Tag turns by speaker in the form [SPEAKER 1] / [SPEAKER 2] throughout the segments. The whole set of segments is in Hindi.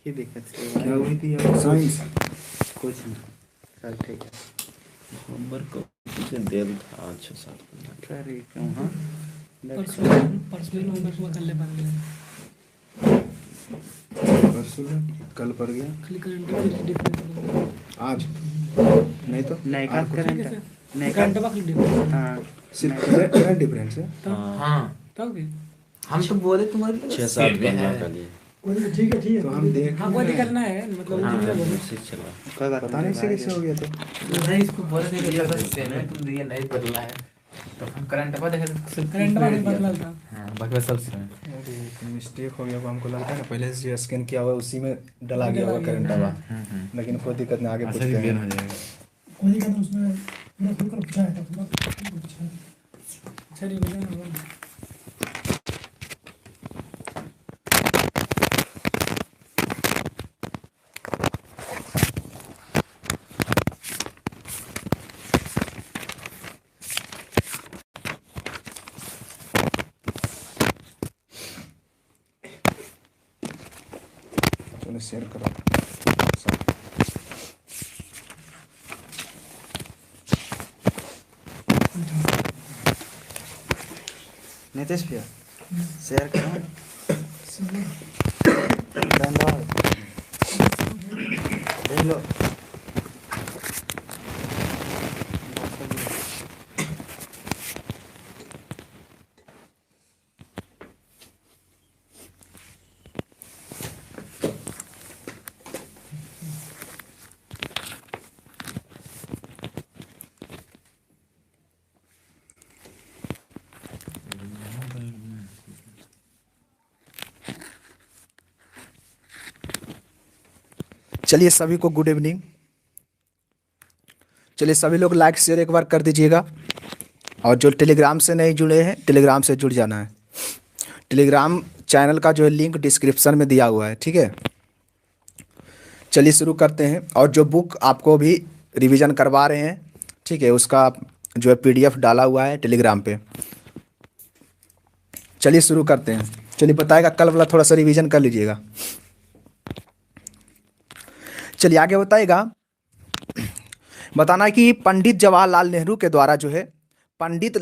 [SPEAKER 1] की दिक्कत से
[SPEAKER 2] क्या हुई थी अब साइंस?
[SPEAKER 1] कुछ नहीं। चल ठीक है।
[SPEAKER 3] नवंबर को कुछ देव था 6-7
[SPEAKER 1] अरे क्यों? हाँ
[SPEAKER 4] परसों नवंबर सुबह कर ले पाएंगे
[SPEAKER 2] परसों में कल पड़ गया
[SPEAKER 4] खाली करंट में डिफरेंस
[SPEAKER 2] आज नहीं तो
[SPEAKER 1] नहीं का करंट नहीं का
[SPEAKER 4] करंट में खाली डिफरेंस
[SPEAKER 1] हाँ
[SPEAKER 2] सिर्फ करंट डिफरेंस है।
[SPEAKER 5] हाँ
[SPEAKER 4] तब भी
[SPEAKER 5] हम तो बोले तुम्हारे
[SPEAKER 3] 6-7 गणना का लिए
[SPEAKER 4] ठीक है
[SPEAKER 2] तो हम देख
[SPEAKER 4] हाँ कोई दिक्कत ना है मतलब
[SPEAKER 1] हाँ,
[SPEAKER 4] उसी में बोलो
[SPEAKER 3] से चला
[SPEAKER 1] कोई बात
[SPEAKER 2] पता नहीं से कैसे हो गया तो
[SPEAKER 5] नहीं इसको बोले नहीं कि लगा सेम है तुम दिए नहीं बदला है तो हम करंट पर देखे सिर्फ
[SPEAKER 4] करंट में बदला था
[SPEAKER 5] हाँ बाकी सब सेम है।
[SPEAKER 2] अरे मिस्टेक हो गया वो, हमको लगता है ना पहले से स्कैन किया हुआ उसी में डला गया हुआ करंट हुआ, लेकिन कोई दिक्कत नहीं, आगे
[SPEAKER 5] अच्छा
[SPEAKER 2] पूछते
[SPEAKER 5] क्लियर
[SPEAKER 2] हैं।
[SPEAKER 5] हो जाएगा।
[SPEAKER 4] कोई दिक्कत नहीं उसमें मैं खुद कर पूछा है अच्छा नहीं बजा
[SPEAKER 2] चलो शेयर करो।
[SPEAKER 1] नीतीश भैया शेयर करो। धन्यवाद। देख लो।
[SPEAKER 2] चलिए सभी को गुड इवनिंग। चलिए सभी लोग लाइक शेयर एक बार कर दीजिएगा, और जो टेलीग्राम से नहीं जुड़े हैं टेलीग्राम से जुड़ जाना है। टेलीग्राम चैनल का जो है लिंक डिस्क्रिप्शन में दिया हुआ है, ठीक है। चलिए शुरू करते हैं। और जो बुक आपको भी रिवीजन करवा रहे हैं, ठीक है, उसका जो है पीडीएफ डाला हुआ है टेलीग्राम पे। चलिए शुरू करते हैं। चलिए बताएगा कल वाला थोड़ा सा रिवीजन कर लीजिएगा। चलिए आगे बताएगा। बताना है कि पंडित जवाहरलाल नेहरू के द्वारा जो है पंडित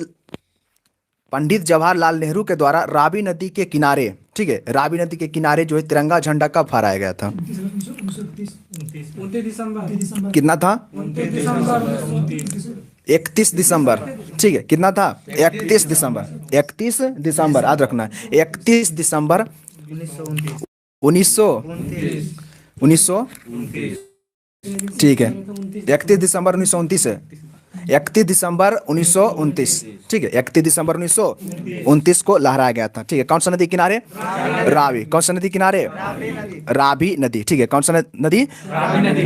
[SPEAKER 2] जवाहरलाल नेहरू के द्वारा रावी नदी के किनारे, ठीक है, रावी नदी के किनारे जो है तिरंगा झंडा कब फहराया गया था?
[SPEAKER 4] 29 दिसंबर
[SPEAKER 2] कितना था?
[SPEAKER 4] 29 दिसंबर
[SPEAKER 2] 31 दिसंबर, ठीक है। कितना था? 31 दिसंबर। 31 दिसंबर याद रखना है। 31 दिसंबर 1929, ठीक है। 31 दिसंबर 1929 है। 31 दिसंबर 1929, ठीक है। 31 दिसंबर 1929 को लहराया गया था, ठीक है। कौन सा नदी किनारे? रावी। कौन सा नदी किनारे? रावी नदी, ठीक है। कौन सा नदी?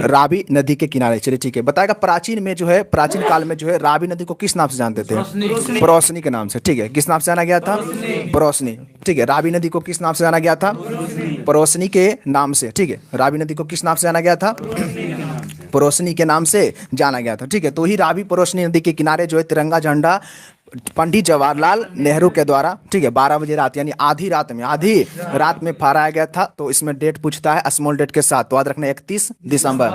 [SPEAKER 2] रावी नदी के किनारे। चलिए ठीक है। बताएगा प्राचीन में जो है, प्राचीन काल में जो है रावी नदी को किस नाम से जानते थे? परोसनी के नाम से, ठीक है। किस नाम से जाना गया था? परोसनी, ठीक है। रावी नदी को किस नाम से जाना गया था? परोसनी के नाम से, ठीक है। रावी नदी को किस नाम से जाना गया था? परोसनी के नाम से जाना गया था, ठीक है। तो ही रावी परोसनी नदी के किनारे जो है तिरंगा झंडा पंडित जवाहरलाल नेहरू के द्वारा, ठीक है, 12 बजे रात यानी आधी रात में फहराया गया था। तो इसमें डेट पूछता है स्मॉल डेट के साथ, तो याद रखना 31 दिसंबर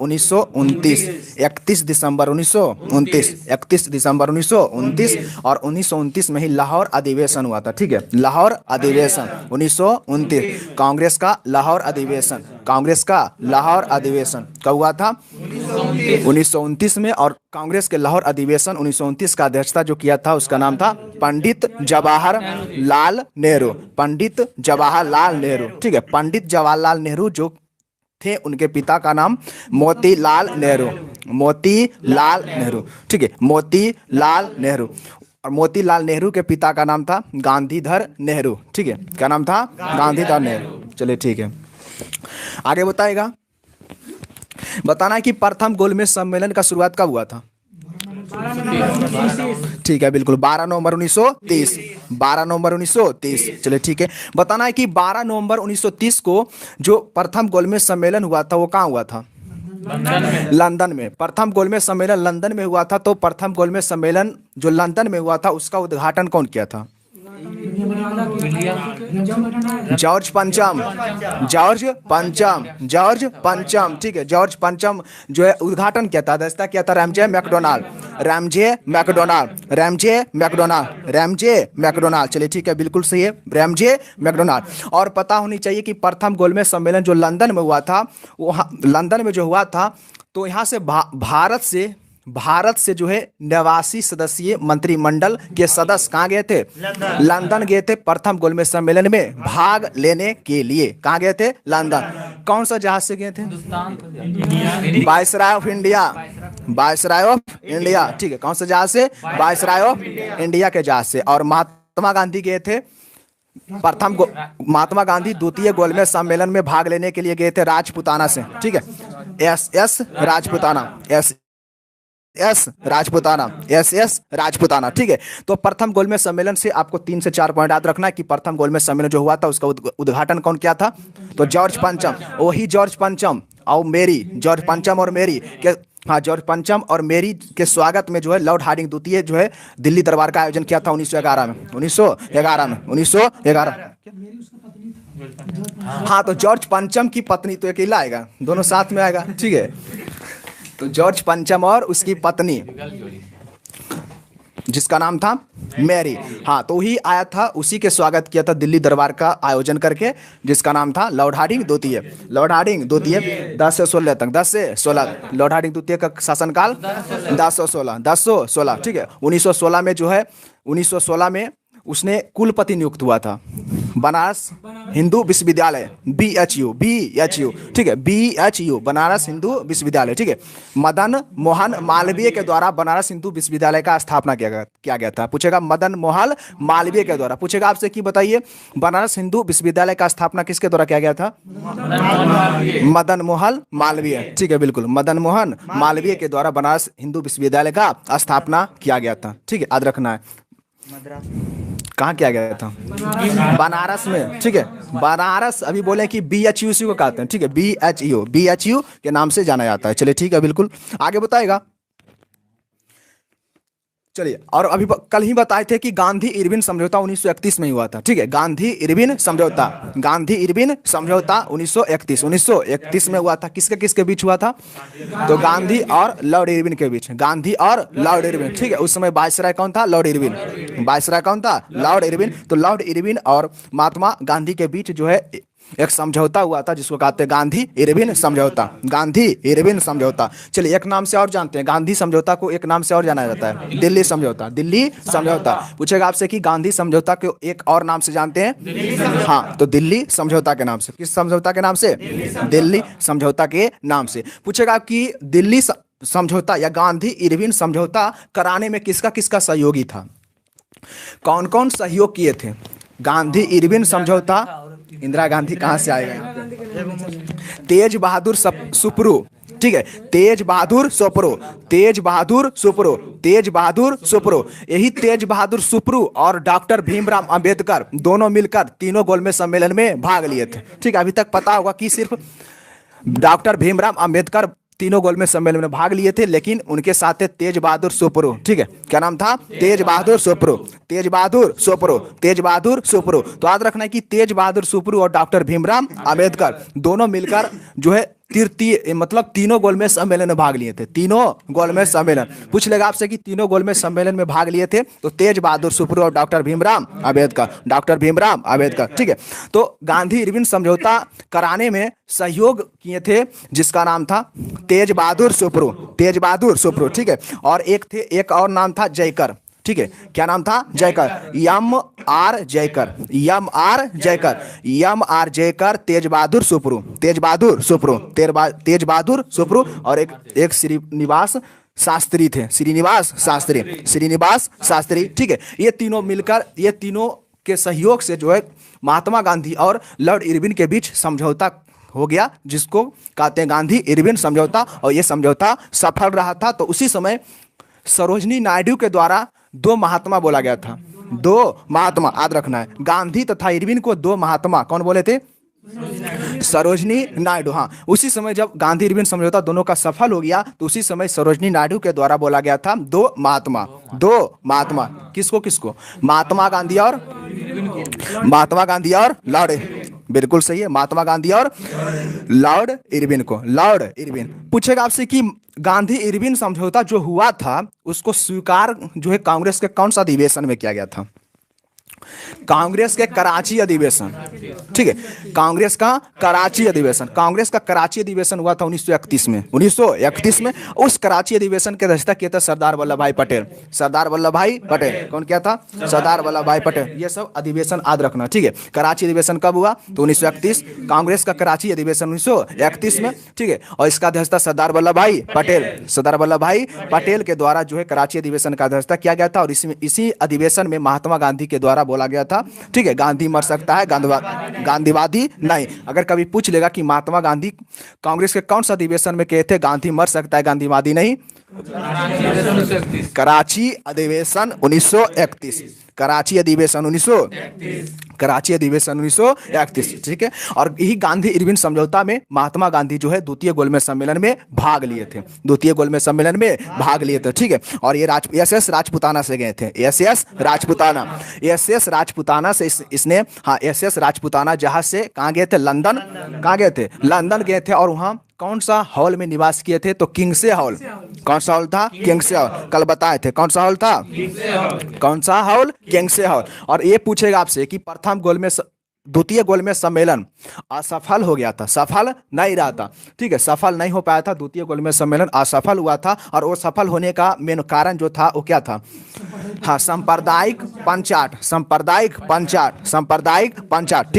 [SPEAKER 2] 1929, 31 दिसंबर 1929, 31 दिसंबर 1929। और 1929 में ही लाहौर अधिवेशन हुआ था, ठीक है। लाहौर अधिवेशन 1929, कांग्रेस का लाहौर अधिवेशन, कांग्रेस का लाहौर अधिवेशन कब हुआ था? 1929 में। और कांग्रेस के लाहौर अधिवेशन 1929 का अध्यक्षता जो किया था उसका नाम था पंडित जवाहरलाल नेहरू। पंडित जवाहरलाल नेहरू, ठीक है। पंडित जवाहरलाल नेहरू जो थे उनके पिता का नाम मोतीलाल नेहरू, मोतीलाल नेहरू, ठीक है। मोतीलाल नेहरू। और मोतीलाल नेहरू के पिता का नाम था गांधीधर नेहरू, ठीक है। क्या नाम था? गांधीधर नेहरू। चलिए ठीक है। आगे बताएगा। बताना है कि प्रथम गोलमेज सम्मेलन का शुरुआत कब हुआ था? ठीक है, बिल्कुल 12 नवंबर 1930, 12 नवंबर 1930। चलिए ठीक है। बताना है कि 12 नवंबर 1930 को जो प्रथम गोलमेज सम्मेलन हुआ था वो कहाँ हुआ था? लंदन में। प्रथम गोलमेज सम्मेलन लंदन में हुआ था। तो प्रथम गोलमेज सम्मेलन जो लंदन में हुआ था उसका उद्घाटन कौन किया था? जॉर्ज पंचम, जॉर्ज पंचम, जॉर्ज पंचम, ठीक है। जॉर्ज पंचम जो है उद्घाटन किया था, अध्यक्षता किया था Ramsay MacDonald, Ramsay MacDonald, Ramsay MacDonald, Ramsay MacDonald. चलिए ठीक है, बिल्कुल सही है, रैमजे मैकडोनाल्ड। और पता होनी चाहिए कि प्रथम गोलमेज सम्मेलन जो लंदन में हुआ था, वो लंदन में जो हुआ था, तो यहाँ से भारत से जो है 89 सदस्यीय मंत्रिमंडल के सदस्य कहाँ गए थे? लंदन गए थे प्रथम गोलमेज सम्मेलन में भाग लेने के लिए। कहाँ गए थे? लंदन। कौन सा जहाज से गए थे? Viceroy of India, viceroy of India, ठीक है। कौन सा जहाज से? वायसराय ऑफ इंडिया के जहाज से। और महात्मा गांधी गए थे महात्मा गांधी द्वितीय गोलमेज सम्मेलन में भाग लेने के लिए गए थे राजपुताना से, ठीक है। एस राजपुताना, ठीक है। तो प्रथम गोलमेज सम्मेलन से आपको 3 से 4 पॉइंट याद रखना है कि प्रथम गोलमेज सम्मेलन जो हुआ था उसका उद्घाटन कौन किया था? तो जॉर्ज पंचम, वही जॉर्ज पंचम और मेरी, जॉर्ज पंचम और मेरी के, हाँ, जॉर्ज पंचम और मेरी के स्वागत में जो है लॉर्ड हार्डिंग द्वितीय जो है दिल्ली दरबार का आयोजन किया था 1911 में, 1911। हाँ, तो जॉर्ज पंचम की पत्नी तो अकेला आएगा, दोनों साथ में आएगा, ठीक है। तो जॉर्ज पंचम और उसकी पत्नी जिसका नाम था मैरी, हाँ, तो ही आया था, उसी के स्वागत किया था दिल्ली दरबार का आयोजन करके, जिसका नाम था लॉर्ड हार्डिंग द्वितीय। लॉर्ड हार्डिंग द्वितीय 10 से 16 तक, 10 से 16, लॉर्ड हार्डिंग द्वितीय का शासनकाल 1016, ठीक है। 1916 में जो है 1916 में उसने कुलपति नियुक्त हुआ था बनारस हिंदू विश्वविद्यालय, BHU, ठीक है, BHU, बनारस हिंदू विश्वविद्यालय, ठीक है। मदन मोहन मालवीय के द्वारा बनारस हिंदू विश्वविद्यालय का स्थापना किया गया था। पूछेगा मदन मोहन मालवीय के द्वारा, पूछेगा आपसे कि बताइए बनारस हिंदू विश्वविद्यालय का स्थापना किसके द्वारा किया गया था? मदन मोहन मालवीय, ठीक है, बिल्कुल, मदन मोहन मालवीय के द्वारा बनारस हिंदू विश्वविद्यालय का स्थापना किया गया था, ठीक है, याद रखना है। कहाँ किया गया था? बनारस में, ठीक है। बनारस अभी बोले कि BHU को कहते हैं, ठीक है, BHU के नाम से जाना जाता है। चलिए ठीक है, बिल्कुल आगे बताएगा। चलिए, और अभी कल ही बताए थे कि गांधी इरविन समझौता 1931 में हुआ था, ठीक है। गांधी इरविन समझौता 1931 में हुआ था। किसके बीच हुआ था? तो गांधी और लॉर्ड इरविन के बीच, गांधी और लॉर्ड इरविन, ठीक है। उस समय वायसराय कौन था? Lord Irwin. वायसराय कौन था? Lord Irwin. तो लॉर्ड इरविन और महात्मा गांधी के बीच जो है एक समझौता हुआ था, जिसको कहते हैं गांधी इरविन समझौता, गांधी इरविन समझौता। चलिए, एक नाम से और जानते हैं, गांधी समझौता को एक नाम से और जाना जाता है, दिल्ली समझौता, दिल्ली समझौता। पूछेगा आपसे कि गांधी समझौता को एक और नाम से जानते हैं? हाँ, तो दिल्ली समझौता के नाम से। किस समझौता के नाम से? दिल्ली समझौता के नाम से। पूछेगा कि दिल्ली समझौता या गांधी इरविन समझौता कराने में किसका सहयोगी था? कौन कौन सहयोग किए थे? गांधी इरविन समझौता, इंदिरा गांधी कहाँ से आएगा? तेज बहादुर सुप्रू, ठीक है, तेज बहादुर सुप्रू, यही तेज बहादुर सुप्रू और डॉक्टर भीमराव अंबेडकर दोनों मिलकर तीनों गोलमेज सम्मेलन में भाग लिए थे, ठीक है। अभी तक पता होगा कि सिर्फ डॉक्टर भीमराव अंबेडकर तीनों गोलमेज सम्मेलन में भाग लिए थे, लेकिन उनके साथ थे तेज बहादुर सुप्रू, ठीक है। क्या नाम था? तेज बहादुर सुप्रू। तो याद रखना है कि तेज बहादुर सुप्रू और डॉक्टर भीमराव अंबेडकर दोनों मिलकर जो है मतलब तीनों गोलमेज सम्मेलन में भाग लिए थे, तीनों गोलमेज सम्मेलन। पूछ लेगा आपसे कि तीनों गोलमेज सम्मेलन में भाग लिए थे, तो तेज बहादुर सुप्रू और डॉक्टर भीमराव अंबेडकर, ठीक है। तो गांधी इरविन समझौता कराने में सहयोग किए थे, जिसका नाम था तेज बहादुर सुप्रू, ठीक है। और एक और नाम था जयकर, ठीक है। क्या नाम था? जयकर, M.R. जयकर, तेज बहादुर सुप्रू और एक श्रीनिवास शास्त्री थे, श्रीनिवास शास्त्री, ठीक है। ये तीनों मिलकर, ये तीनों के सहयोग से जो है महात्मा गांधी और लॉर्ड इरविन के बीच समझौता हो गया, जिसको कहते हैं गांधी इरविन समझौता, और ये समझौता सफल रहा था। तो उसी समय सरोजनी नायडू के द्वारा 2 महात्मा बोला गया था, 2 महात्मा, याद रखना है। गांधी तथा इरविन को 2 महात्मा कौन बोले थे? सरोजनी नायडू, हाँ उसी समय जब गांधी इरविन समझौता दोनों का सफल हो गया तो उसी समय सरोजनी नायडू के द्वारा बोला गया था दो महात्मा, किसको किसको, महात्मा गांधी और लॉर्ड, बिल्कुल सही है, महात्मा गांधी और लॉर्ड इरविन को, लॉर्ड इरविन। पूछेगा आपसे कि गांधी इरविन समझौता जो हुआ था उसको स्वीकार जो है कांग्रेस के कौन सा अधिवेशन में किया गया था? कांग्रेस के कराची अधिवेशन, ठीक है, कांग्रेस का कराची अधिवेशन हुआ था 1931 में, 1931 में। उस कराची अधिवेशन के अध्यक्षता किया था सरदार वल्लभ भाई पटेल, कौन किया था? सरदार वल्लभ भाई पटेल। ये सब अधिवेशन याद रखना, ठीक है। कराची अधिवेशन कब हुआ? तो 1931। कांग्रेस का कराची अधिवेशन 1931 में, ठीक है। और इसका अध्यक्षता सरदार वल्लभ भाई पटेल के द्वारा जो है कराची अधिवेशन का अध्यक्षता किया गया था। और इसी अधिवेशन में महात्मा गांधी के द्वारा बोला गया था, ठीक है, गांधी मर सकता है, गांधीवादी नहीं। अगर कभी पूछ लेगा कि महात्मा गांधी कांग्रेस के कौन सा अधिवेशन में कहे थे गांधी मर सकता है, गांधीवादी नहीं? कराची अधिवेशन 1931, कराची अधिवेशन 1931, ठीक है। और यही गांधी इरविन समझौता में महात्मा गांधी जो है द्वितीय गोलमेज सम्मेलन में भाग लिए थे, ठीक है। और ये एस राजपुताना से गए थे, एस राजपुताना से इसने, हाँ एस राजपुताना जहाज से कहाँ गए थे? लंदन गए थे। और वहाँ कौन सा हॉल में निवास किए थे? तो किंग्से हॉल। कौन सा हॉल था? किंग्से हॉल, कल बताए थे। कौन सा हॉल था? किंग्से हॉल। और ये पूछेगा आपसे कि द्वितीय गोलमेज सम्मेलन असफल हो गया था, सफल नहीं रहा था, ठीक है, सफल नहीं हो पाया था, द्वितीय गोलमेज सम्मेलन असफल हुआ था। और वो सफल होने का मेन कारण जो था वो क्या था? हाँ, सांप्रदायिक पंचाट, ठीक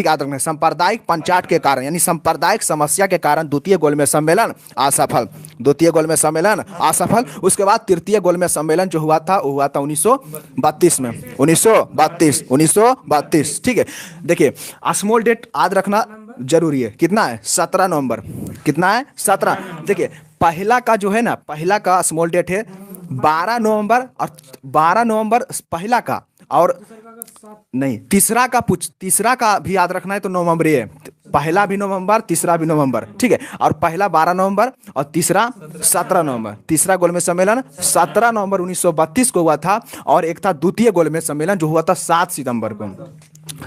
[SPEAKER 2] है, सांप्रदायिक पंचाट के कारण, यानी सांप्रदायिक समस्या के कारण द्वितीय गोलमेज सम्मेलन असफल। उसके बाद तृतीय गोलमेज सम्मेलन जो हुआ था वो हुआ था 1932 में, 1932, ठीक है। देखिए स्मॉल डेट याद रखना जरूरी है, कितना है? 17 नवंबर, कितना है? 17। देखिए पहला का जो है ना, पहला का स्मॉल डेट है 12 नवंबर, और 12 नवंबर पहला का, और नहीं तीसरा का भी याद रखना है तो नवंबर है, पहला भी नवंबर, तीसरा भी नवंबर, ठीक है। और पहला 12 नवंबर और तीसरा 17 नवंबर। तीसरा गोलमेज सम्मेलन 17 नवंबर 1932 को हुआ था। और एक था द्वितीय गोलमेज सम्मेलन जो हुआ था 7 सितंबर को,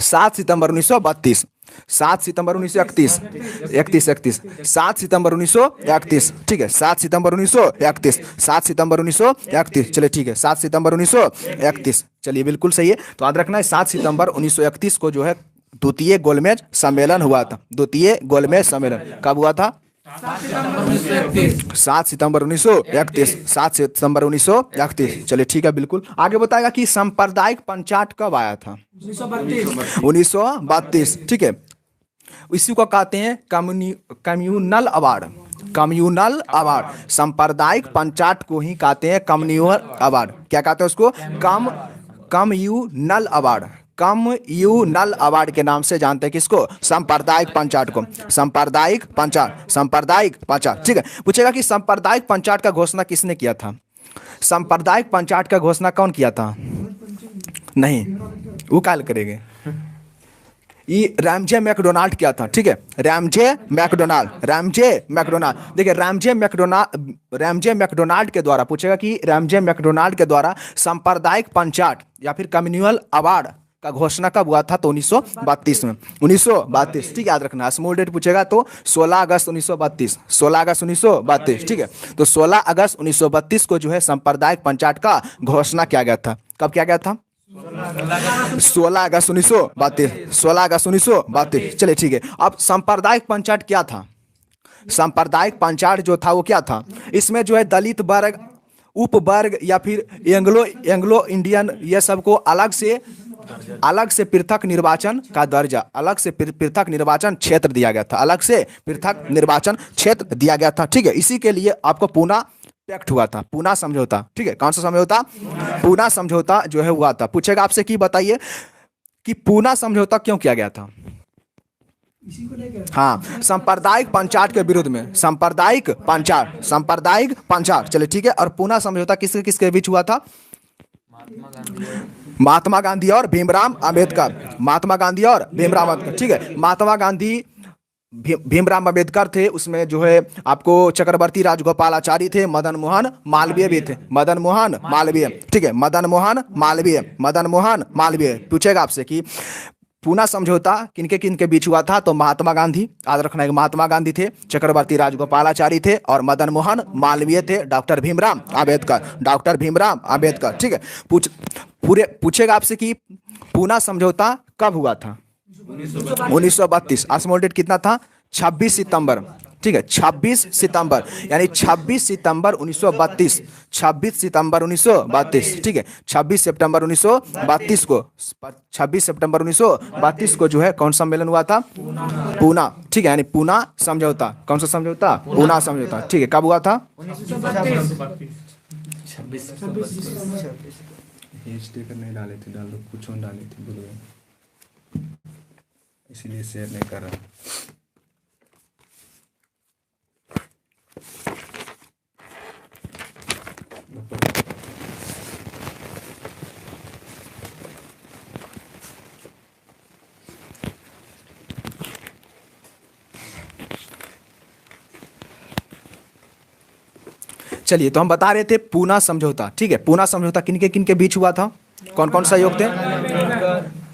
[SPEAKER 2] 7 सितंबर 1932, 7 सितंबर 1931, 7 सितंबर 1931, ठीक है, 7 सितंबर 1931, चलिए ठीक है, 7 सितंबर 1931, चलिए बिल्कुल सही है। तो याद रखना है 7 सितंबर 1931 को जो है द्वितीय गोलमेज सम्मेलन हुआ था। द्वितीय गोलमेज सम्मेलन कब हुआ था? 7 सितंबर 1931, 7 सितंबर 1931, चलिए ठीक है बिल्कुल। आगे बताएगा कि सांप्रदायिक पंचाट कब आया था? 1932, ठीक है। इसी को कहते हैं कम्युनल अवार्ड। सांप्रदायिक पंचाट को ही कहते हैं कम्युनल अवार्ड। क्या कहते हैं उसको? कम्युनल अवार्ड के नाम से जानते हैं किसको? सांप्रदायिक पंचाट को, सांप्रदायिक पंचाट, ठीक है। पूछेगा कि सांप्रदायिक पंचाट का घोषणा किसने किया था? सांप्रदायिक पंचाट का घोषणा कौन किया था? नहीं, वो काल करेंगे, ये रैमजे मैकडोनाल्ड किया था, ठीक है, रैमजे मैकडोनाल्ड। देखिए रैमजे मैकडोनाल्ड के द्वारा, पूछेगा कि रैमजे मैकडोनाल्ड के द्वारा सांप्रदायिक पंचाट या फिर कम्युनल अवार्ड का घोषणा कब हुआ था? तो 1932 में, 1932, ठीक है, याद रखना। स्मॉल डेट पूछेगा तो 16 अगस्त 1932, ठीक है। तो 16 अगस्त 1932 को जो है सांप्रदायिक पंचाट का घोषणा किया गया था। कब किया गया था? 16 अगस्त 1932, चलिए ठीक है। अब सांप्रदायिक पंचाट क्या था? सांप्रदायिक पंचाट जो था वो क्या था? इसमें जो है दलित वर्ग, उपवर्ग या फिर एंग्लो इंडियन, ये सबको अलग से पृथक निर्वाचन का दर्जा, अलग से पृथक निर्वाचन क्षेत्र दिया गया था, अलग से पृथक निर्वाचन क्षेत्र दिया गया था, ठीक है। इसी के लिए आपको पूना पैक्ट हुआ था, पूना समझौता, ठीक है। कौन सा समझौता? पूना समझौता जो है हुआ था। पूछेगा आपसे कि बताइए कि पूना समझौता क्यों किया गया था? हाँ, सांप्रदायिक पंचाट के विरुद्ध में, सांप्रदायिक पंचाट, चलिए ठीक है। और पूना समझौता किसके किसके बीच हुआ था? महात्मा गांधी और भीमराव अंबेडकर, ठीक है। भीमराव अंबेडकर थे, उसमें जो है आपको चक्रवर्ती राजगोपालाचारी थे, मदन मोहन मालवीय भी थे, मदन मोहन मालवीय, ठीक है, मदन मोहन मालवीय, मदन मोहन मालवीय। पूछेगा आपसे कि पूना समझौता किनके किनके बीच हुआ था, तो महात्मा गांधी, याद रखना है, महात्मा गांधी थे, चक्रवर्ती राजगोपालाचारी थे और मदन मोहन मालवीय थे, डॉक्टर भीमराव अंबेडकर, डॉक्टर भीमराव अंबेडकर, ठीक है। पूछेगा आपसे कि पूना समझौता कब हुआ था, 1932। आसमोल डेट कितना था, 26 सितंबर, ठीक है, 26 सितंबर, यानी 26 सितंबर 1932, 26 सितंबर 1932, ठीक है। 26 सितंबर 1932 को, 26 सितंबर 1932 को जो है कौन सम्मेलन हुआ था, पूना, ठीक है, यानी पूना समझौता। कौन सा समझौता, पूना समझौता, ठीक है। कब हुआ था,
[SPEAKER 5] 26
[SPEAKER 2] स्टिकर नहीं डाले थे, डाल दो, कुछ और डाले थे, बोलो, इसीलिए शेयर नहीं कर रहा। चलिए, तो हम बता रहे थे पूना समझौता, ठीक है। पूना समझौता किनके किनके बीच हुआ था, कौन कौन सा योग थे,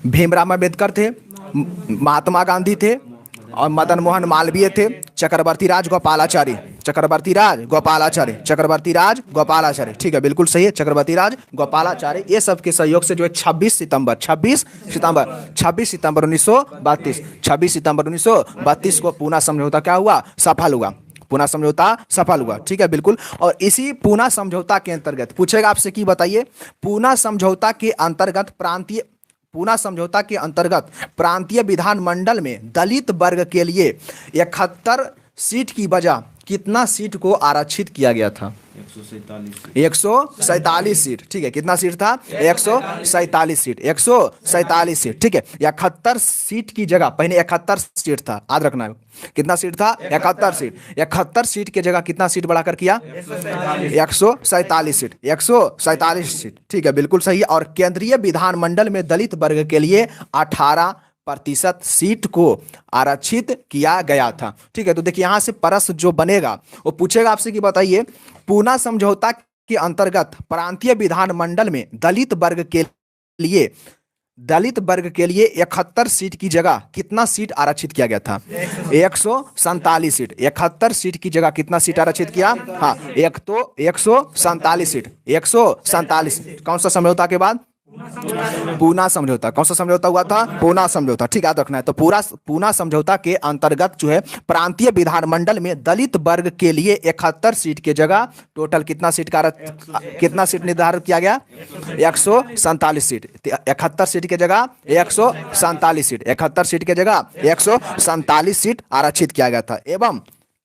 [SPEAKER 2] भीमराव अंबेडकर थे, महात्मा गांधी थे और मदन मोहन मालवीय थे, चक्रवर्ती राजगोपालाचारी, चक्रवर्ती राजगोपालाचारी, चक्रवर्ती राजगोपालाचारी, ठीक है, बिल्कुल सही है, चक्रवर्ती राजगोपालाचारी। ये सब के सहयोग से जो है 26 सितंबर 26 सितंबर 1932, 26 सितंबर 1932 को पूना समझौता क्या हुआ, सफल हुआ, पूना समझौता सफल हुआ, ठीक है, बिल्कुल। और इसी पूना समझौता के अंतर्गत पूछेगा आपसे कि बताइए, पूना समझौता के अंतर्गत प्रांतीय विधानमंडल में दलित वर्ग के लिए 71 सीट की बजाय कितना सीट को आरक्षित किया गया था, 147 सीट, ठीक है। कितना सीट था, 147 सीट, 147 सीट, ठीक है। 71 सीट की जगह, पहले 71 सीट था, याद रखना है, कितना सीट था, 71 सीट, 71 सीट की जगह कितना सीट बढ़ाकर किया, 147 सीट, 147 सीट, ठीक है, बिल्कुल सही है। और केंद्रीय विधानमंडल में दलित वर्ग के लिए 18% सीट को आरक्षित किया गया था, ठीक है। तो देखिए यहां से प्रश्न जो बनेगा वो पूछेगा आपसे कि बताइए, पूना समझौता के अंतर्गत प्रांतीय विधानमंडल में दलित वर्ग के लिए 71 सीट की जगह कितना सीट आरक्षित किया गया था, 147 सीट, 71 सीट की जगह कितना सीट आरक्षित किया, हाँ, 147 सीट, 147 सीट। कौन सा समझौता के बाद, पूना समझौता। कौन सा समझौता हुआ था, पूना समझौता, ठीक है, याद रखना है। तो पूना समझौता के अंतर्गत जो है प्रांतीय विधानमंडल में दलित वर्ग के लिए 71 सीट के जगह टोटल कितना सीट निर्धारित किया गया, 147 सीट, 71 सीट के जगह 147 सीट, 71 सीट के जगह 147 सीट आरक्षित किया गया था। एवं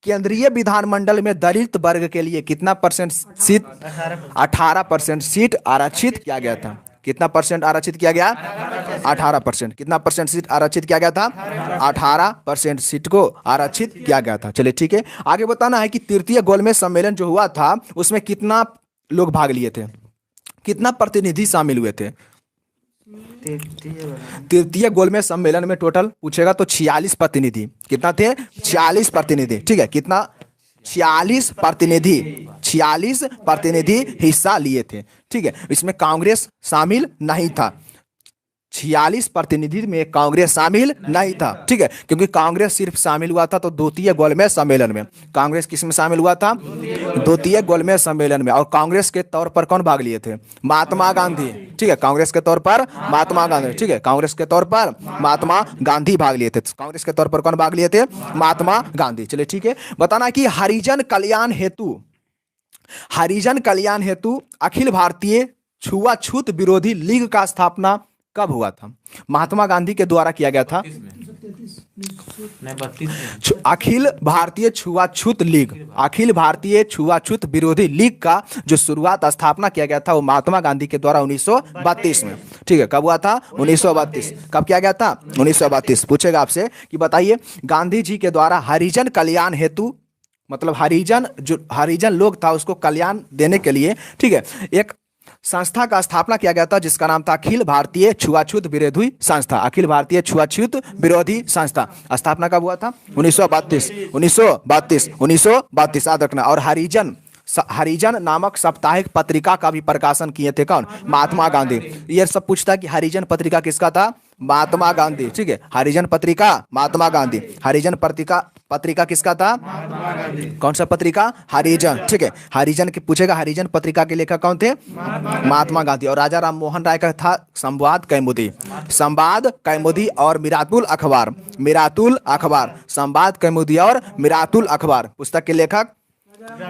[SPEAKER 2] केंद्रीय विधानमंडल में दलित वर्ग के लिए कितना परसेंट सीट, 18% सीट आरक्षित किया गया था। कितना परसेंट आरक्षित किया गया, 18%। कितना परसेंट सीट आरक्षित किया गया था, 18% सीट को आरक्षित किया गया था। चलिए ठीक है, आगे बताना है कि तृतीय गोलमेज सम्मेलन जो हुआ था उसमें कितना लोग भाग लिए थे, कितना प्रतिनिधि शामिल हुए थे। तृतीय गोलमेज सम्मेलन में टोटल पूछेगा तो 46 प्रतिनिधि, कितना थे, 46 प्रतिनिधि, ठीक है। कितना, 46 प्रतिनिधि हिस्सा लिए थे, ठीक है। इसमें कांग्रेस शामिल नहीं था, 46 प्रतिनिधि में कांग्रेस शामिल नहीं था, ठीक है, क्योंकि कांग्रेस सिर्फ शामिल हुआ था तो द्वितीय गोलमेज सम्मेलन में। कांग्रेस किस में शामिल हुआ था, द्वितीय गोलमेज सम्मेलन में। और कांग्रेस के तौर पर कौन भाग लिए थे, महात्मा गांधी, ठीक है। कांग्रेस के तौर पर महात्मा गांधी, ठीक है, कांग्रेस के तौर पर महात्मा गांधी भाग लिए थे। कांग्रेस के तौर पर कौन भाग लिए थे, महात्मा गांधी। चलिए ठीक है, बताना कि हरिजन कल्याण हेतु अखिल भारतीय छुआछूत विरोधी लीग का स्थापना कब हुआ था, महात्मा गांधी के द्वारा किया गया था। अखिल भारतीय छुआछूत विरोधी लीग का जो शुरुआत स्थापना किया गया था वो महात्मा गांधी के द्वारा 1932 में, ठीक है। कब हुआ था, 1932। कब किया गया था, 1932। पूछेगा आपसे कि बताइए, गांधी जी के द्वारा हरिजन कल्याण हेतु, मतलब हरिजन लोग था उसको कल्याण देने के लिए, ठीक है, एक संस्था का स्थापना किया गया था जिसका नाम था अखिल भारतीय छुआछूत विरोधी संस्था। अखिल भारतीय छुआछूत विरोधी संस्था स्थापना कब हुआ था? 1932 1932 1932 याद रखना। और हरिजन नामक साप्ताहिक पत्रिका का भी प्रकाशन किए थे कौन? महात्मा गांधी। ये सब पूछता है कि हरिजन पत्रिका किसका था? महात्मा गांधी। ठीक है, हरिजन पत्रिका महात्मा गांधी। हरिजन पत्रिका किसका था? कौन सा पत्रिका? हरिजन। ठीक है, हरिजन की पूछेगा, हरिजन पत्रिका के लेखक कौन थे? महात्मा गांधी। और राजा राम मोहन राय का था संवाद कौमुदी और मिरातुल अखबार। संवाद कौमुदी और मिरातुल अखबार पुस्तक के लेखक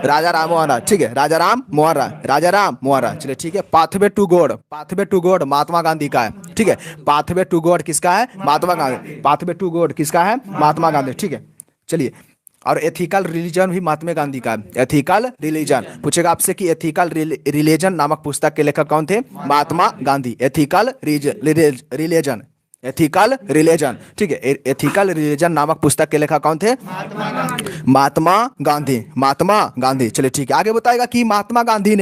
[SPEAKER 2] राजा राम मोहन राय। ठीक है, राजा राम मोहन राय। चलिए ठीक है। Pathway to God Mahatma Gandhi का है। ठीक है, पाथवे टू गॉड किसका है? महात्मा गांधी। पाथवे टू गॉड किसका है? महात्मा गांधी। ठीक है, चलिए। और एथिकल रिलीजन भी महात्मा गांधी का है। एथिकल रिलीजन पूछेगा आपसे कि एथिकल रिलीजन नामक पुस्तक के लेखक कौन थे? महात्मा गांधी। Ethical religion. ठीक है, एथिकल रिलीजन नामक पुस्तक के लेखक कौन थे? महात्मा गांधी। चलिए ठीक है, आगे बताएगा कि महात्मा गांधी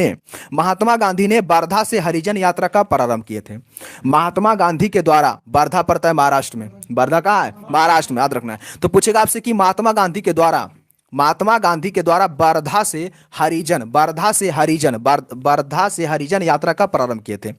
[SPEAKER 2] ने वर्धा से हरिजन यात्रा का प्रारंभ किए थे। महात्मा गांधी के द्वारा, वर्धा पड़ता है महाराष्ट्र में, वर्धा कहाँ है? महाराष्ट्र में, याद रखना है। तो पूछेगा आपसे कि महात्मा गांधी के द्वारा वर्धा से हरिजन यात्रा का प्रारंभ किए थे।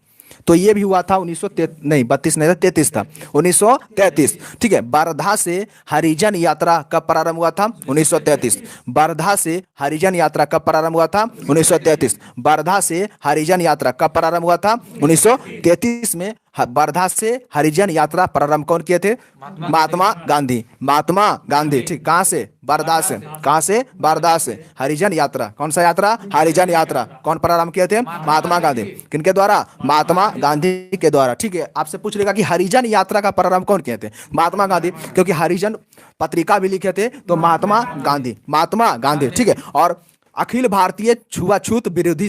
[SPEAKER 2] तो ये भी हुआ था 1933 था 1933। ठीक है, वर्धा से हरिजन यात्रा कब प्रारंभ हुआ था? 1933। वर्धा से हरिजन यात्रा कब प्रारंभ हुआ था? 1933। वर्धा से हरिजन यात्रा कब प्रारंभ हुआ था? 1933 में। वर्धा से हरिजन यात्रा प्रारंभ कौन किए थे? महात्मा गांधी। ठीक, कहाँ से? वर्धा से। कहाँ से? वर्धा से। हरिजन यात्रा, कौन सा यात्रा? हरिजन यात्रा। कौन प्रारंभ किए थे? महात्मा गांधी। किनके द्वारा? महात्मा गांधी के द्वारा। ठीक है, आपसे पूछ लेगा कि हरिजन यात्रा का प्रारंभ कौन किए थे? महात्मा गांधी, क्योंकि हरिजन पत्रिका भी लिखे थे तो महात्मा गांधी। ठीक है। और अखिल भारतीय छुआछूत विरोधी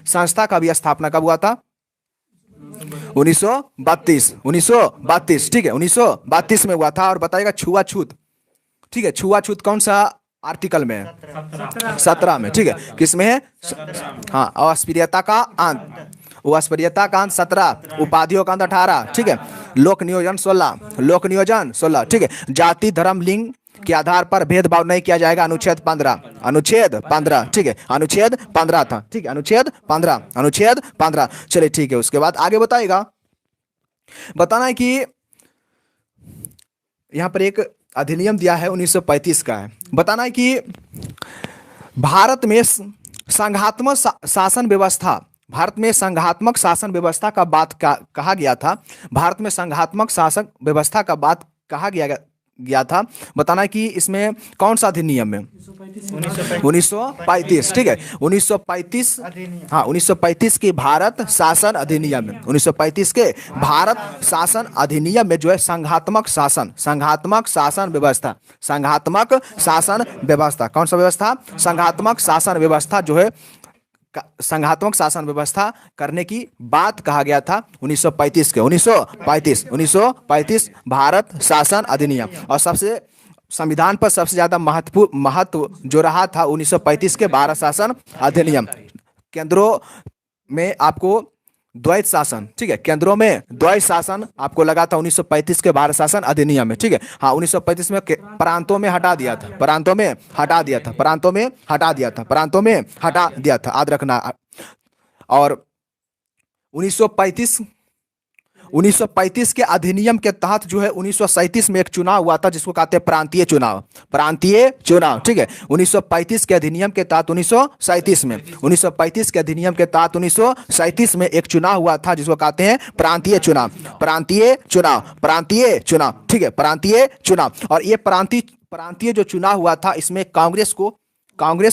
[SPEAKER 2] संस्था का भी स्थापना कब हुआ था? 1932। ठीक है, 1932 में हुआ था। और बताएगा छुआछूत। ठीक है, छुआछूत कौन सा आर्टिकल में है? 17 में। ठीक है, किसमें है? हाँ, अस्पृश्यता का अंत, 17, उपाधियों का अंत 18। ठीक है, लोक नियोजन 16। ठीक है, जाति धर्म लिंग के आधार पर भेदभाव नहीं किया जाएगा, अनुच्छेद 15। ठीक है, अनुच्छेद 15 था। ठीक है, अनुच्छेद 15। चलिए ठीक है, उसके बाद आगे बताना है कि यहां पर एक अधिनियम दिया है 1935 का है। बताना है कि भारत में संघात्मक शासन व्यवस्था का बात कहा गया था। भारत में संघात्मक शासन व्यवस्था का बात कहा गया था। बताना है कि इसमें कौन सा अधिनियम है? 1935। ठीक है, 1935। हाँ, 1935 के भारत शासन अधिनियम में, 1935 के भारत शासन अधिनियम में जो है संघात्मक शासन व्यवस्था, कौन सा व्यवस्था? संघात्मक शासन व्यवस्था जो है, संघात्मक शासन व्यवस्था करने की बात कहा गया था 1935 के। 1935 भारत शासन अधिनियम। और सबसे संविधान पर सबसे ज्यादा महत्व जो रहा था 1935 के भारत शासन अधिनियम। केंद्रों में आपको द्वैत शासन, ठीक है, केंद्रों में द्वैत शासन आपको लगा था 1935 के भारत शासन अधिनियम में। ठीक है, हाँ, 1935 में प्रांतों में हटा दिया था, याद रखना। और 1935 के अधिनियम के तहत जो है 1937 में एक चुनाव हुआ था जिसको कहते हैं प्रांतीय चुनाव। ठीक है, 1935 के अधिनियम के तहत 1937 में 1937 में एक चुनाव हुआ था जिसको कहते हैं प्रांतीय चुनाव। ठीक है, प्रांतीय चुनाव। और ये प्रांतीय जो चुनाव हुआ था इसमें कांग्रेस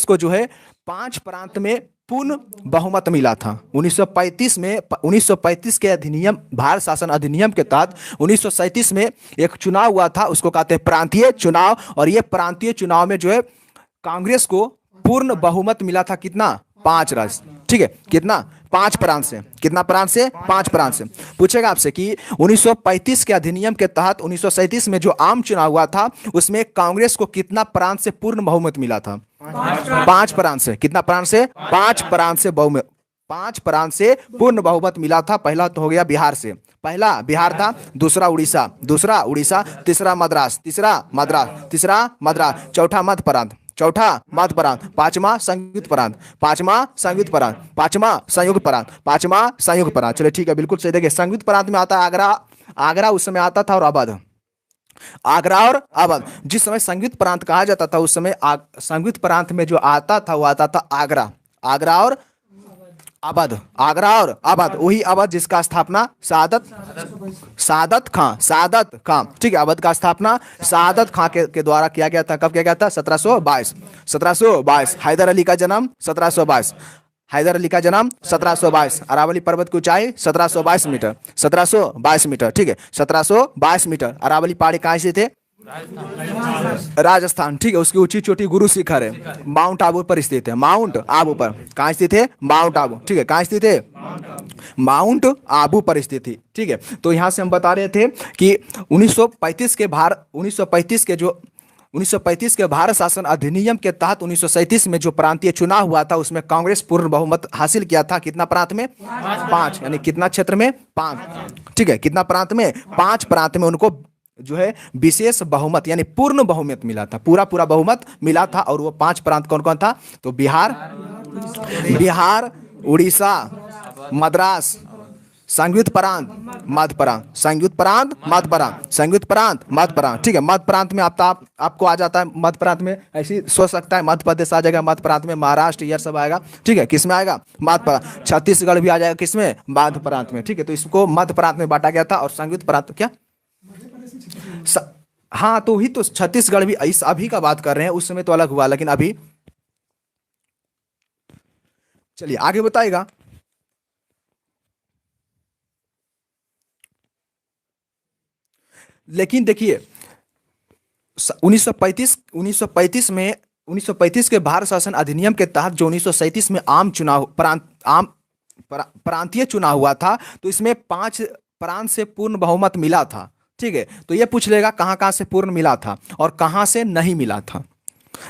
[SPEAKER 2] को जो है 5 प्रांत में पूर्ण बहुमत मिला था। 1935 के अधिनियम, भारत शासन अधिनियम के तहत 1937 में एक चुनाव हुआ था, उसको कहते हैं प्रांतीय चुनाव। और ये प्रांतीय चुनाव में जो है कांग्रेस को पूर्ण बहुमत मिला था। कितना? 5 राज्य। ठीक है, कितना 5 प्रांत से, कितना प्रांत से 5 प्रांत से। पूछेगा आपसे कि 1935 के अधिनियम के तहत 1937 में जो आम चुनाव हुआ था उसमें कांग्रेस को कितना प्रांत से पूर्ण बहुमत मिला था? 5 प्रांत से, कितना प्रांत से? 5 प्रांत से बहुमत, 5 प्रांत से पूर्ण बहुमत मिला था। पहला तो हो गया बिहार से, पहला बिहार था, दूसरा उड़ीसा, दूसरा उड़ीसा, तीसरा मद्रास, तीसरा मद्रास, तीसरा मद्रास, चौथा मध्य प्रांत, चौथा मध्य प्रांत, पांचवा संयुक्त प्रांत, पांचवा संयुक्त प्रांत, पांचवा संयुक्त प्रांत, पांचवा संयुक्त प्रांत। चलिए ठीक है, बिल्कुल सही। देखिए संयुक्त प्रांत में आता है आगरा, आगरा उस समय आता था, और अवध, आगरा और अवध। जिस समय संयुक्त प्रांत कहा जाता था उस समय संयुक्त प्रांत में जो आता था वो आता था आगरा, आगरा और अवध, आगरा और अवध। वही अवध जिसका स्थापना सादत खां, ठीक है, अवध का स्थापना सादत खां के द्वारा किया गया था। कब किया गया था? 1722। हैदर अली का जन्म 1722, हैदर अली का जन्म 1722। अरावली पर्वत की ऊंचाई 1722 मीटर, 1722 मीटर, ठीक है, 1722 मीटर। अरावली पहाड़ी कहाँ से थे? राजस्थान, ठीक है। उसकी ऊंची चोटी गुरु शिखर है, माउंट आबू पर स्थित है, माउंट आबू पर। कहाँ स्थित है? माउंट आबू, ठीक है। कहाँ स्थित है? माउंट आबू पर स्थित थी, ठीक है। तो यहां से हम बता रहे थे कि 1935 के भारत शासन अधिनियम के तहत 1937 में जो प्रांतीय चुनाव हुआ था उसमें कांग्रेस पूर्ण बहुमत हासिल किया था। कितना प्रांत में? 5, यानी कितना क्षेत्र में? 5, ठीक है। कितना प्रांत में? 5 प्रांत में उनको जो है विशेष बहुमत यानी पूर्ण बहुमत मिला था, पूरा पूरा बहुमत मिला था। और वो 5 प्रांत कौन कौन था? तो बिहार, उड़ीसा, मद्रास, संयुक्त प्रांत, मध्य प्रांत, संयुक्त प्रांत, मध्य प्रांत, संयुक्त प्रांत, मध्य प्रांत, ठीक है। मध्य प्रांत में आपको आ जाता है, मध्य प्रांत में ऐसी सोच सकता है मध्य प्रदेश आ जाएगा, मध्य प्रांत में महाराष्ट्र ये सब आएगा, ठीक है। किस में आएगा? मध्य प्रांत। छत्तीसगढ़ भी आ जाएगा, किसमें? मध्य प्रांत में, ठीक है। तो इसको मध्य प्रांत में बांटा गया था। और संयुक्त प्रांत क्या? हाँ, तो ही तो छत्तीसगढ़ भी इस अभी का बात कर रहे हैं, उस समय तो अलग हुआ, लेकिन अभी चलिए आगे बताएगा। लेकिन देखिए 1935 के भारत शासन अधिनियम के तहत जो 1937 में प्रांतीय चुनाव हुआ था तो इसमें 5 प्रांत से पूर्ण बहुमत मिला था, ठीक है। तो ये पूछ लेगा कहां कहां से पूर्ण मिला था और कहां से नहीं मिला था।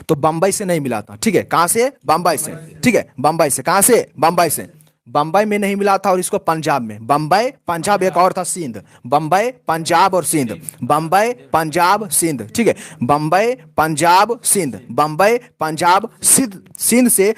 [SPEAKER 2] तो बंबई से नहीं मिला था, ठीक है। कहां से? बंबई से, ठीक है। बंबई से, कहां से? बंबई से। बंबई में नहीं मिला था। और इसको पंजाब में, बंबई, पंजाब, एक और था सिंध, बंबई, पंजाब और सिंध, बंबई, पंजाब, सिंध, ठीक है। बंबई, पंजाब, सिंध, बंबई, पंजाब, सिंध से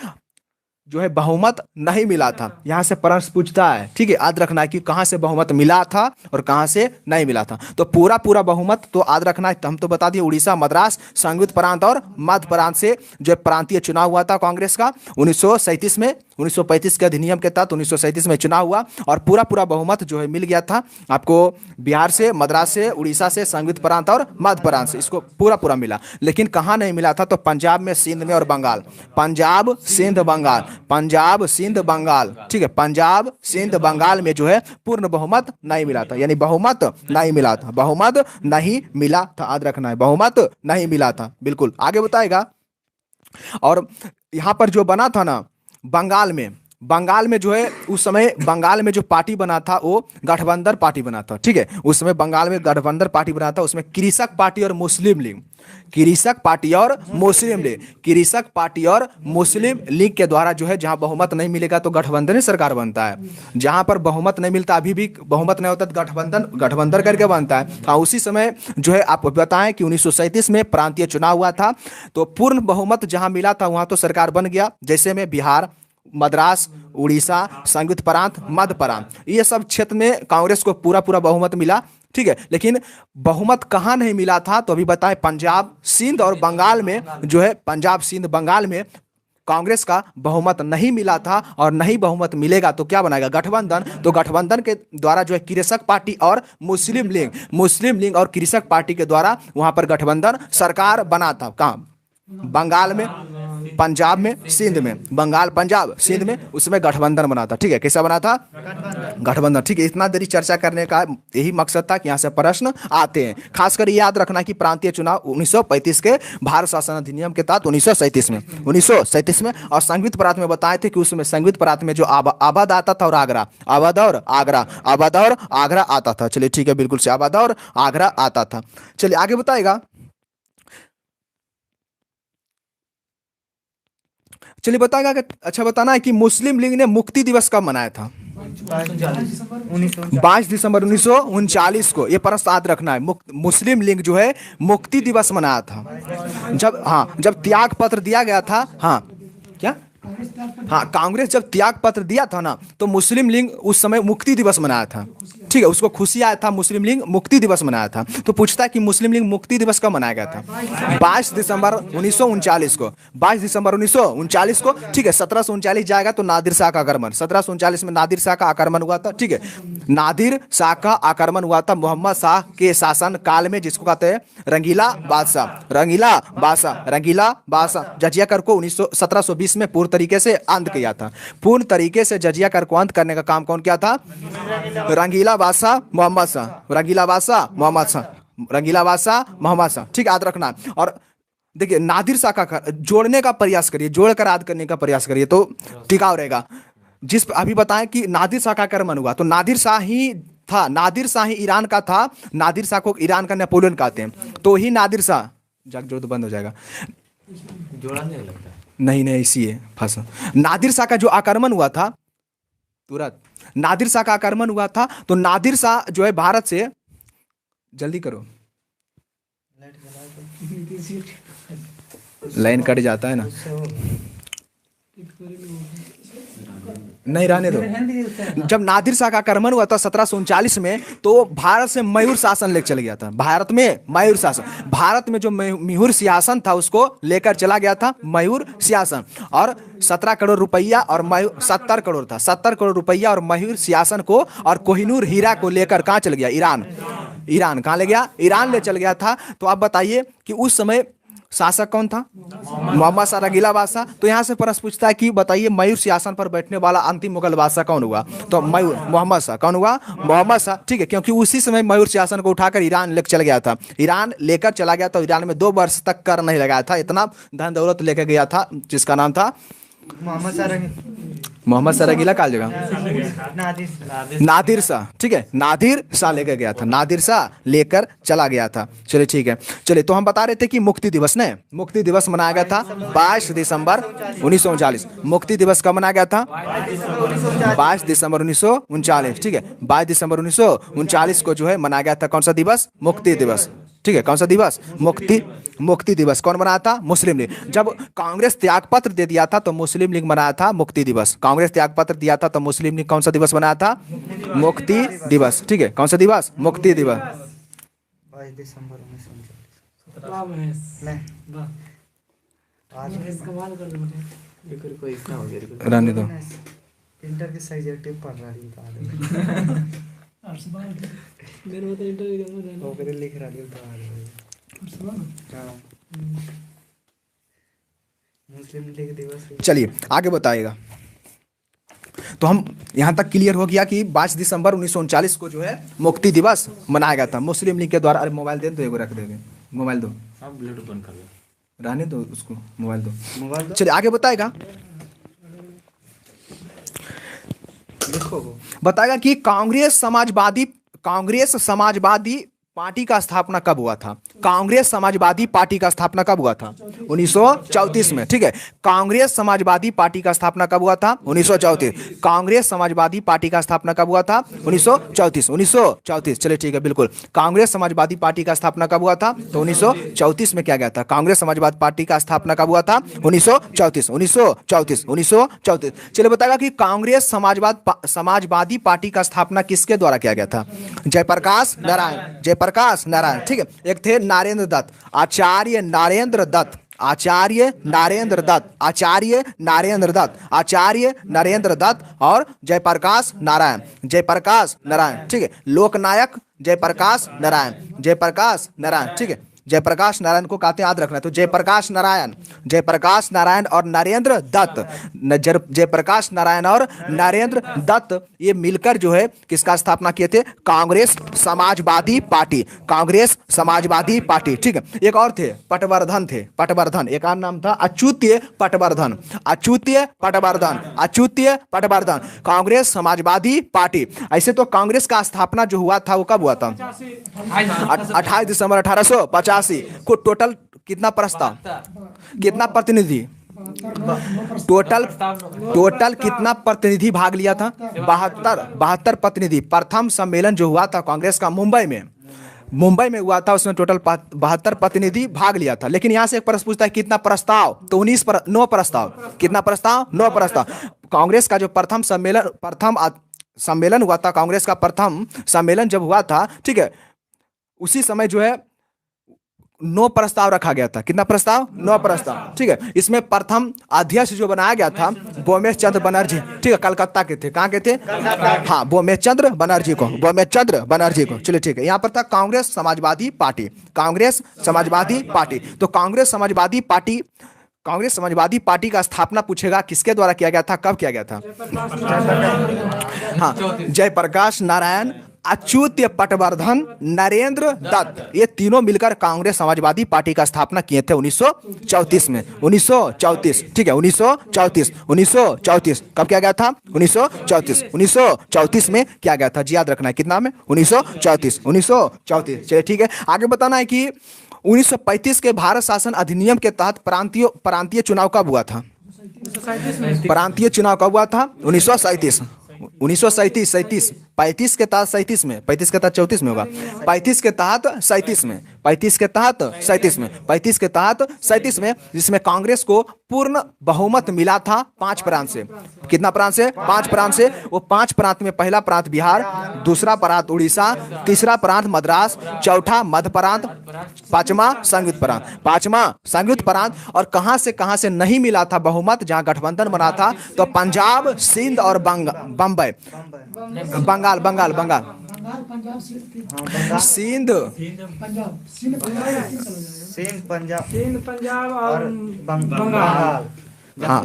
[SPEAKER 2] जो है बहुमत नहीं मिला था। यहां से प्रश्न पूछता है, ठीक है। याद रखना है कि कहां से बहुमत मिला था और कहां से नहीं मिला था। तो पूरा पूरा बहुमत तो याद रखना है। हम तो बता दिए उड़ीसा, मद्रास, संयुक्त प्रांत और मध्य प्रांत से जो प्रांतीय चुनाव हुआ था कांग्रेस का 1937 में, 1935 के अधिनियम के तहत 1937 में चुनाव हुआ। और पूरा पूरा बहुमत जो है मिल गया था आपको बिहार से, मद्रास से, उड़ीसा से, संयुक्त प्रांत और मध्य प्रांत से, इसको पूरा पूरा मिला। लेकिन कहाँ नहीं मिला था? तो पंजाब में, सिंध में और बंगाल, पंजाब, सिंध, बंगाल, पंजाब, सिंध, बंगाल, ठीक है। पंजाब, सिंध, बंगाल में जो है पूर्ण बहुमत नहीं मिला था, यानी बहुमत नहीं मिला था, बहुमत नहीं मिला था। याद रखना है, बहुमत नहीं मिला था, बिल्कुल। आगे बताएगा। और यहां पर जो बना था ना बंगाल में जो है उस समय बंगाल में जो पार्टी बना था वो गठबंधन पार्टी बना था, ठीक है। उस समय बंगाल में गठबंधन पार्टी बना था। उसमें कृषक पार्टी और मुस्लिम लीग, कृषक पार्टी और मुस्लिम लीग, कृषक पार्टी और मुस्लिम लीग के द्वारा जो है जहां बहुमत नहीं मिलेगा तो गठबंधन ही सरकार बनता है। जहां पर बहुमत नहीं मिलता, अभी भी बहुमत नहीं होता तो गठबंधन करके बनता है। हाँ, उसी समय जो है आप बताएं कि 1937 में प्रांतीय चुनाव हुआ था तो पूर्ण बहुमत जहां मिला था वहां तो सरकार बन गया। जैसे में बिहार, मद्रास, उड़ीसा, संयुक्त प्रांत, मध्य प्रांत, ये सब क्षेत्र में कांग्रेस को पूरा पूरा बहुमत मिला, ठीक है। लेकिन बहुमत कहां नहीं मिला था? तो अभी बताएं पंजाब, सिंध और बंगाल में जो है, पंजाब, सिंध, बंगाल में कांग्रेस का बहुमत नहीं मिला था। और नहीं बहुमत मिलेगा तो क्या बनाएगा? गठबंधन। तो गठबंधन के द्वारा जो है कृषक पार्टी और मुस्लिम लीग और कृषक पार्टी के द्वारा वहां पर गठबंधन सरकार बना था। कहां? बंगाल में, पंजाब में, सिंध में, बंगाल, पंजाब, सिंध में, उसमें गठबंधन बना था। ठीक है, कैसा बना था? गठबंधन। ठीक है, इतना देरी चर्चा करने का यही मकसद था कि यहाँ से प्रश्न आते हैं। खासकर याद रखना कि प्रांतीय चुनाव 1935 के भारत शासन अधिनियम के तहत 1937 में और संयुक्त प्रांत में बताए थे कि उसमें संयुक्त प्रांत में जो अवध आता था और आगरा, अवध और आगरा आता था। चलिए ठीक है, बिल्कुल से अवध और आगरा आता था। चलिए आगे बताएगा। चलिए बताएगा कि अच्छा बताना है कि मुस्लिम लीग ने मुक्ति दिवस कब मनाया था? 22 दिसंबर 1939 को। ये प्रश्न याद रखना है। मुस्लिम लीग जो है मुक्ति दिवस मनाया था जब त्याग पत्र दिया गया था। क्या? कांग्रेस जब त्याग पत्र दिया था ना, तो मुस्लिम लीग उस समय मुक्ति दिवस मनाया था। ठीक है, उसको खुशी आया था, मुस्लिम लीग मुक्ति दिवस मनाया था। तो पूछता है कि मुस्लिम लीग मुक्ति दिवस कब मनाया गया था? 22 दिसंबर 1939 को। 22 दिसंबर 1939 को। ठीक है, 1739 जाएगा तो नादिर शाह का आक्रमण, 1739 में नादिर शाह का आक्रमण हुआ था। ठीक है, नादिर शाह का आक्रमण हुआ था मोहम्मद शाह के शासन काल में, जिसको कहते हैं रंगीला बादशाह जजिया कर को 1720 में पूर्ण तरीके से अंत किया था। पूर्ण तरीके से जजिया कर को अंत करने का काम कौन किया था? रंगीला बादशाह मोहम्मद शाह। ठीक, याद रखना। और देखिए, नादिर शाह का जोड़ने का प्रयास करिए, जोड़कर याद करने का प्रयास करिए तो टिकाऊ रहेगा। जिस अभी बताएं कि नादिर शाह का आक्रमण हुआ, तो नादिर शाह ही था, नादिर शाह ही ईरान का था। नादिर शाह को ईरान का नेपोलियन कहते हैं, तो ही नादिर शाह जोड़ तो बंद हो जाएगा।
[SPEAKER 5] जोड़ा नहीं लगता।
[SPEAKER 2] नहीं इसी है फंसा। नादिर शाह का जो आक्रमण हुआ था, तुरंत नादिर शाह का आक्रमण हुआ था, तो नादिर शाह जो है भारत से, जल्दी करो, लाइन कट जाता है ना, नहीं रहने दो। जब नादिर शाह का आक्रमण हुआ था 1739 में, तो भारत से मयूर शासन लेकर चला गया था। भारत में मयूर शासन, भारत में जो मयूर सिंहासन था उसको लेकर चला गया था, मयूर सिंहासन। और 17 करोड़ रुपया और 70 करोड़ था, 70 करोड़ रुपया और मयूर सिंहासन को और कोहिनूर हीरा को लेकर कहाँ चल गया? ईरान कहाँ ले गया? ईरान ले चल गया था। तो आप बताइए कि उस समय शासक कौन था? मोहम्मद शाह रंगीला बादशाह। तो यहाँ से प्रश्न पूछता है कि बताइए मयूर सिंहासन पर बैठने वाला अंतिम मुगल बादशाह कौन हुआ? तो मोहम्मद शाह। कौन हुआ? मोहम्मद शाह। ठीक है, क्योंकि उसी समय मयूर सिंहासन को उठाकर ईरान लेकर चला गया था। ईरान लेकर चला गया, तो ईरान में 2 वर्ष तक कर नहीं लगाया था, इतना धन दौलत लेकर गया था, जिसका नाम था मोहम्मद शाह रंगीला का जगह नादिर शाह। ठीक है, नादिर शाह लेकर गया था, नादिर शाह लेकर चला गया था। चलिए ठीक है, चलिए तो हम बता रहे थे कि मुक्ति दिवस मनाया गया था 22 दिसंबर 1939। मुक्ति दिवस कब मनाया गया था? 22 दिसंबर 1939। ठीक है, 22 दिसंबर 1939 को जो है मनाया गया था कौन सा दिवस? मुक्ति दिवस। ठीक है, कौन सा दिवस? मुक्ति दिवस। कौन बनाया था? मुस्लिम लीग। जब कांग्रेस त्यागपत्र दे दिया था तो मुस्लिम लीग मनाया था मुक्ति दिवस। कांग्रेस त्यागपत्र दिया था तो मुस्लिम लीग कौन सा दिवस बनाया था? मुक्ति दिवस। ठीक है, कौन सा दिवस? मुक्ति दिवस।
[SPEAKER 1] 22 दिसंबर 1939।
[SPEAKER 4] कमाल कर दो
[SPEAKER 5] कोई इतना हो गया।
[SPEAKER 2] रहने दो।
[SPEAKER 1] इंटर के सब्जेक्टिव पढ़ रहा है,
[SPEAKER 4] मेरे मतलब इंटरव्यू देना
[SPEAKER 1] ओकरे लिख रहा है। मुस्लिम लीग दिवस।
[SPEAKER 2] चलिए आगे बताइएगा। तो हम यहाँ तक क्लियर हो गया कि 22 दिसंबर 1939 को जो है मुक्ति दिवस मनाया गया था मुस्लिम लीग के द्वारा। अरे मोबाइल दे दो, एगो रख देंगे, मोबाइल दो,
[SPEAKER 5] आप ब्लूटूथ बंद कर लो,
[SPEAKER 2] रहने दो उसको, मोबाइल दो। चलिए आगे बताएगा, बताएगा कि कांग्रेस समाजवादी पार्टी का स्थापना कब हुआ था? कांग्रेस समाजवादी पार्टी का स्थापना कब हुआ था? 1934 में। ठीक है, कांग्रेस समाजवादी पार्टी का स्थापना कब हुआ था? 1934। कांग्रेस समाजवादी पार्टी का स्थापना कब हुआ था? 1934। चलिए ठीक है, बिल्कुल। कांग्रेस समाजवादी पार्टी का स्थापना कब हुआ था? तो 1934 में क्या गया था? कांग्रेस समाजवादी पार्टी का स्थापना कब हुआ था? 1934। चलिए बताएगा कि कांग्रेस समाजवादी पार्टी का स्थापना किसके द्वारा किया गया था? जयप्रकाश नारायण। ठीक है, एक थे नारेंद्र दत्त, आचार्य नारेंद्र दत्त और जयप्रकाश नारायण। ठीक है, लोकनायक जयप्रकाश नारायण। ठीक है, जयप्रकाश नारायण को कहते हैं, याद रखना। तो जयप्रकाश नारायण और नरेंद्र दत्त, जयप्रकाश नारायण और नरेंद्र दत्त ये मिलकर जो है किसका स्थापना किए थे? Congress Samajwadi party, Congress Samajwadi party. ठीक है, एक और थे, पटवर्धन थे, पटवर्धन। एक और नाम था अच्युत पटवर्धन, अच्युत पटवर्धन, कांग्रेस समाजवादी पार्टी। ऐसे तो कांग्रेस का स्थापना जो हुआ था वो कब हुआ था? 28 दिसंबर 1885 को। टोटल कितना प्रस्ताव, कितना प्रतिनिधि, टोटल कितना प्रतिनिधि भाग लिया था? 72 प्रतिनिधि। प्रथम सम्मेलन जो हुआ था कांग्रेस का मुंबई में हुआ था, उसमें टोटल 72 प्रतिनिधि भाग लिया था। लेकिन यहां से एक प्रश्न पूछता है कितना प्रस्ताव? तो 9 प्रस्ताव। कितना प्रस्ताव? 9 प्रस्ताव। कांग्रेस का जो प्रथम सम्मेलन हुआ था, कांग्रेस का प्रथम सम्मेलन जब हुआ था, ठीक है, उसी समय जो है 9 प्रस्ताव रखा गया था। कितना प्रस्ताव? 9 प्रस्ताव। ठीक है, इसमें प्रथम अध्यक्ष जो बनाया गया था बोमेश चंद्र बनर्जी, ठीक है, कलकत्ता के थे। कहाँ के थे? हाँ, बोमेश चंद्र बनर्जी को। चलिए ठीक है, यहाँ पर था कांग्रेस समाजवादी पार्टी, कांग्रेस समाजवादी पार्टी। तो कांग्रेस समाजवादी पार्टी का स्थापना पूछेगा किसके द्वारा किया गया था, कब किया गया था? हाँ, जयप्रकाश नारायण, अच्युत पटवर्धन, नरेंद्र दत्त, ये तीनों मिलकर कांग्रेस समाजवादी पार्टी का स्थापना किए थे 1934 में। 1934, ठीक है, 1934 कब किया गया था? 1934 में किया गया था जी, याद रखना है। कितना में? 1934। चलिए ठीक है, आगे बताना है कि 1935 के भारत शासन अधिनियम के तहत प्रांतीय चुनाव कब हुआ था? प्रांतीय चुनाव कब हुआ था? 1937। 35 के तहत 37 में, 35 के तहत 34 में होगा, 35 के तहत 37 में, 35 के तहत 37 में, 35 के तहत 37 में, जिसमें कांग्रेस को पूर्ण बहुमत मिला था 5 प्रांत से। कितना प्रांत से? 5 प्रांत से। वो 5 प्रांत में पहला प्रांत बिहार, दूसरा प्रांत उड़ीसा, तीसरा प्रांत मद्रास, चौथा मध्य प्रांत, पांचवा संयुक्त प्रांत। और कहां से नहीं मिला था बहुमत, जहां गठबंधन बना था? तो पंजाब, सिंध और बंगाल, सिंध,
[SPEAKER 1] पंजाब और बंगाल।
[SPEAKER 2] हाँ,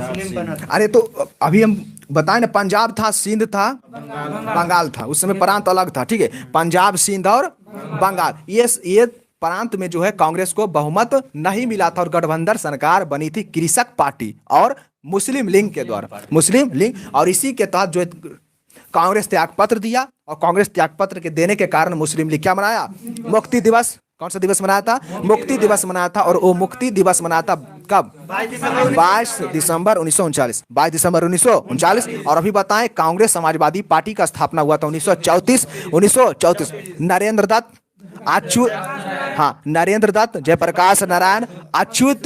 [SPEAKER 2] अरे तो अभी हम बताएं ना, पंजाब था, सिंध था, बंगाल था, उस समय प्रांत अलग था। ठीक है, पंजाब, सिंध और बंगाल, ये प्रांत में जो है कांग्रेस को बहुमत नहीं मिला था और गठबंधन सरकार बनी थी कृषक पार्टी और मुस्लिम लीग के द्वारा, मुस्लिम लीग। और इसी के तहत जो कांग्रेस त्याग पत्र दिया, और कांग्रेस त्याग पत्र के देने के कारण मुस्लिम लीग क्या मनाया? मुक्ति दिवस। कौन सा दिवस मनाया था? मुक्ति दिवस मनाया था। और वो मुक्ति दिवस मनाया था कब? 22 दिसंबर 1939। 22 दिसंबर 1939। और अभी बताएं, कांग्रेस समाजवादी पार्टी का स्थापना हुआ था 1934। नरेंद्र दत्त, नरेंद्र दत्त, जयप्रकाश नारायण, अच्युत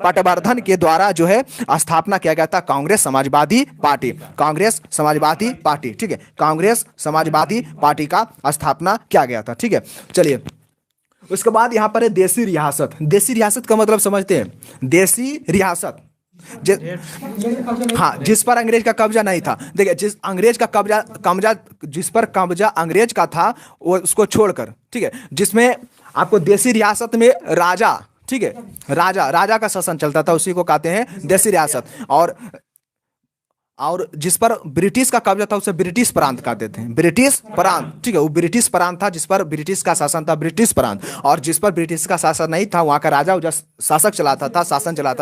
[SPEAKER 2] पटवर्धन के द्वारा जो है स्थापना किया गया था कांग्रेस समाजवादी पार्टी, कांग्रेस समाजवादी पार्टी। ठीक है, कांग्रेस समाजवादी पार्टी का स्थापना किया गया था। ठीक है, चलिए उसके बाद यहाँ पर है देसी रियासत। देसी रियासत का मतलब समझते हैं? देसी रियासत जिस पर अंग्रेज का कब्जा नहीं था। देखिए, जिस पर कब्जा अंग्रेज का था वो उसको छोड़कर, ठीक है, जिसमें आपको देसी रियासत में राजा, ठीक है, राजा का शासन चलता था, उसी को कहते हैं देसी रियासत। और जिस पर ब्रिटिश का कब्जा था उसे ब्रिटिश प्रांत कहते थे, ब्रिटिश प्रांत। ठीक है, वो ब्रिटिश प्रांत था जिस पर ब्रिटिश का शासन था, ब्रिटिश प्रांत। और जिस पर ब्रिटिश का शासन नहीं था, वहां का राजा शासन चलाता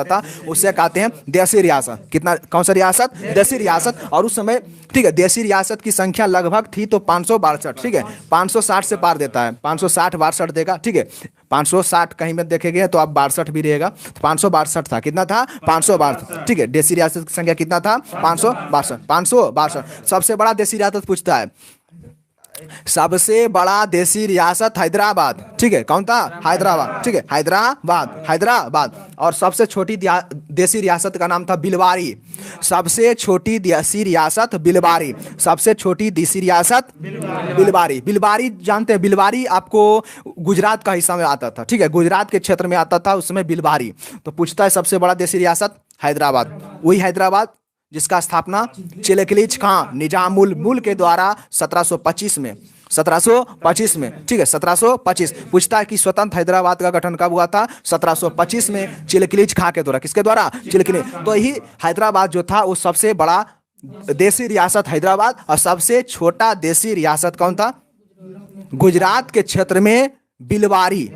[SPEAKER 2] था, उससे कहते हैं देसी रियासत। कितना, कौन सा रियासत? देसी रियासत। और उस समय, ठीक है, देसी रियासत की संख्या लगभग थी तो 562। ठीक है, 560 से पार देता है, 560 62 देगा। ठीक है, 560 कहीं में देखेंगे तो आप 62 भी रहेगा, तो 562 था। कितना था? 562। ठीक है, देसी रियासत की संख्या कितना था? 562। सबसे बड़ा देसी रियासत पूछता है, सबसे बड़ा देसी रियासत हैदराबाद। ठीक है, कौन था? हैदराबाद। ठीक है, हैदराबाद। और सबसे छोटी देसी रियासत का नाम था बिलवारी। सबसे छोटी देसी रियासत बिलवारी। सबसे छोटी देसी रियासत बिलवारी। बिलवारी जानते हैं? बिलवारी आपको गुजरात का हिस्सा में आता था। ठीक है, गुजरात के क्षेत्र में आता था, उसमें बिलवारी। तो पूछता है सबसे बड़ा देसी रियासत हैदराबाद। वही हैदराबाद जिसका स्थापना चिलकलीज खां निजामुल मुल्क के द्वारा 1725 में 1725 में, ठीक है 1725। पूछता है कि स्वतंत्र हैदराबाद का गठन कब हुआ था? 1725 में चिलखलीज खां के द्वारा। किसके द्वारा? चिलखलीज। तो ही हैदराबाद जो था वो सबसे बड़ा देसी रियासत हैदराबाद, और सबसे छोटा देसी रियासत कौन था? गुजरात के क्षेत्र में बिलवारी।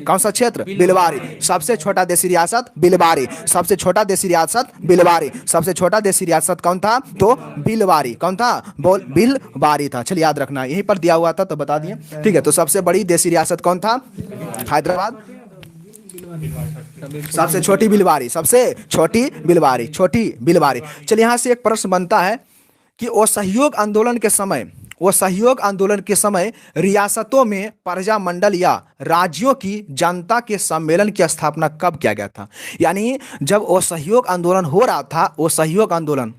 [SPEAKER 2] कौन सा क्षेत्र? बिलवारी। सबसे छोटा देसी रियासत बिलवारी। सबसे छोटा देसी रियासत बिलवारी। सबसे छोटा देसी रियासत कौन था? तो बिलवारी। कौन था? बोल बिलवारी था। चलिए याद रखना, यहीं पर दिया हुआ था तो बता दिए, ठीक है। तो सबसे बड़ी देसी रियासत कौन था? हैदराबाद। सबसे छोटी बिलवारी। सबसे छोटी बिलवारी। छोटी बिलवारी। चलिए यहां से एक प्रश्न बनता है कि असहयोग आंदोलन के समय, वो सहयोग आंदोलन के समय रियासतों में प्रजा मंडल या राज्यों की जनता के सम्मेलन की स्थापना कब किया गया था? यानी जब वो सहयोग आंदोलन हो रहा था, वो सहयोग आंदोलन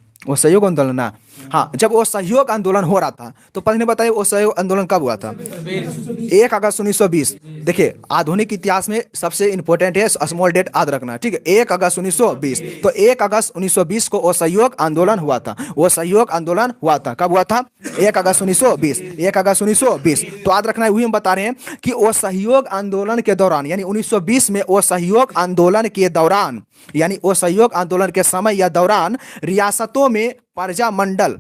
[SPEAKER 2] ना, हाँ, जब वो सहयोग आंदोलन हो रहा था तो पहले बताइए वो सहयोग आंदोलन कब हुआ था? 1 अगस्त 1920। देखिए आधुनिक इतिहास में सबसे इंपॉर्टेंट है स्मॉल डेट याद रखना, ठीक है। 1 अगस्त 1920। तो 1 अगस्त 1920 को वो सहयोग आंदोलन हुआ था। वो सहयोग आंदोलन हुआ था। कब हुआ था? 1 अगस्त 1920। 1 अगस्त 1920। तो याद रखना, वही हम बता रहे हैं कि वो सहयोग आंदोलन के दौरान, यानी 1920 में वो सहयोग आंदोलन के दौरान, यानी वो सहयोग आंदोलन के समय या दौरान रियासतों में प्रजा मंडल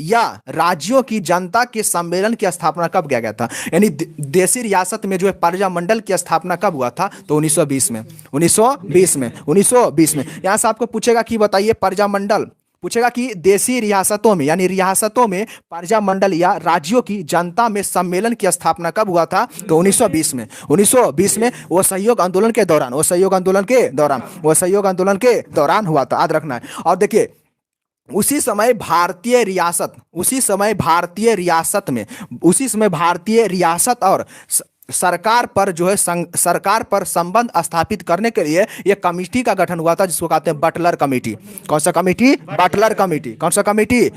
[SPEAKER 2] या राज्यों की जनता के सम्मेलन की स्थापना कब किया गया था? यानी देसी रियासत में जो है प्रजा मंडल की स्थापना कब हुआ था? तो 1920 में। 1920 में। 1920 में। यहां से आपको पूछेगा कि बताइए प्रजा मंडल, पूछेगा कि देसी रियासतों में, यानी रियासतों में प्रजा मंडल या राज्यों की जनता में सम्मेलन की स्थापना कब हुआ था? तो 1920 में। 1920 में वो सहयोग आंदोलन के दौरान, वो सहयोग आंदोलन के दौरान, वो सहयोग आंदोलन के दौरान हुआ था। याद रखना है। और देखिए उसी समय भारतीय रियासत, उसी समय भारतीय रियासत में, उसी समय भारतीय रियासत और सरकार पर जो है सरकार पर संबंध स्थापित करने के लिए एक कमेटी का गठन हुआ था जिसको कहते हैं बटलर कमेटी। कौन सा कमेटी? Butler committee. कौन सा committee?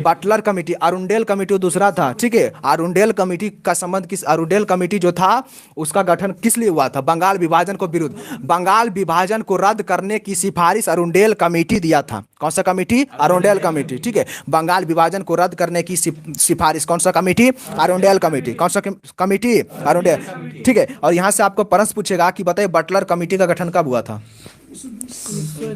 [SPEAKER 2] Butler committee. Arundale committee दूसरा था, ठीक है। अरुंडेल कमेटी का संबंध किस? अरुंडेल कमेटी जो था उसका गठन किस लिए हुआ था? बंगाल विभाजन को विरुद्ध, बंगाल विभाजन को रद्द करने की सिफारिश अरुंडेल कमेटी दिया था। कौन सा कमेटी? अरुंडेल कमेटी, ठीक है। बंगाल विभाजन को रद्द करने की सिफारिश कौन सा कमेटी? Arundale committee. कौन सा कमेटी? ठीक है। और यहां से आपको प्रश्न पूछेगा कि बताइए बटलर कमेटी का गठन कब हुआ था?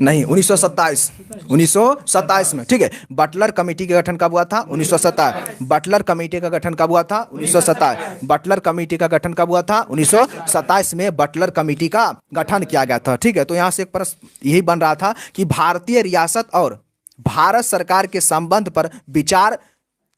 [SPEAKER 2] नहीं, 1927। 1927 में, ठीक है। बटलर कमेटी का गठन कब हुआ था? 1927। बटलर कमेटी का गठन कब हुआ था? 1927। बटलर कमेटी का गठन कब हुआ था? 1927 में बटलर कमेटी का गठन किया गया था, ठीक है। तो यहां से एक प्रश्न यही बन रहा था कि भारतीय रियासत और भारत सरकार के संबंध पर विचार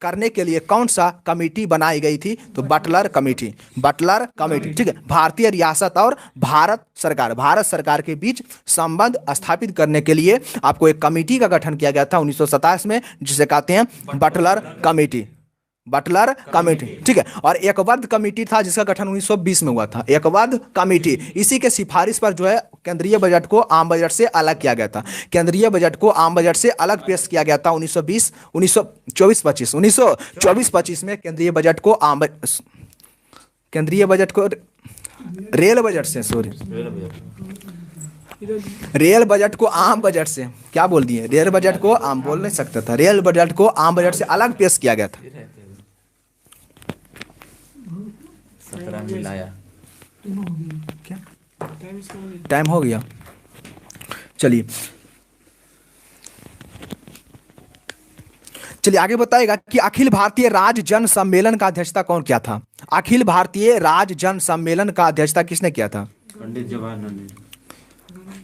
[SPEAKER 2] करने के लिए कौन सा कमेटी बनाई गई थी? तो बटलर कमेटी। बटलर कमेटी, ठीक है। भारतीय रियासत और भारत सरकार के बीच संबंध स्थापित करने के लिए आपको एक कमेटी का गठन किया गया था 1927 में, जिसे कहते हैं बटलर कमेटी। बटलर कमेटी, ठीक है। और एकवध कमेटी था जिसका गठन 1920 में हुआ था। एकवध कमेटी, इसी के सिफारिश पर जो है केंद्रीय बजट को आम बजट से अलग किया गया था। केंद्रीय बजट को आम बजट से अलग पेश किया गया था 1924-25 में। केंद्रीय बजट को रेल बजट से, सॉरी, रेल बजट को आम बजट से, क्या बोल दिए? रेल बजट को आम बोल नहीं सकता था। रेल बजट को आम बजट से अलग पेश किया गया था।
[SPEAKER 5] 17 मिलाया।
[SPEAKER 2] क्या टाइम हो गया? चलिए आगे बताएगा कि अखिल भारतीय राज्य जन सम्मेलन का अध्यक्षता कौन किया था? अखिल भारतीय राज्य जन सम्मेलन का अध्यक्षता किसने किया था?
[SPEAKER 3] पंडित जवाहरलाल नेहरू।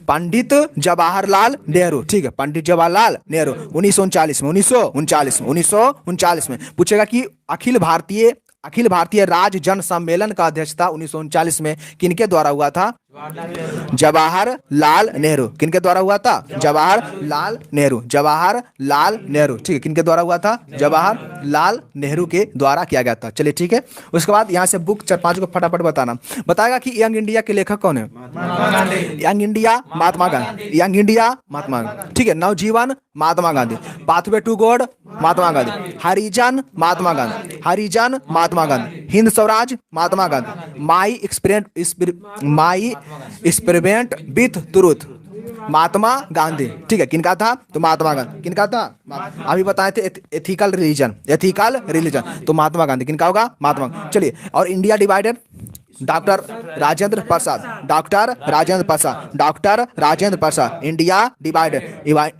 [SPEAKER 2] पंडित जवाहरलाल नेहरू, ठीक है। पंडित जवाहरलाल नेहरू 1939 में। पूछेगा कि अखिल भारतीय राज्य जन सम्मेलन का अध्यक्षता 1939 में किनके द्वारा हुआ था? जवाहरलाल नेहरू। किनके द्वारा हुआ था? जवाहरलाल नेहरू। जवाहरलाल नेहरू, ठीक है। किनके द्वारा हुआ था? जवाहरलाल नेहरू के द्वारा किया गया था। चलिए ठीक है। उसके बाद यहाँ से बुक 4-5 को फटाफट बताएगा कि यंग इंडिया के लेखक कौन है? Young India Mahatma Gandhi. Young India Mahatma Gandhi, ठीक है। Navjivan Mahatma Gandhi. Pathway to God Mahatma Gandhi. Harijan Mahatma Gandhi. Harijan Mahatma Gandhi. Hind Swaraj Mahatma Gandhi. My experiment with truth Mahatma Gandhi, ठीक है। किनका था? तो महात्मा गांधी। किनका था? अभी बताए थे एथिकल रिलीजन, एथिकल रिलीजन, तो महात्मा गांधी। किनका होगा? महात्मा। चलिए, और India divided, doctor Rajendra Prasad, doctor Rajendra Prasad, doctor Rajendra Prasad. India divided,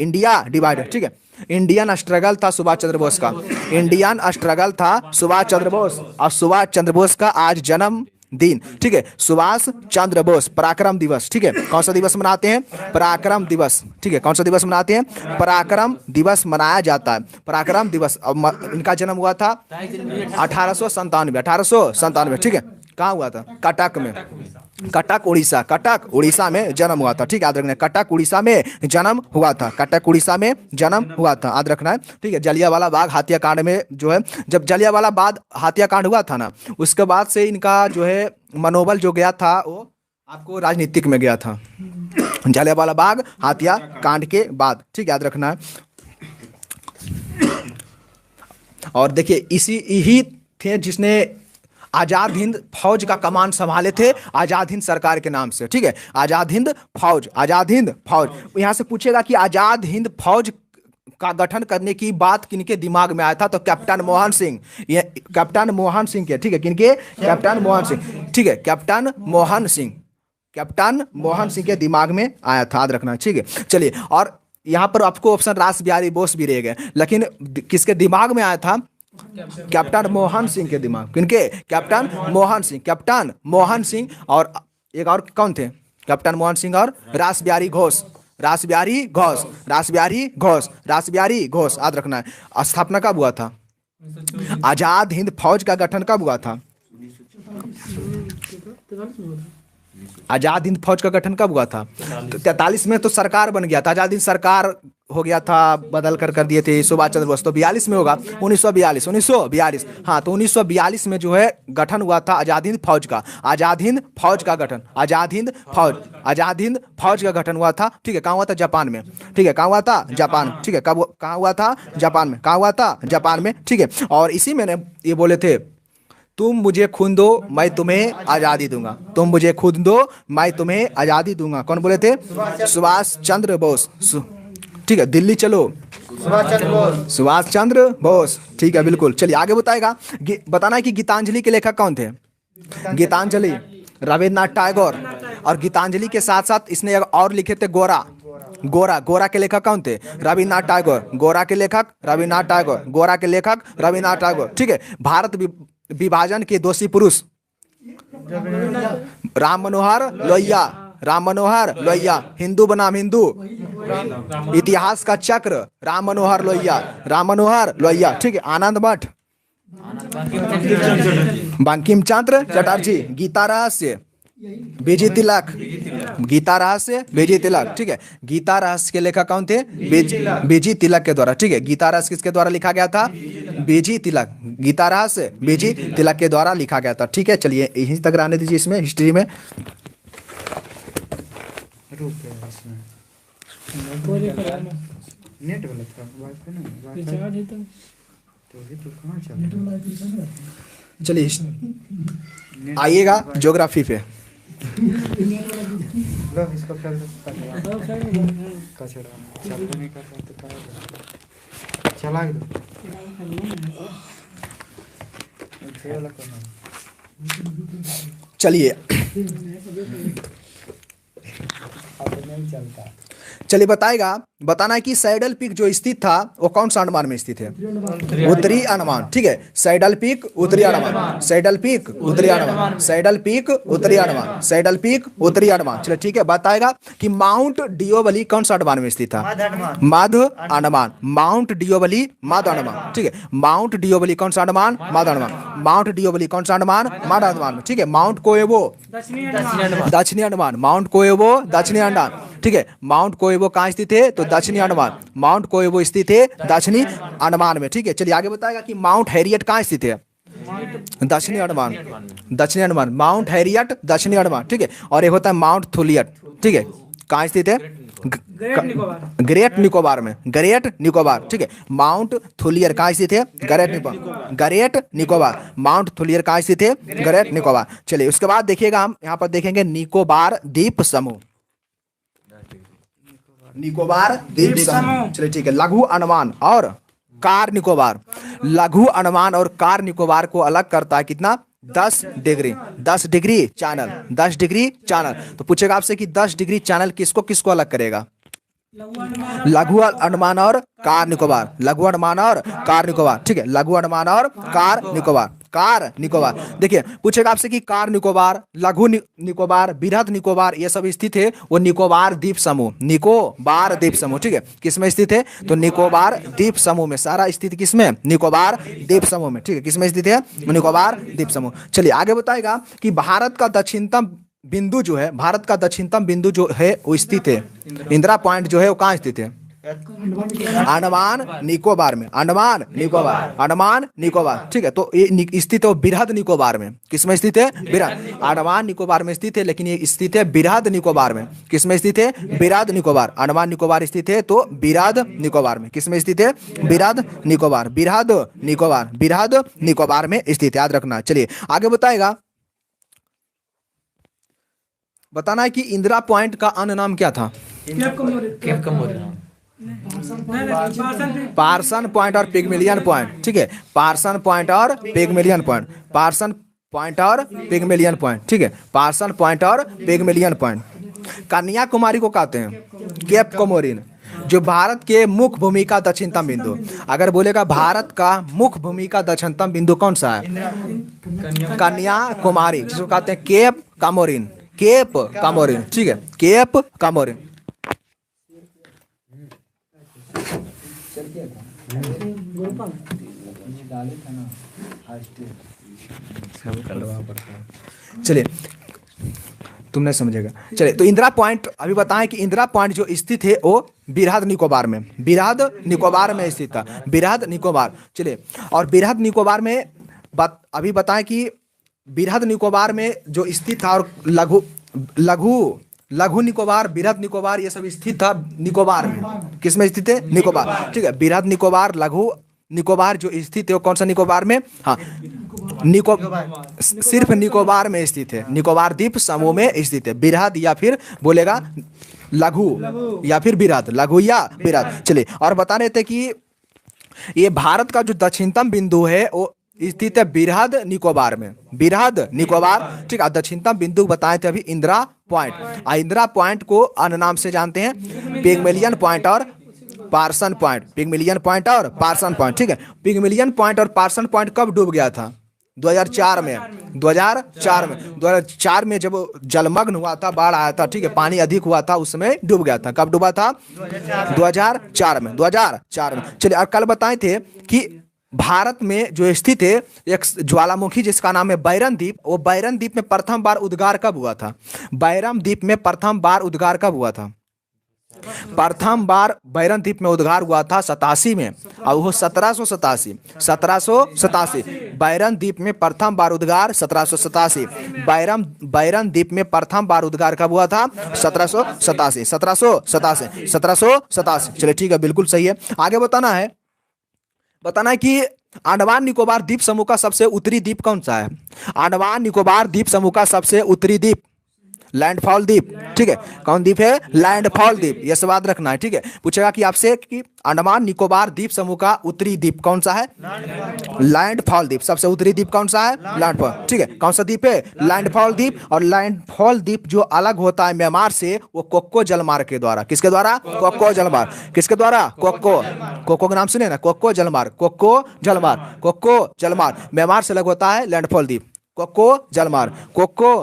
[SPEAKER 2] India divided, ठीक है। इंडियन स्ट्रगल था सुभाष चंद्र बोस का, इंडियन स्ट्रगल था सुभाष चंद्र बोस, और सुभाष चंद्र बोस का आज जन्म दिन, ठीक है। सुभाष चंद्र बोस, पराक्रम दिवस, ठीक है। कौन सा दिवस मनाते हैं? पराक्रम दिवस, ठीक है। कौन सा दिवस मनाते हैं? पराक्रम दिवस मनाया जाता है, पराक्रम दिवस। इनका जन्म हुआ था 1897, ठीक है। कहाँ हुआ था? कटक में, कटक उड़ीसा, कटक उड़ीसा में जन्म हुआ था, ठीक है। याद रखना है, कटक उड़ीसा में जन्म हुआ था, कटक उड़ीसा में जन्म हुआ था, याद रखना है, ठीक है। जलियांवाला बाग हत्याकांड में जो है, जब जलियांवाला बाग हत्याकांड हुआ था ना, उसके बाद से इनका जो है मनोबल जो गया था वो आपको राजनीतिक में गया था, जलियांवाला बाग हत्याकांड के बाद, ठीक, याद रखना है। और देखिए इसी यही थे जिसने आजाद हिंद फौज का कमान संभाले थे, आजाद हिंद सरकार के नाम से, ठीक है। आजाद हिंद फौज, आजाद हिंद फौज। यहाँ से पूछेगा कि आजाद हिंद फौज का गठन करने की बात किनके दिमाग में आया था? तो कैप्टन मोहन सिंह, ये कैप्टन मोहन सिंह के, ठीक है। किनके? कैप्टन मोहन सिंह, ठीक है। कैप्टन मोहन सिंह, कैप्टन मोहन सिंह के दिमाग में आया था, याद रखना, ठीक है। चलिए, और यहाँ पर आपको ऑप्शन रास बिहारी बोस भी रह गए, लेकिन किसके दिमाग में आया था? कैप्टन मोहन सिंह के दिमाग। किनके? Captain Mohan Singh, captain Mohan Singh. और एक और कौन थे? कैप्टन मोहन सिंह और रास बिहारी घोष, रास बिहारी घोष, रास बिहारी घोष, रास बिहारी घोष, याद रखना है। स्थापना कब हुआ था? आजाद हिंद फौज का गठन कब हुआ था? आजाद हिंद फौज का गठन कब हुआ था? तो 43 में तो सरकार बन गया था, आजाद हिंद सरकार हो गया था, बदल कर दिए थे सुभाष चंद्र बोस, तो 42 में होगा, 1942, हाँ। तो 1942 में जो है गठन हुआ था आजाद हिंद फौज का, आजाद हिंद फौज का गठन, आजाद हिंद फौज, आजाद हिंद फौज का गठन हुआ था, ठीक है। कहाँ हुआ था? जापान में, ठीक है। कहाँ हुआ था? जापान, ठीक है। कब? कहाँ हुआ था? जापान में। कहाँ हुआ था? जापान में, ठीक है। और इसी में ये बोले थे, तुम मुझे खून दो मैं तुम्हें आज़ादी दूंगा, तुम मुझे खून दो मैं तुम्हें आज़ादी दूंगा। कौन बोले थे? सुभाष चंद्र बोस, ठीक है। दिल्ली चलो, सुभाष चंद्र बोस, ठीक है, बिल्कुल। चलिए आगे बताएगा, बताना है कि गीतांजलि के लेखक कौन थे? गीतांजलि रविन्द्रनाथ टैगोर, और गीतांजलि के साथ साथ इसने और लिखे थे गोरा, गोरा, गोरा के लेखक कौन थे? रविन्द्रनाथ टैगोर, गोरा के लेखक रविन्द्रनाथ टैगोर, गोरा के लेखक रविन्द्रनाथ टैगोर, ठीक है। भारत विभाजन के दोषी पुरुष राम मनोहर लोहिया, राम मनोहर लोहिया। हिंदू बनाम हिंदू, इतिहास का चक्र राम मनोहर लोहिया, राम मनोहर लोहिया, ठीक है। आनंद मठ बंकिम चंद्र चटर्जी, गीता रहस्य बीजी तिलक, गीता रहस्य बीजी तिलक, ठीक है। गीता रहस्य के लेखक कौन थे? बीजी तिलक के द्वारा, ठीक है। गीता रहस्य किसके द्वारा लिखा गया था? बीजी तिलक, गीता रहस्य बीजी तिलक के द्वारा लिखा गया था, ठीक है। चलिए यहीं तक रहने दीजिए इसमें, हिस्ट्री में।
[SPEAKER 1] नेट गलत था, वाईफाई नहीं, वाईफाई तो ये तो कहाँ चल रहा है?
[SPEAKER 2] चलिए आइएगा ज्योग्राफी पे।
[SPEAKER 1] लो इसको फेंक दो, कचरा चालू नहीं कर रहा तो क्या होगा? चला दो, ये वाला करना।
[SPEAKER 2] चलिए
[SPEAKER 1] अब नहीं चलता।
[SPEAKER 2] चलिए बताना है कि सैडल पीक जो स्थित था वो कौन सा अंडमान में स्थित है? उत्तरी अंडमान, ठीक है। सैडल पीक उत्तरी अंडमान, सैडल पीक उत्तरी अंडमान, सैडल पीक उत्तरी अंडमान, सैडल पीक उत्तरी अंडमान। चलिए ठीक है, बताएगा कि माउंट डिओवली कौन सा अंडमान में स्थित था? मध्य अंडमान, माउंट डिओवली मध्य अंडमान, ठीक है। माउंट डिओवली कौन सा अंडमान? मध्य अंडमान। माउंट डिओवली कौन सा अंडमान? मध्य अंडमान में, ठीक है। माउंट कोएबो दक्षिणी अंडमान, माउंट कोएबो दक्षिणी अंडमान, ठीक है। माउंट कोएबो कहाँ स्थित है? तो दक्षिणी अंडमान, माउंट कोएबो स्थित है दक्षिणी अंडमान में, ठीक है। चलिए आगे बताएगा कि माउंट हैरियट कहाँ स्थित है? दक्षिणी अंडमान, दक्षिणी अंडमान, माउंट हैरियट दक्षिणी अंडमान, ठीक है। और एक होता है माउंट थुलियट, ठीक है। कहाँ स्थित है? ग्रेट निकोबार में, ग्रेट निकोबार, ठीक है। माउंट थुलियर कहाँ स्थित है? Great Nicobar, great Nicobar, mount Thuillier कहाँ स्थित है? ग्रेट निकोबार। चलिए उसके बाद देखिएगा, हम यहाँ पर देखेंगे निकोबार द्वीप समूह, निकोबार द्वीप समूह। चलिए ठीक है, लघु अंडमान और कार निकोबार, लघु अंडमान और कार निकोबार को अलग करता है कितना? 10 degree. 10 degree channel, 10 degree channel. तो पूछेगा आपसे कि 10 डिग्री चैनल किसको किसको अलग करेगा? लघु अंडमान और कार निकोबार, लघु अंडमान और कार निकोबार। ठीक है, लघु अंडमान और कार निकोबार, कार निकोबार। देखिए पूछेगा आपसे कि कार निकोबार, लघु निकोबार, बृहद निकोबार ये सब स्थित है वो निकोबार द्वीप समूह, निकोबार द्वीप समूह। ठीक है, किसमें स्थित है? तो निकोबार द्वीप समूह में, सारा स्थित किसमें? निकोबार द्वीप समूह में। ठीक है, किसमें स्थित है? निकोबार द्वीप समूह। चलिए आगे बताएगा कि भारत का दक्षिणतम बिंदु जो है, भारत का दक्षिणतम बिंदु जो है वो स्थित है, इंदिरा पॉइंट जो है वो कहाँ स्थित है? अंडमान निकोबार में, अंडमान निकोबार, अंडमान निकोबार। ठीक है, तो ये स्थित है बृहद निकोबार में। किसमें स्थित है? बृहद। अंडमान निकोबार में स्थित है, लेकिन ये स्थित है बृहद निकोबार में। किसमें स्थित है? बृहद निकोबार। अंडमान निकोबार स्थित है तो बृहद निकोबार में। किसमें स्थित है? बृहद निकोबार, बृहद निकोबार, बृहद निकोबार में स्थित, याद रखना। चलिए आगे बताएगा, बताना है कि इंदिरा पॉइंट का अन्य नाम क्या था?
[SPEAKER 5] केप कमोरिन,
[SPEAKER 2] पार्सन पॉइंट और पिगमिलियन पॉइंट। ठीक है, पार्सन पॉइंट और पिगमिलियन पॉइंट, पार्सन पॉइंट और पिगमिलियन पॉइंट। ठीक है, पार्सन पॉइंट और पिगमिलियन पॉइंट। कन्याकुमारी को कहते हैं केप कमोरिन, जो भारत के मुख्य भूमि का दक्षिणतम बिंदु। अगर बोलेगा भारत का मुख्य भूमि का दक्षिणतम बिंदु कौन सा है? कन्याकुमारी, जिसको कहते हैं केप कमोरिन, केप कमोरिन। ठीक है, केप कमोरिन। चलिए तुम नहीं समझेगा। चलिए तो इंदिरा पॉइंट अभी बताएं कि इंदिरा पॉइंट जो स्थित है वो बृहद निकोबार में, बृहद निकोबार में स्थित था, बृहद निकोबार। चलिए, और बृहद निकोबार में अभी बताएं कि बृहद निकोबार में जो स्थित था और लघु लघु लघु निकोबार, बृहद निकोबार ये सब स्थित था निकोबार में। किसमें स्थित है? निकोबार। ठीक है, बृहद निकोबार, लघु निकोबार जो स्थित है वो कौन सा निकोबार में? हाँ, सिर्फ निकोबार में स्थित है, निकोबार द्वीप समूह में स्थित है। बृहद या फिर बोलेगा लघु या फिर बृहद, लघु या बृहद। चलिए, और बता रहे थे कि ये भारत का जो दक्षिणतम बिंदु है वो स्थित है बृहद निकोबार में, बृहद निकोबार। ठीक है, दक्षिणतम बिंदु बताए थे अभी इंदिरा पॉइंट। इंदिरा पॉइंट को अन्य नाम से जानते हैं पिगमिलियन पॉइंट और पार्सन पॉइंट, पिगमिलियन पॉइंट और पार्सन पॉइंट। ठीक है, पिगमिलियन पॉइंट और पार्सन पॉइंट कब डूब गया था? 2004 में, 2004 में जब जलमग्न हुआ था, बाढ़ आया था। ठीक है, पानी अधिक हुआ था, उस समय डूब गया था। कब डूबा था? 2004 में, 2004 में। चलिए, और कल बताए थे कि भारत में जो स्थित है एक ज्वालामुखी जिसका नाम है बैरन द्वीप, वो बैरन द्वीप में प्रथम बार उद्गार कब हुआ था? बैरन द्वीप में प्रथम बार उद्गार कब हुआ था? प्रथम बार बैरन द्वीप में उद्गार हुआ था 87 में, और वो 1787 बैरन द्वीप में प्रथम बार उद्गार 1787। बैरन द्वीप में प्रथम बार उद्गार कब हुआ था? 1787। चलिए ठीक है, बिल्कुल सही है। आगे बताना है कि अंडमान निकोबार द्वीप समूह का सबसे उत्तरी द्वीप कौन सा है? अंडमान निकोबार द्वीप समूह का सबसे उत्तरी द्वीप लैंडफॉल द्वीप। ठीक है, कौन द्वीप है? लैंडफॉल द्वीप। यह स्वाद रखना है। ठीक है, पूछेगा कि आपसे कि अंडमान निकोबार द्वीप समूह का उत्तरी द्वीप कौन सा है? लैंडफॉल द्वीप। सबसे उत्तरी द्वीप कौन सा है? लैंडफॉल। ठीक है, कौन सा द्वीप है? लैंडफॉल द्वीप। और लैंडफॉल द्वीप जो अलग होता है म्यांमार से, वो कोक्को जलमार्ग के द्वारा। किसके द्वारा? कोक्को जलमार्ग। किसके द्वारा? कोक्को का नाम सुने ना, कोक्को जलमार्ग, कोक्को जलमार्ग म्यांमार से अलग होता है लैंडफॉल द्वीप। कोक्को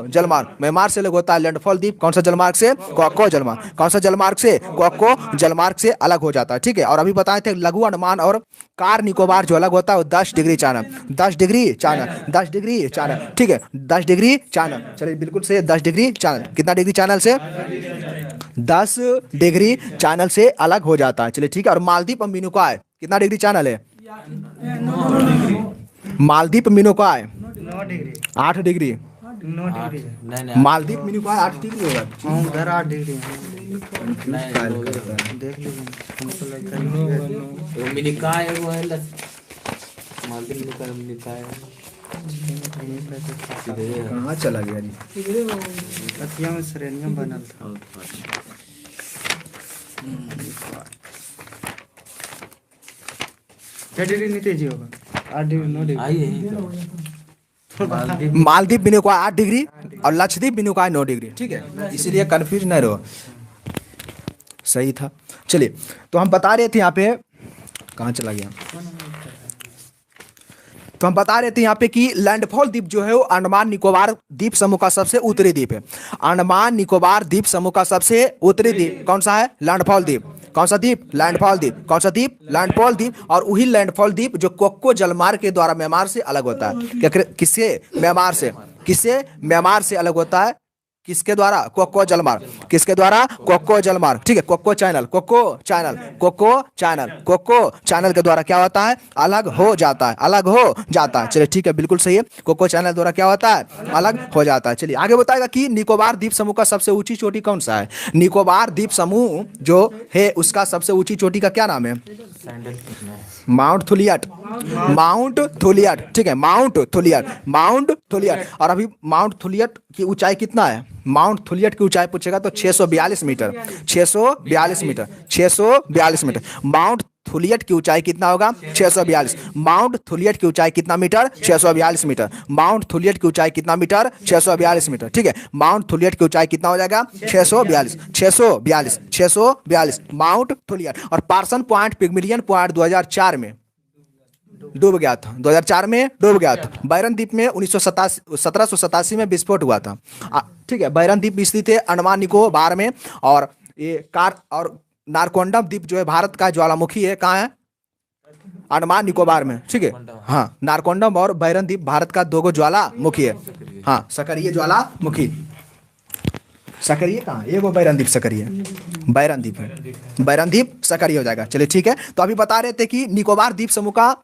[SPEAKER 2] जलमार्ग म्यांमार से अलग होता है लैंडफॉल द्वीप। कौन सा जलमार्ग से? कोक्को जलमार्ग। कौन सा जलमार्ग से? कोक्को जलमार्ग से अलग हो जाता है। ठीक है, और अभी बताए थे लघु अंडमान और कार निकोबार जो अलग होता है वो 10 डिग्री चैनल, 10 डिग्री चैनल। ठीक है, 10 डिग्री चैनल। चलिए बिल्कुल सही है, 10 डिग्री चैनल। कितना डिग्री चैनल से? 10 डिग्री चैनल से अलग हो जाता है। चलिए ठीक है, और मालदीव मिनुकाई कितना डिग्री चैनल है? मालदीव मिनुकाई 8 डिग्री। मालदीव मिनुकाई 8 डिग्री होगा।
[SPEAKER 1] उधर 8 डिग्री देख लीजिए, हमको लगता है
[SPEAKER 5] मिनिकाय वो है मालदीव मिनिकाय
[SPEAKER 2] कहाँ चला गया?
[SPEAKER 1] में श्रेणियां बनल था। क्या डिग्री नीतीश जी होगा? 8 डिग्री 9 डिग्री
[SPEAKER 5] आई है मालदीव
[SPEAKER 2] मालदीव बिनुका 8 डिग्री और लक्षद्वीप बिनुका 9 डिग्री, ठीक है, इसीलिए कंफ्यूज नहीं रहो। सही था। चलिए, तो हम बता रहे थे यहाँ पे, कहाँ चला गया, तो हम बता रहे थे यहाँ पे कि लैंडफॉल द्वीप जो है वो अंडमान निकोबार द्वीप समूह का सबसे उत्तरी द्वीप है। अंडमान निकोबार द्वीप समूह का सबसे उत्तरी द्वीप कौन सा है? लैंडफॉल द्वीप। कौन सा द्वीप? लैंडफॉल द्वीप। कौन सा द्वीप? लैंडफॉल द्वीप। और वही लैंडफॉल द्वीप जो कोक्को जलमार्ग के द्वारा म्यांमार से अलग होता है। किससे? म्यांमार से। किससे? म्यांमार से अलग होता है। किसके द्वारा? कोक्को जलमार्ग। किसके द्वारा? कोक्को जलमार्ग, ठीक है, कोक्को चैनल, कोक्को चैनल, कोक्को चैनल, कोक्को चैनल के द्वारा क्या होता है? अलग हो जाता है, अलग हो जाता है। चलिए ठीक है, बिल्कुल सही है, कोक्को चैनल द्वारा क्या होता है? अलग हो जाता है। चलिए आगे बताएगा कि निकोबार द्वीप समूह का सबसे ऊंची चोटी कौन सा है? निकोबार द्वीप समूह जो है उसका सबसे ऊंची चोटी का क्या नाम है? माउंट थुलियट। माउंट थुलियट, ठीक है, माउंट थुलियट, माउंट थुलियट। और अभी माउंट थुलियट की ऊंचाई कितना है? माउंट थुलियट की ऊंचाई पूछेगा तो 642 मीटर, 642 मीटर, 642 मीटर। माउंट थुलियट की ऊंचाई कितना होगा? 642। माउंट थुलियट की ऊंचाई कितना मीटर? 642 मीटर। माउंट थुलियट की ऊंचाई कितना मीटर? 642 मीटर, ठीक है। माउंट थुलियट की ऊंचाई कितना हो जाएगा? 642, 642, 642 माउंट थुलियट। और पार्सन पॉइंट पिग्मिलियन पॉइंट 2004 में डूब गया था, 2004 में डूब गया था। बैरन द्वीप में 1787 में विस्फोट हुआ था, ठीक है। बैरन द्वीप स्थित है अंडमान निकोबार में। और ये और नारकोंडम द्वीप जो है भारत का ज्वालामुखी है, कहाँ है? अंडमान निकोबार में, ठीक है। हाँ, नारकोंडम और बैरन द्वीप भारत का दो ज्वालामुखी है। हाँ, सक्रिय ज्वालामुखी। सक्रिय कहाँ? ये वो बैरन द्वीप सक्रिय है, बैरन द्वीप है, बैरन द्वीप सक्रिय हो जाएगा। चलिए ठीक है, तो अभी बता रहे थे कि निकोबार द्वीप समूह का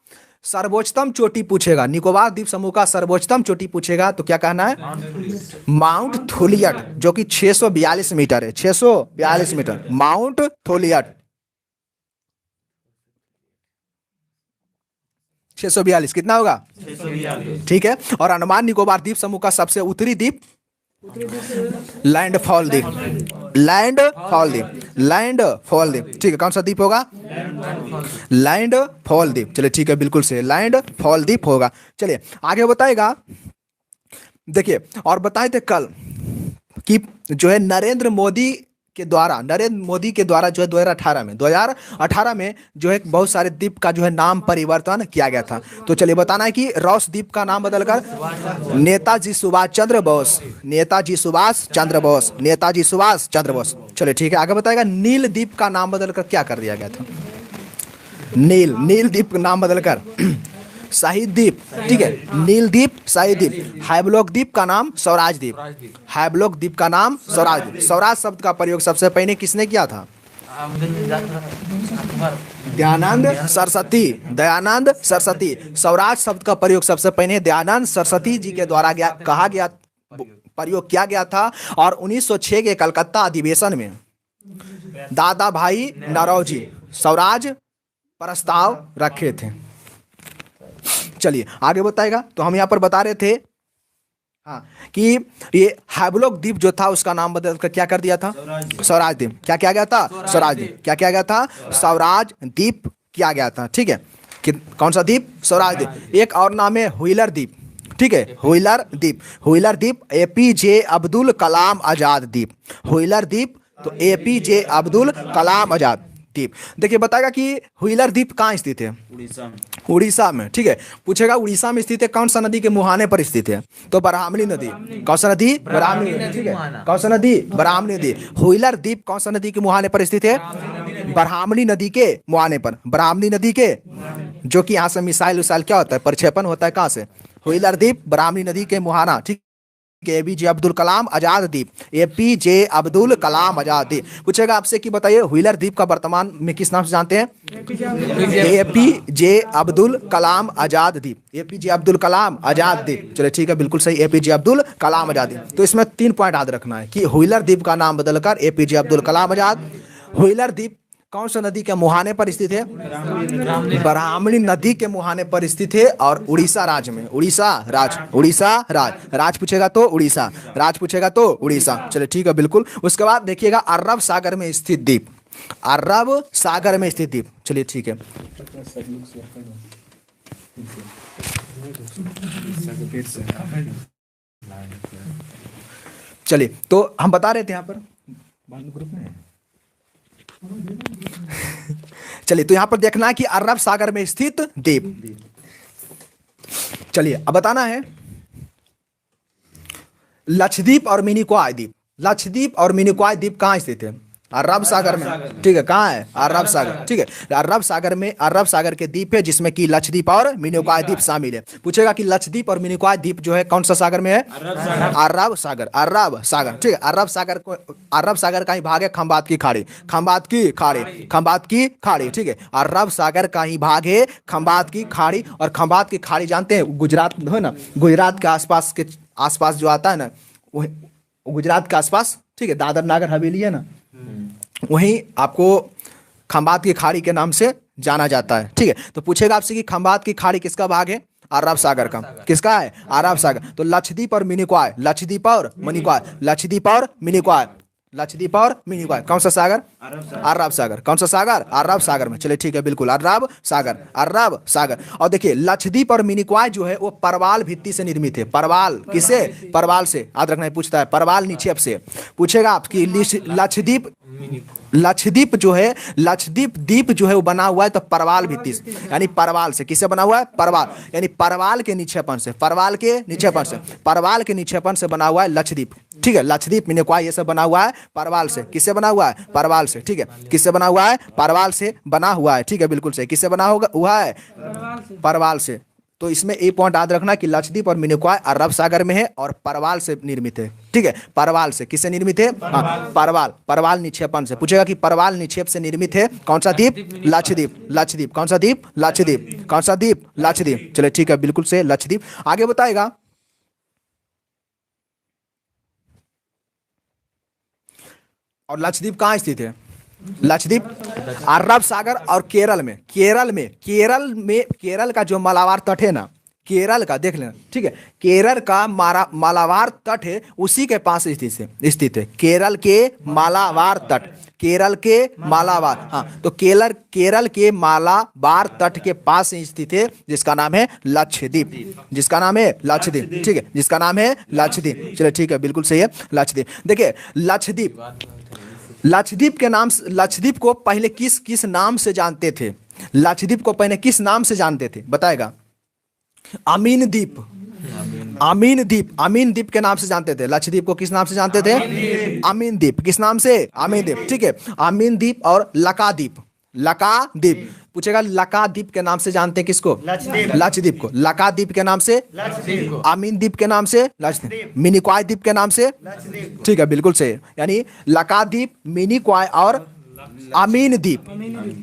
[SPEAKER 2] सर्वोच्चतम चोटी पूछेगा, निकोबार द्वीप समूह का सर्वोच्चतम चोटी पूछेगा तो क्या कहना है? माउंट थुलियट, जो कि 642 मीटर है, 642 मीटर, माउंट थुलियट 642 कितना होगा? 642, ठीक है। और अंडमान निकोबार द्वीप समूह का सबसे उत्तरी द्वीप लैंडफॉल द्वीप, लैंडफॉल द्वीप, लैंडफॉल द्वीप, ठीक है। कौन सा द्वीप होगा? लैंडफॉल द्वीप। चलिए ठीक है, बिल्कुल से लैंडफॉल द्वीप होगा। चलिए आगे बताएगा, देखिए और बताए थे कल कि जो है नरेंद्र मोदी के द्वारा जो है 2018 में जो है बहुत सारे द्वीप का जो है नाम परिवर्तन किया गया था। तो चलिए बताना है कि रॉस द्वीप का नाम बदलकर नेताजी सुभाष चंद्र बोस, नेताजी सुभाष चंद्र बोस, नेताजी सुभाष चंद्र बोस। चलिए ठीक है, आगे बताएगा नील द्वीप का नाम बदलकर क्या कर दिया गया था? नील द्वीप का नाम बदलकर शाही द्वीप, ठीक है, नील द्वीप, शाही द्वीप। हैवलॉक द्वीप का नाम स्वराज द्वीप, हैवलॉक द्वीप का नाम स्वराज द्वीप। स्वराज शब्द का प्रयोग सबसे पहले किसने किया था? दयानंद सरस्वती, दयानंद सरस्वती। स्वराज शब्द का प्रयोग सबसे पहले दयानंद सरस्वती जी के द्वारा प्रयोग किया गया था। और 1906 के कलकत्ता अधिवेशन में दादा भाई नौरोजी स्वराज प्रस्ताव रखे थे। चलिए आगे बताएगा, तो हम यहाँ पर बता रहे थे हाँ कि ये हैवलॉक द्वीप जो था उसका नाम बदलकर क्या कर दिया था? स्वराज द्वीप। क्या किया गया था? स्वराज द्वीप। क्या किया गया था? स्वराज द्वीप किया गया था, ठीक है। कौन सा द्वीप? स्वराज द्वीप। एक और नाम है व्हीलर द्वीप, ठीक है, व्हीलर द्वीप। व्हीलर द्वीप एपीजे अब्दुल कलाम आजाद द्वीप, व्हीलर द्वीप तो एपीजे अब्दुल कलाम आजाद द्वीप। देखिए बताएगा कि व्हीलर द्वीप कहाँ स्थित है? उड़ीसा में, ठीक है। पूछेगा उड़ीसा में स्थित है, कौन सा नदी के मुहाने पर स्थित है? तो ब्राह्मणी नदी। कौन सा नदी? ब्राह्मणी नदी, ठीक है। कौन सा नदी? ब्राह्मणी नदी। व्हीलर द्वीप कौन सा नदी के मुहाने पर स्थित है? ब्राह्मणी नदी के मुहाने पर, ब्राह्मणी नदी के, जो कि यहाँ से मिसाइल उसाइल क्या होता है? प्रक्षेपण होता है कहाँ से? व्हीलर द्वीप ब्राह्मणी नदी के मुहाना, ठीक। एपीजे अब्दुल कलाम आजाद द्वीप, एपीजे अब्दुल कलाम आजाद द्वीप। पूछेगा आपसे कि बताइए व्हीलर द्वीप का वर्तमान में किस नाम से जानते हैं? एपीजे अब्दुल कलाम आजाद द्वीप, एपीजे अब्दुल कलाम आजाद द्वीप। चलिए ठीक है, बिल्कुल सही, एपीजे अब्दुल कलाम आजाद द्वीप। तो इसमें 3 पॉइंट याद रखना है कि व्हीलर द्वीप का नाम बदलकर एपीजे अब्दुल कलाम आजाद। व्हीलर द्वीप कौन सा नदी के मुहाने पर स्थित है? ब्राह्मणी नदी के मुहाने पर स्थित है और उड़ीसा राज्य में, उड़ीसा राज पूछेगा तो उड़ीसा, राज पूछेगा तो उड़ीसा। चलिए ठीक है, बिल्कुल। उसके बाद देखिएगा अरब सागर में स्थित द्वीप, अरब सागर में स्थित द्वीप। चलिए ठीक है, चलिए तो हम बता रहे थे यहाँ पर ग्रुप में चलिए तो यहाँ पर देखना है कि अरब सागर में स्थित द्वीप। चलिए अब बताना है लक्षद्वीप और मिनिकॉय द्वीप। लक्षद्वीप और मिनिकॉय द्वीप कहाँ स्थित है? अरब सागर में। ठीक है, कहाँ है? अरब सागर। ठीक है, अरब सागर में अरब सागर के द्वीप है जिसमें कि लक्षद्वीप और मिनिकॉय द्वीप शामिल है। पूछेगा कि लक्षद्वीप और मिनिकॉय द्वीप जो है कौन सा सागर में है? अरब सागर। अरब सागर। ठीक है, अरब सागर को अरब सागर का ही भाग है खंबात की खाड़ी। खंबात की खाड़ी। खंबात की खाड़ी। ठीक है, अरब सागर का ही भाग है खंबात की खाड़ी। और खंबात की खाड़ी जानते हैं गुजरात है ना, गुजरात के आसपास जो आता है ना, वो गुजरात के आसपास। ठीक है, दादर नागर हवेली है ना, वहीं आपको खंबात की खाड़ी के नाम से जाना जाता है। ठीक है, तो पूछेगा आपसे कि खंबात की खाड़ी किसका भाग है? अरब सागर का। किसका है? अरब सागर। तो लक्षद्वीप और मिनिकॉय, लक्षद्वीप और मिनिकॉय, लक्षद्वीप और मिनिकॉय, लक्षद्वीप और मिनिकॉय कौन सा सागर? अरब सागर। कौन सा सागर? अरब सागर में। चलिए ठीक है, बिल्कुल अरब सागर। अरब सागर। और देखिए लक्षद्वीप और मिनिकॉय जो है वो परवाल भित्ति से निर्मित है। परवाल किससे? परवाल से। याद रखना पूछता है, परवाल निक्षेप से पूछेगा आपकी। लक्षद्वीप जो है, लक्षद्वीप द्वीप जो है वो बना हुआ है तो परवाल भित्ति से, यानी परवाल से। किससे बना हुआ है? परवाल, यानी परवाल के निक्षेपण से। परवाल के निक्षेपण से, परवाल के निक्षेपण से बना हुआ है लक्षद्वीप। ठीक है, लक्षद्वीप मिनिकॉय ये सब बना हुआ है परवाल से। किससे बना हुआ है? परवाल से। ठीक है, किससे बना हुआ है? परवाल से बना हुआ है। ठीक है, बिल्कुल सही। किससे बना हुआ है? परवाल से। तो इसमें एक पॉइंट याद रखना कि लक्षद्वीप और मिनिकॉय अरब सागर में है और परवाल से निर्मित है। ठीक है, परवाल से। किससे निर्मित है? हाँ, परवाल। परवाल निक्षेपण से। पूछेगा कि परवाल निक्षेप से निर्मित है कौन सा द्वीप? लक्षद्वीप। लक्षद्वीप। कौन सा द्वीप? लक्षद्वीप। कौन सा द्वीप? लक्षद्वीप। चलिए ठीक है, बिल्कुल से लक्षद्वीप। आगे बताएगा और लक्षद्वीप कहाँ स्थित है? लक्षद्वीप अरब सागर और केरल में। केरल का जो मालाबार तट है ना, केरल का देख लेना। ठीक है, केरल का मालाबार तट है उसी के पास स्थित है। केरल के मालाबार तट। केरल के मालाबार, हाँ, तो केरल के मालाबार तट के पास स्थित है जिसका नाम है लक्षद्वीप। जिसका नाम है लक्षद्वीप। ठीक है, जिसका नाम है लक्षद्वीप। चलिए ठीक है, बिल्कुल सही है, लक्षद्वीप। देखिए लक्षद्वीप के नाम, लक्षद्वीप को पहले किस नाम से जानते थे? लक्षद्वीप को पहले किस नाम से जानते थे? बताएगा। अमीन द्वीप। अमीन द्वीप। अमीन द्वीप के नाम से जानते थे। लक्षद्वीप को किस नाम से जानते थे? अमीन द्वीप। किस नाम से? अमीन द्वीप। ठीक है, अमीन द्वीप और लकाद्वीप। लकाद्वीप। पूछेगा लकाद्वीप के नाम से जानते हैं किसको? लक्षद्वीप को। लकाद्वीप के नाम से, अमीन द्वीप के नाम से लक्षद्वीप, मिनिकॉय द्वीप के नाम से। ठीक है, बिल्कुल सही। यानी लकाद्वीप, मिनिकॉय और अमीन द्वीप।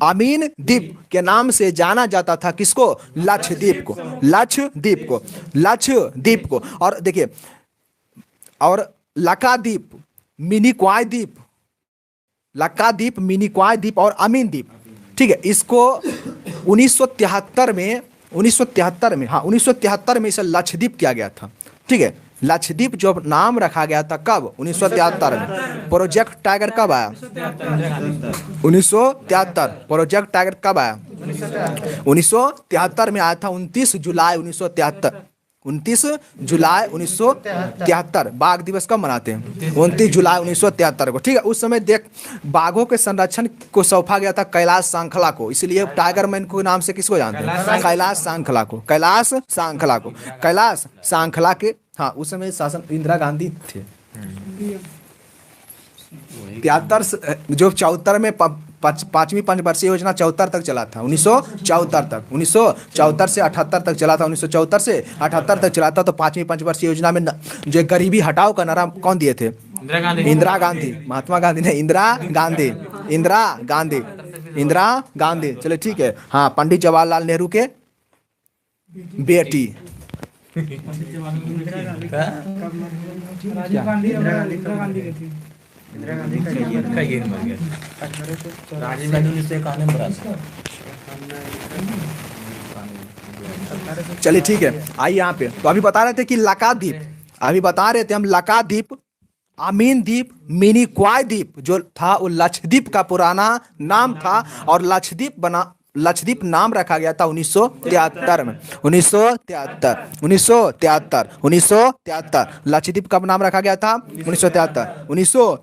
[SPEAKER 2] अमीन द्वीप के नाम से जाना जाता था किसको? लक्षद्वीप को। लक्षद्वीप को। लक्षद्वीप को। और देखिए, और लकाद्वीप, मिनिकॉय द्वीप, लकाद्वीप, मिनिकॉय द्वीप और अमीन द्वीप। ठीक है, इसको 1973 में, हाँ 1973 में इसे लक्षद्वीप किया गया था। ठीक है, लक्षद्वीप जो नाम रखा गया था कब? 1973 में। प्रोजेक्ट टाइगर कब आया? 1973। प्रोजेक्ट टाइगर कब आया? 1973 में आया था। 29 जुलाई 1973। 29 जुलाई 1973 बाघ दिवस कब मनाते हैं? 29 जुलाई 1973 को। ठीक है, उस समय देख बाघों के संरक्षण को सौंपा गया था कैलाश सांखला को, इसलिए टाइगर मैन के नाम से किसको जानते हैं? कैलाश सांखला को। कैलाश सांखला को। कैलाश सांखला के, हाँ, उस समय शासन इंदिरा गांधी थे। 73 जो 74 में पांचवी पंचवर्षीय योजना 74 तक चला था। 1974 तक, 1974 से 78 तक चला था। 1974 से 78 तक चला था। तो पांचवी पंचवर्षीय योजना में जो गरीबी हटाओ का नारा कौन दिए थे? इंदिरा गांधी। महात्मा गांधी ने, इंदिरा गांधी। इंदिरा गांधी। इंदिरा गांधी। चलो ठीक है, हाँ, पंडित जवाहरलाल नेहरू के बेटी।
[SPEAKER 4] राजीव गांधी, इंदिरा गांधी की थी।
[SPEAKER 3] राजीव गांधी से कहानी बड़ा।
[SPEAKER 2] चलिए ठीक है, आइए यहाँ पे। तो अभी बता रहे थे कि लकाद्वीप, अभी बता रहे थे हम लकाद्वीप अमीन द्वीप, मिनिकॉय द्वीप जो था वो लक्षद्वीप का पुराना नाम था और लक्षद्वीप नाम रखा गया था 1973 में। 1973 लक्षद्वीप कब नाम रखा गया था? 1973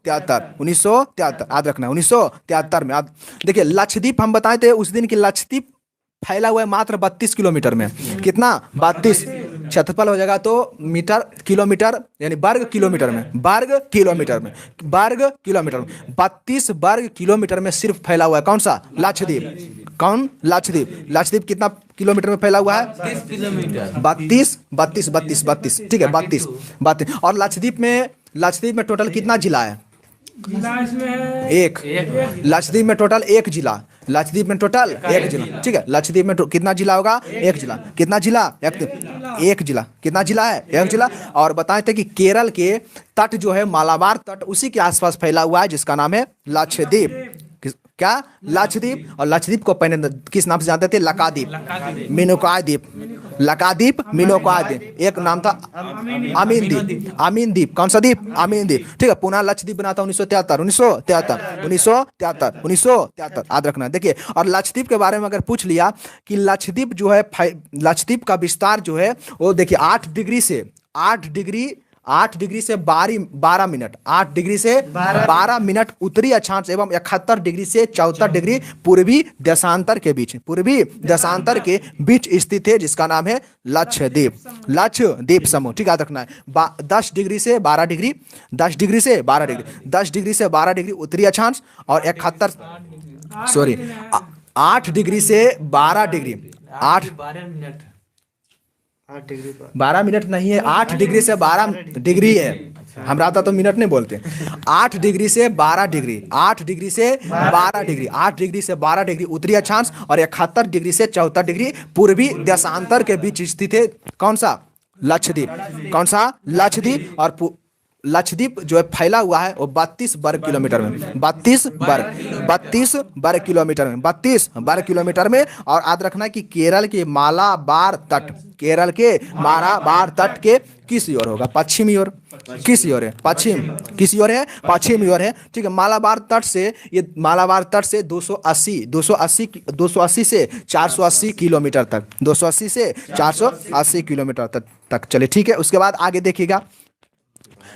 [SPEAKER 2] याद रखना 1973 में। देखिए लक्षद्वीप हम बताए थे उस दिन की लक्षद्वीप फैला हुआ है मात्र 32 किलोमीटर में। कितना? 32 क्षेत्रफल हो जाएगा तो मीटर किलोमीटर यानी वर्ग किलोमीटर में 32 वर्ग किलोमीटर में सिर्फ फैला हुआ है। कौन सा? लक्षद्वीप। कौन? लक्षद्वीप। लक्षद्वीप कितना किलोमीटर में फैला हुआ है?
[SPEAKER 5] 30 किलोमीटर।
[SPEAKER 2] 32 ठीक है 32। और लक्षद्वीप में टोटल कितना जिला है? एक। लक्षद्वीप में टोटल एक जिला। लक्षद्वीप में टोटल एक जिला। ठीक है लक्षद्वीप में कितना जिला होगा? एक जिला। कितना जिला? एक जिला। कितना जिला है? एक जिला। और बताए थे कि केरल के तट जो है मालाबार तट उसी के आसपास फैला हुआ है जिसका नाम है लक्षद्वीप। क्या? लक्षद्वीप। और लक्षद्वीप को पहले किस नाम से जानते थे? लकाद्वीप, मिनिकॉय द्वीप। लकाद्वीप, मिनिकॉय द्वीप। एक नाम था अमीन द्वीप। अमीन द्वीप कौन सा द्वीप? अमीन द्वीप। ठीक है पुनः लक्षद्वीप बना था 1973 याद रखना। देखिए और लक्षद्वीप के बारे में अगर पूछ लिया कि लक्षद्वीप जो है लक्षद्वीप का विस्तार जो है वो देखिए 8 डिग्री से 12 मिनट 8 डिग्री से 12 मिनट उत्तरी अक्षांश एवं 71 डिग्री से 74 डिग्री पूर्वी देशांतर के बीच स्थित है जिसका नाम है लक्षद्वीप समूह। ठीक है याद रखना है 10 डिग्री से 12 डिग्री 10 डिग्री से 12 डिग्री उत्तरी अक्षांश और 8 डिग्री से 12 डिग्री 12 मिनट नहीं है 8 डिग्री से 12 डिग्री है। हम रहता तो मिनट नहीं बोलते। 8 डिग्री से 12 डिग्री 8 डिग्री से 12 डिग्री 8 डिग्री से 12 डिग्री उत्तरी अक्षांश और 71 डिग्री से 74 डिग्री पूर्वी देशांतर के बीच स्थित है। कौन सा? लक्षद्वीप। कौन सा? लक्षद्वीप। और लक्षद्वीप जो है फैला हुआ है वो 32 वर्ग किलोमीटर में 32 वर्ग किलोमीटर में। और याद रखना है कि केरल के मालाबार तट के किस ओर होगा? पश्चिमी ओर। किस ओर है? पश्चिमी ओर है। ठीक है मालाबार तट से 280 से 480 किलोमीटर तक 280 से 480 किलोमीटर तक चले। ठीक है उसके बाद आगे देखिएगा।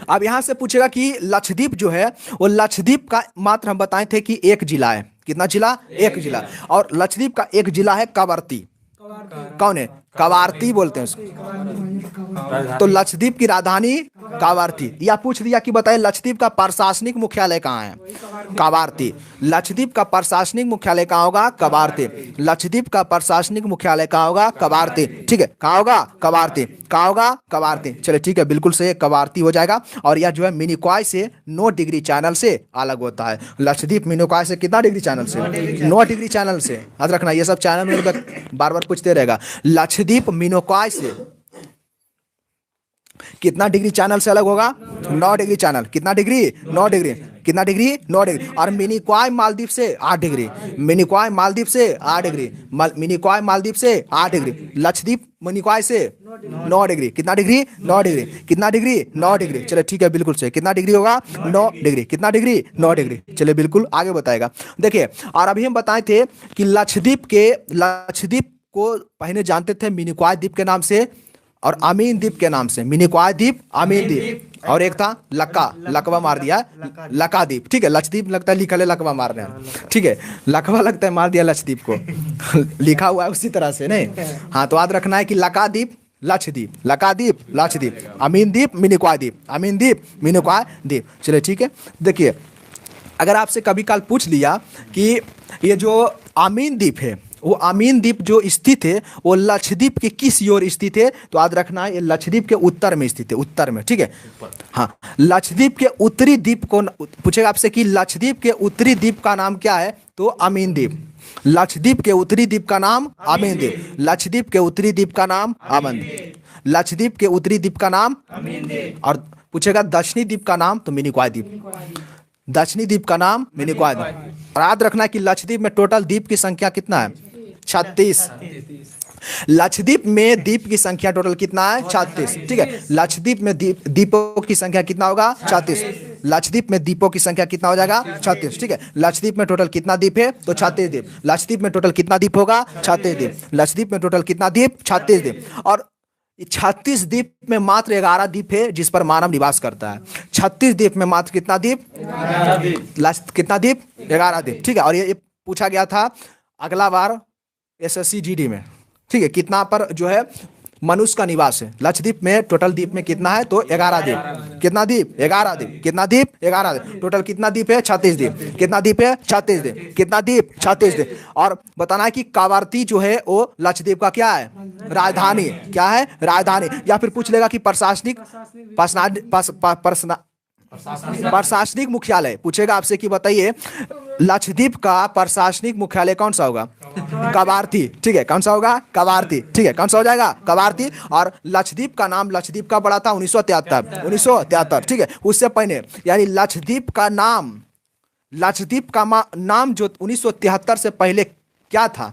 [SPEAKER 2] अब यहां से पूछेगा कि लक्षद्वीप जो है वो लक्षद्वीप का मात्र हम बताए थे कि एक जिला है। कितना जिला? एक जिला। और लक्षद्वीप का एक जिला है कवरत्ती। कौन है? कवारती बोलते हैं उसको। तो लक्षद्वीप की राजधानी कवारती। या पूछ दिया कि बताइए लक्षद्वीप का प्रशासनिक मुख्यालय कहाँ है? कवारती। लक्षद्वीप का प्रशासनिक मुख्यालय कहाँ होगा? कवारती। लक्षद्वीप का प्रशासनिक मुख्यालय कहाँ होगा? कवारती। ठीक है कहाँ होगा? कवारती। कहाँ होगा? कवारती। चलिए ठीक है बिल्कुल सही कवारती हो जाएगा। और यह जो है मिनिकॉय से 9 डिग्री चैनल से अलग होता है। लक्षद्वीप मिनिकॉय से कितना डिग्री चैनल से? 9 डिग्री चैनल से। याद रखना ये सब चैनल में बार बार पूछते रहेगा। लक्षद्वीप मिनिकॉय से कितना डिग्री चैनल से अलग होगा? 9 डिग्री चैनल। कितना डिग्री? 9 डिग्री। कितना डिग्री? 9 डिग्री। और मिनिकॉय मालदीव से 8 डिग्री। मिनिकॉय मालदीव से 8 डिग्री। मिनिकॉय मालदीव से 8 डिग्री। लक्षद्वीप मिनिकॉय से 9 डिग्री। कितना डिग्री? 9 डिग्री। कितना डिग्री? 9 डिग्री। चलिए ठीक है बिल्कुल सही। कितना डिग्री होगा? 9 डिग्री। कितना डिग्री? 9 डिग्री। चलिए बिल्कुल आगे बताएगा। देखिए और अभी हम बताए थे कि लक्षद्वीप को पहले जानते थे मिनिकॉय द्वीप के नाम से और अमीन द्वीप के नाम से। मिनिकॉय द्वीप, अमीन द्वीप और एक था लकवा मार दिया लकाद्वीप। ठीक है लक्षद्वीप लगता है लिखा है लकवा मार रहे हैं। ठीक है लकवा लगता है मार दिया लक्षद्वीप को लिखा हुआ है उसी तरह से नहीं। हाँ तो याद रखना है कि लकाद्वीप लक्षद्वीप अमीन द्वीप मिनिकॉय द्वीप अमीन द्वीप मिनिकॉय द्वीप। चलिए ठीक है। देखिए अगर आपसे कभी काल पूछ लिया कि ये जो अमीन द्वीप है वो अमीन द्वीप जो स्थित है वो लक्षद्वीप के किस ओर स्थित है? तो याद रखना है ये लक्षद्वीप के उत्तर में स्थित है। उत्तर में। ठीक है हाँ लक्षद्वीप के उत्तरी द्वीप को पूछेगा आपसे कि लक्षद्वीप के उत्तरी द्वीप का नाम क्या है? तो अमीन द्वीप। लक्षद्वीप के उत्तरी द्वीप का नाम अमीन द्वीप। लक्षद्वीप के उत्तरी द्वीप का नाम अमीन द्वीप। लक्षद्वीप के उत्तरी द्वीप का नाम और पूछेगा दक्षिणी द्वीप का नाम तो मिनिकॉय द्वीप। दक्षिणी द्वीप का नाम मिनिकॉय द्वीप। और याद रखना कि लक्षद्वीप में टोटल द्वीप की संख्या कितना है? 36। लक्षद्वीप में द्वीप की संख्या टोटल कितना है? 36। ठीक है लक्षद्वीप में द्वीपों की संख्या कितना होगा? 36। लक्षद्वीप में द्वीपों की संख्या कितना हो जाएगा 36, ठीक है। लक्षद्वीप में टोटल कितना द्वीप है तो 36 द्वीप। लक्षद्वीप में टोटल कितना द्वीप होगा 36 द्वीप। लक्षद्वीप में टोटल कितना द्वीप 36 द्वीप। और 36 द्वीप में मात्र 11 द्वीप है जिस पर मानव निवास करता है। 36 द्वीप में मात्र कितना द्वीप, कितना द्वीप 11 द्वीप, ठीक है। और ये पूछा गया था अगला बार SSC GD में, ठीक है, कितना पर जो है मनुष्य का निवास है। लक्षद्वीप में टोटल द्वीप में कितना है तो 11 द्वीप। कितना द्वीप 11 द्वीप। कितना द्वीप 11 द्वीप। टोटल कितना द्वीप है 36 द्वीप। कितना द्वीप है 36 द्वीप। कितना द्वीप 36 द्वीप। और बताना है कि कावारती जो है वो लक्षद्वीप का क्या है राजधानी, क्या है राजधानी। या फिर पूछ लेगा कि प्रशासनिक मुख्यालय पूछेगा आपसे कि बताइए लक्षद्वीप का प्रशासनिक मुख्यालय कौन सा होगा कावारती, ठीक है। कौन सा होगा कावारती, ठीक है। कौन सा हो जाएगा कावारती। और लक्षद्वीप का नाम लक्षद्वीप का बड़ा था 1973, ठीक है। उससे पहले यानी लक्षद्वीप का नाम जो 1973 से पहले क्या था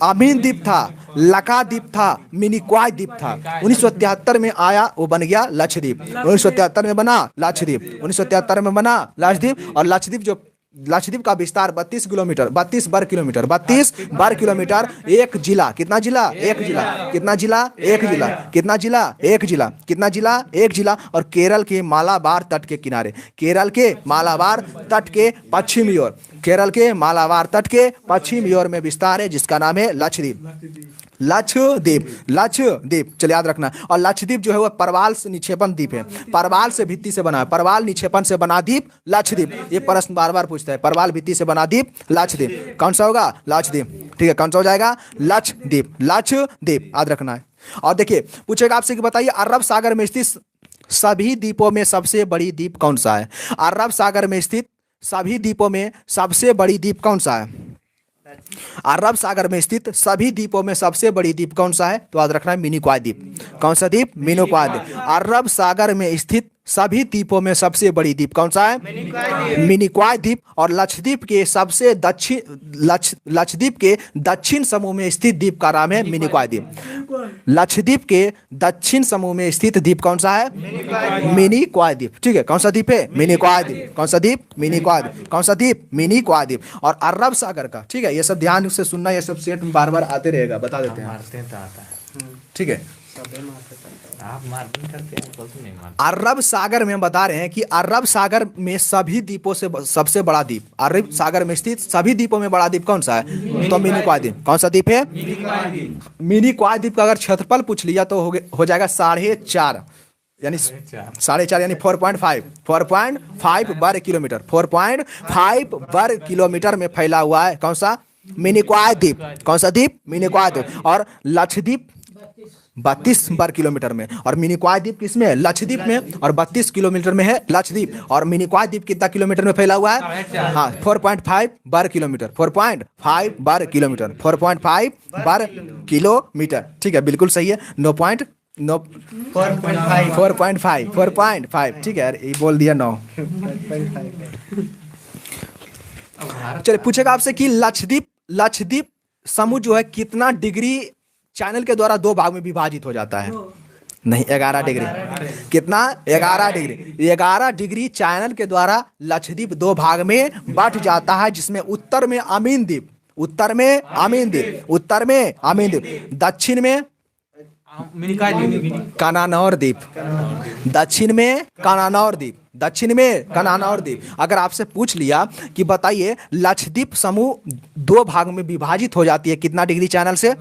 [SPEAKER 2] अमीन द्वीप था, लका द्वीप था, मिनिकॉय द्वीप था। 1973 में आया वो बन गया लक्षद्वीप। 1973 में बना लक्षद्वीप। 1973 में बना लक्षद्वीप। और लक्षद्वीप का विस्तार 32 किलोमीटर 32 वर्ग किलोमीटर। एक जिला, कितना जिला एक जिला। कितना जिला एक जिला। कितना जिला एक जिला। कितना जिला एक जिला। और केरल के मालाबार तट के किनारे, केरल के मालाबार तट के पश्चिमी ओर, केरल के मालाबार तट के पश्चिमी ओर में विस्तार है जिसका नाम है लक्षद्वीप। लक्षद्वीप चलिए याद रखना। और लक्षद्वीप जो है वो परवाल से निक्षेपण द्वीप है, परवाल से भित्ति से बना है, परवाल निक्षेपण से बना द्वीप लक्षद्वीप। ये प्रश्न बार बार पूछता है, परवाल भित्ति से बना द्वीप लक्षद्वीप। कौन सा होगा लक्षद्वीप, ठीक है। कौन सा हो जाएगा लक्षद्वीप, लक्षद्वीप याद रखना है। और देखिए पूछेगा आपसे कि बताइए अरब सागर में स्थित सभी द्वीपों में सबसे बड़ी द्वीप कौन सा है। अरब सागर में स्थित सभी द्वीपों में सबसे बड़ी द्वीप कौन सा है। अरब सागर में स्थित सभी द्वीपों में सबसे बड़ी द्वीप कौन सा है तो याद रखना है मिनिकॉय द्वीप। कौन सा द्वीप मिनिकॉय द्वीप। अरब सागर में स्थित सभी द्वीपों में सबसे बड़ी द्वीप कौन सा है मिनिकॉय द्वीप। और लक्षद्वीप के सबसे लक्षद्वीप के दक्षिण समूह में स्थित द्वीप का नाम है मिनिकॉय द्वीप। लक्षद्वीप के दक्षिण समूह में स्थित द्वीप कौन सा है मिनिकॉय द्वीप, ठीक है। कौन सा द्वीप है मिनिकॉय द्वीप। कौन सा द्वीप मिनिकॉय द्वीप। कौन सा द्वीप मिनिकॉय द्वीप। और अरब सागर का, ठीक है, ये सब ध्यान से सुनना, ये सब सेट में बार बार आते रहेगा, बता देते हैं,
[SPEAKER 5] मारते हैं तो आता है,
[SPEAKER 2] ठीक है।
[SPEAKER 5] आप मारते करते हैं तो नहीं मारते।
[SPEAKER 2] अरब सागर में बता रहे हैं कि अरब सागर में सभी द्वीपों से सबसे बड़ा द्वीप, अरब सागर में स्थित सभी द्वीपों में बड़ा द्वीप कौन सा है तो मिनिकॉय द्वीप। कौन सा द्वीप है मिनिकॉय द्वीप का अगर क्षेत्रफल पूछ लिया तो हो जाएगा 4.5 यानी 4.5 यानी 4.5 वर्ग किलोमीटर। 4.5 वर्ग किलोमीटर में फैला हुआ है कौन सा मिनिकॉय द्वीप। कौन सा द्वीप मिनिकॉय द्वीप। और लक्षद्वीप 32 वर्ग किलोमीटर में। और मिनिकॉय द्वीप किसमें है लक्षद्वीप में। और 32 किलोमीटर में है लक्षद्वीप। और मिनिकॉय द्वीप कितना किलोमीटर में फैला हुआ है हाँ 4.5 वर्ग किलोमीटर। 4.5 वर्ग किलोमीटर। 4.5 वर्ग किलोमीटर, ठीक है, बिल्कुल सही है। 4.5 ठीक है यार, ये बोल दिया 9। चलिए पूछेगा आपसे कि लक्षद्वीप समूह जो है कितना डिग्री चैनल के द्वारा 2 भाग में विभाजित हो जाता है। नहीं 11 डिग्री। कितना 11 डिग्री। 11 डिग्री चैनल के द्वारा लक्षद्वीप 2 भाग में बंट जाता है जिसमें उत्तर में अमीन द्वीप, उत्तर में अमीन द्वीप, उत्तर में अमीन द्वीप, दक्षिण में कनानौर द्वीप, दक्षिण में कनानौर द्वीप, दक्षिण में कनानौर द्वीप। अगर आपसे पूछ लिया कि बताइए लक्षद्वीप समूह 2 भाग में विभाजित हो जाती है कितना डिग्री चैनल से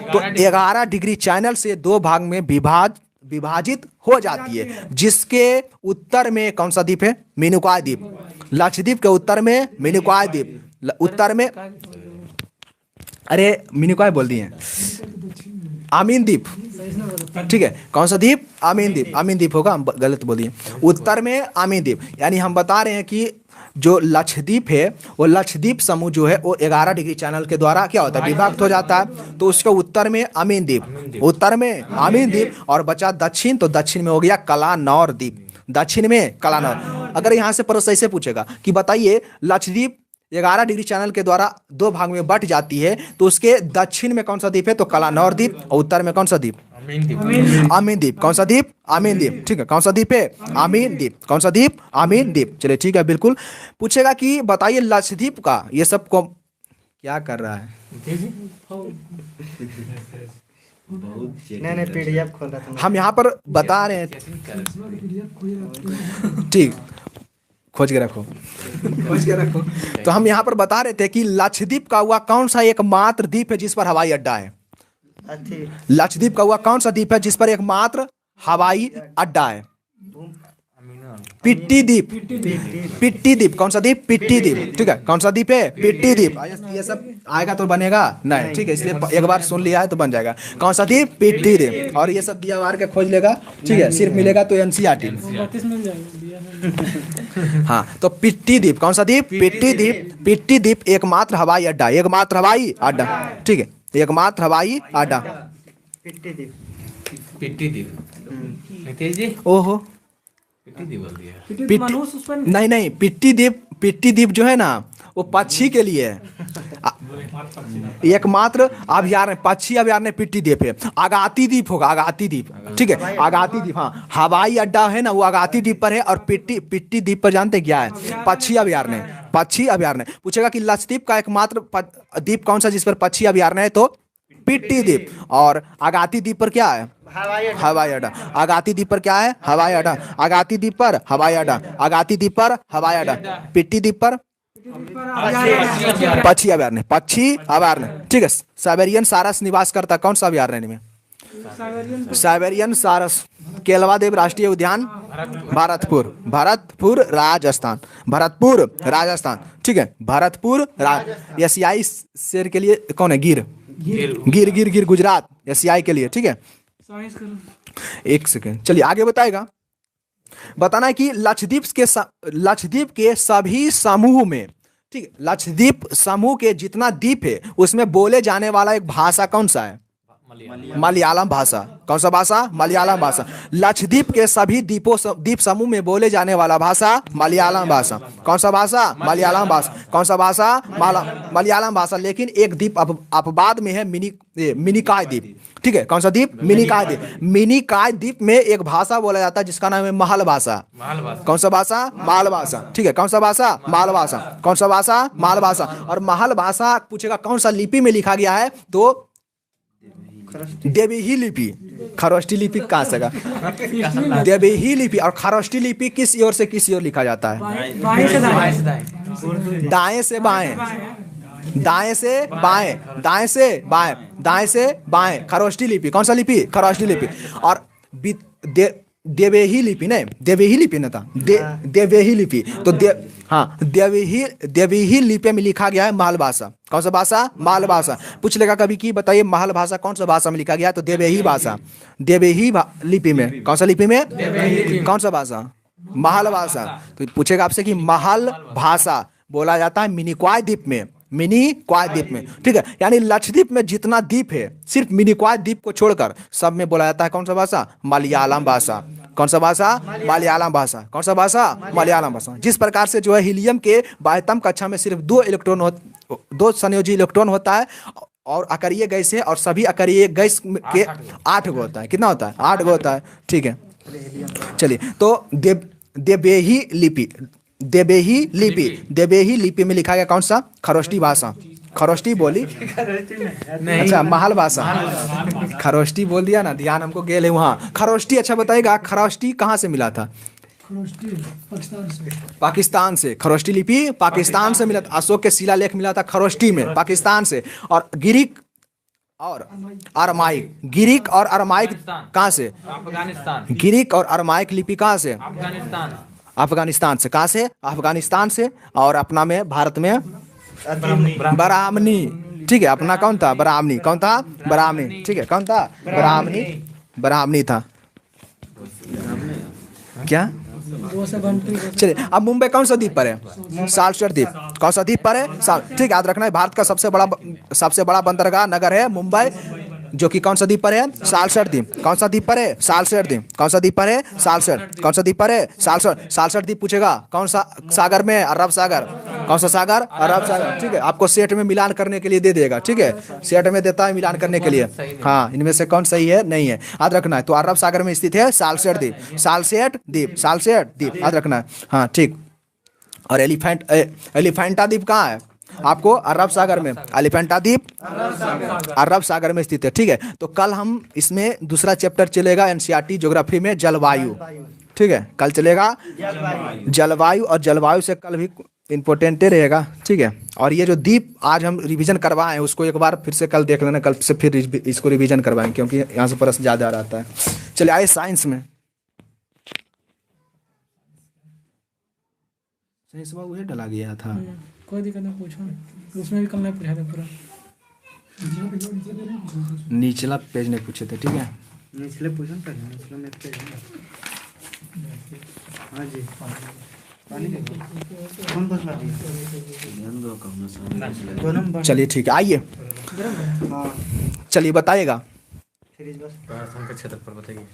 [SPEAKER 2] तो 11 डिग्री चैनल से 2 भाग में विभाजित हो जाती है जिसके उत्तर में कौन सा द्वीप है मिनिकॉय द्वीप। लक्षद्वीप के उत्तर में मिनिकॉय द्वीप, उत्तर में अरे मिनिकॉय बोल दिए अमीन द्वीप, ठीक है। कौन सा द्वीप अमीन द्वीप। अमीन द्वीप होगा, हम गलत बोल दिए। उत्तर में अमीन द्वीप यानी हम बता रहे हैं कि जो लक्षद्वीप है वो लक्षद्वीप समूह जो है वो 11 डिग्री चैनल के द्वारा क्या होता है विभाजित हो जाता है। तो उसके उत्तर में अमीन द्वीप, उत्तर में अमीन द्वीप। और बचा दक्षिण, तो दक्षिण में हो गया कलानौर द्वीप, दक्षिण में कलानौर। अगर यहाँ से प्रश्न ऐसे पूछेगा कि बताइए लक्षद्वीप 11 डिग्री चैनल के द्वारा 2 भाग में बंट जाती है तो उसके दक्षिण में कौन सा द्वीप है तो कलानौर द्वीप। और उत्तर में कौन सा द्वीप
[SPEAKER 5] अमीन द्वीप।
[SPEAKER 2] अमीन द्वीप। कौन सा द्वीप? अमीन द्वीप। ठीक है, कौन सा द्वीप है? अमीन द्वीप। कौन सा द्वीप? अमीन द्वीप। चलिए ठीक है, बिल्कुल। पूछेगा कि बताइए लक्षद्वीप का ये सब को क्या कर रहा है?
[SPEAKER 1] नहीं PDF खोल रहा था।
[SPEAKER 2] हम यहाँ पर बता रहे हैं, ठीक, खोज के रखो, खोज के रखो। तो हम यहाँ पर बता रहे थे कि लक्षद्वीप का हुआ कौन सा एकमात्र द्वीप है जिस पर हवाई अड्डा है? लक्षद्वीप का हुआ कौन सा द्वीप है जिस पर एकमात्र हवाई अड्डा है? पिट्टी द्वीप। पिट्टी द्वीप। कौन सा द्वीप? पिट्टी द्वीप। ठीक है, कौन सा द्वीप है? पिट्टी द्वीप। ये सब आएगा तो बनेगा नहीं, ठीक है, इसलिए एक बार सुन लिया है तो बन जाएगा। कौन सा द्वीप? पिट्टी द्वीप। और ये सब दिया मार के खोज लेगा, ठीक है, सिर्फ मिलेगा तो NCERT। हाँ, तो पिट्टी द्वीप। कौन सा द्वीप? पिट्टी द्वीप। पिट्टी द्वीप एकमात्र हवाई अड्डा, एकमात्र हवाई अड्डा, ठीक है, एकमात्र हवाई अड्डा।
[SPEAKER 5] पिट्टी द्वीप। नितेश जी
[SPEAKER 2] ओहो,
[SPEAKER 5] पिट्टी द्वीप बोल दिया।
[SPEAKER 2] नहीं, पिट्टी द्वीप, पिट्टी द्वीप जो है ना वो पक्षी के लिए है। एकमात्र अभयारण्य, पक्षी अभयारण्य पिट्टी द्वीप है। आगाती द्वीप होगा, आगाती द्वीप, ठीक है, आगाती द्वीप। हाँ, हवाई अड्डा है ना वो आगाती द्वीप पर है, और पिट्टी द्वीप पर जानते क्या है? पक्षी अभयारण्य। पक्षी अभयारण्य। पूछेगा कि लक्षद्वीप का एकमात्र द्वीप कौन सा जिस पर पक्षी अभयारण्य है? तो पिट्टी द्वीप। और आगाती द्वीप पर क्या है? हवाई अड्डा। आगाती द्वीप पर क्या है? हवाई अड्डा। आगाती द्वीप पर हवाई अड्डा। आगाती द्वीप पर हवाई अड्डा। पिट्टी द्वीप पर पक्षी अभयारण्य। पक्षी अभयारण्य, ठीक है। साइबेरियन सारस निवास करता कौन सा अभयारण्य में? साइबेरियन सारस। केलवादेव राष्ट्रीय उद्यान, भरतपुर। भरतपुर राजस्थान। भरतपुर राजस्थान, ठीक है, भरतपुर एशियाई शेर के लिए कौन है? गिर। गिर गुजरात एशियाई के लिए, ठीक है। एक सेकेंड, चलिए आगे बताएगा। बताना है कि लक्षद्वीप के सभी समूह में, ठीक है, लक्षद्वीप समूह के जितना द्वीप है उसमें बोले जाने वाला एक भाषा कौन सा है? मलयालम भाषा। कौन सा भाषा? मलयालम भाषा। लक्षद्वीप के सभी द्वीप समूह में बोले जाने वाला भाषा मलयालम भाषा। कौन सा भाषा? मलयालम भाषा। कौन सा भाषा? मलयालम भाषा। लेकिन एक द्वीप अपवाद में है, मिनिकॉय द्वीप, ठीक है। कौन सा द्वीप? मिनिकॉय द्वीप। मिनिकॉय द्वीप में एक भाषा बोला जाता है जिसका नाम है महल भाषा। कौन सा भाषा? माल भाषा, ठीक है। कौन सा भाषा? माल भाषा। कौन सा भाषा? माल भाषा। और महल भाषा पूछेगा कौन सा लिपि में लिखा गया है? तो देवही लिपि। खरोष्टी लिपि कहाँ से? देवही लिपि। और खरोष्टी लिपि किस ओर से किस ओर लिखा जाता है? दाएं से बाएं। दाएं से बाएं। दाएं से बाएं। दाएं से बाएं। खरोष्टी लिपि। कौन सा लिपि? खरोष्टी लिपि। और देवही लिपि, नहीं देवही लिपि न था, देवही लिपि। तो हाँ, देवही लिपि में लिखा गया है महल भाषा। कौन सा भाषा? महल भाषा। पूछ लेगा कभी कि बताइए महल भाषा कौन सा भाषा में लिखा गया? तो देवही भाषा। देवही लिपि में। कौन सा लिपि में? कौन सा भाषा? महल भाषा। तो पूछेगा आपसे कि महल भाषा बोला जाता है मिनिकॉय द्वीप में। मिनिकॉय द्वीप में, ठीक है। यानी लक्षद्वीप में जितना द्वीप है सिर्फ मिनिकॉय द्वीप को छोड़कर सब में बोला जाता है कौन सा भाषा? मलयालम भाषा। कौन सा भाषा? मलयालम भाषा। कौन सा भाषा? मलयालम भाषा। जिस प्रकार से जो है हीलियम के बाह्यतम कक्षा में सिर्फ दो संयोजी इलेक्ट्रॉन होता है, और अकरीय गैस है, और सभी अकरीय गैस के 8 गो होता है। कितना होता है? 8 गो होता है, ठीक है। चलिए, तो देवही लिपि। देवही लिपि। देवही लिपि में लिखा गया कौन सा? खरोष्टी भाषा। खरोष्टी बोली? अच्छा, महल भाषा। खरोष्टी बोल दिया ना, ध्यान हमको गेल है वहाँ। खरोष्टी, अच्छा बताइएगा खरोष्टी कहाँ से मिला था? पाकिस्तान से। खरोष्टी लिपि पाकिस्तान से मिला था। अशोक के शिलालेख मिला था खरोष्टी में, पाकिस्तान से। और गिरिक और अरमाइक। गिरिक और अरमाइक कहाँ से?
[SPEAKER 5] अफगानिस्तान।
[SPEAKER 2] गिरिक और अरमाइक लिपि कहाँ से?
[SPEAKER 5] अफगानिस्तान।
[SPEAKER 2] अफगानिस्तान से। कहाँ से? अफगानिस्तान से। और अपना में भारत में ब्राह्मणी, ठीक है। अपना कौन था? ब्राह्मणी। कौन था? ब्राह्मणी, ठीक है। कौन था? ब्राह्मणी। ब्राह्मणी था क्या? चलिए, अब मुंबई कौन सा द्वीप पर है? सालसर द्वीप। कौन सा द्वीप पर है? ठीक, याद रखना है। भारत का सबसे बड़ा बंदरगाह नगर है मुंबई, जो कि कौन सा द्वीप पर है? सालसर द्वीप। कौन सा द्वीप पर है? सालसर द्वीप। कौन सा द्वीप पर है? सालसर। कौन सा द्वीप पर है? सालसर। सालसर द्वीप पूछेगा कौन सा सागर में? अरब सागर। कौन सा सागर? अरब सागर। ठीक है, आपको सेट में मिलान करने के लिए दे देगा। ठीक है, सेट में देता है मिलान करने के लिए। हाँ, इनमें से कौन सही है? नहीं है, याद रखना है। तो अरब सागर में स्थित है सालसेट द्वीप, सालसेट द्वीप, सालसेट द्वीप, याद रखना है। हाँ ठीक। और एलिफेंटा द्वीप कहाँ है? आपको अरब सागर में। एलिफेंटा द्वीप अरब सागर में स्थित है। ठीक है, तो कल हम इसमें दूसरा चैप्टर चलेगा एनसीईआरटी ज्योग्राफी में, जलवायु। ठीक है, कल चलेगा जलवायु, और जलवायु से कल भी इम्पोर्टेंट रहेगा। ठीक है, और ये जो द्वीप आज हम रिवीजन करवाएं उसको एक बार फिर से कल देख लेना, कल से फिर इसको रिवीजन करवाएं क्योंकि यहाँ से प्रश्न ज़्यादा रहता है। चलिए आइए साइंस में। साइंस में वही डला गया था।
[SPEAKER 4] कोई दिक्कत नहीं, पूछो। उसमें भी कल मैं पूछा था पूरा।
[SPEAKER 2] निचला पेज नहीं पूछे थे। ठीक है,
[SPEAKER 1] निचले पूछो ना, निचले में पेज है। हाँ जी, कौन पूछना दिया?
[SPEAKER 2] चलिए ठीक है, आइए।
[SPEAKER 1] हाँ,
[SPEAKER 2] चलिए बताइएगा।
[SPEAKER 5] का क्षेत्रफल बताइए।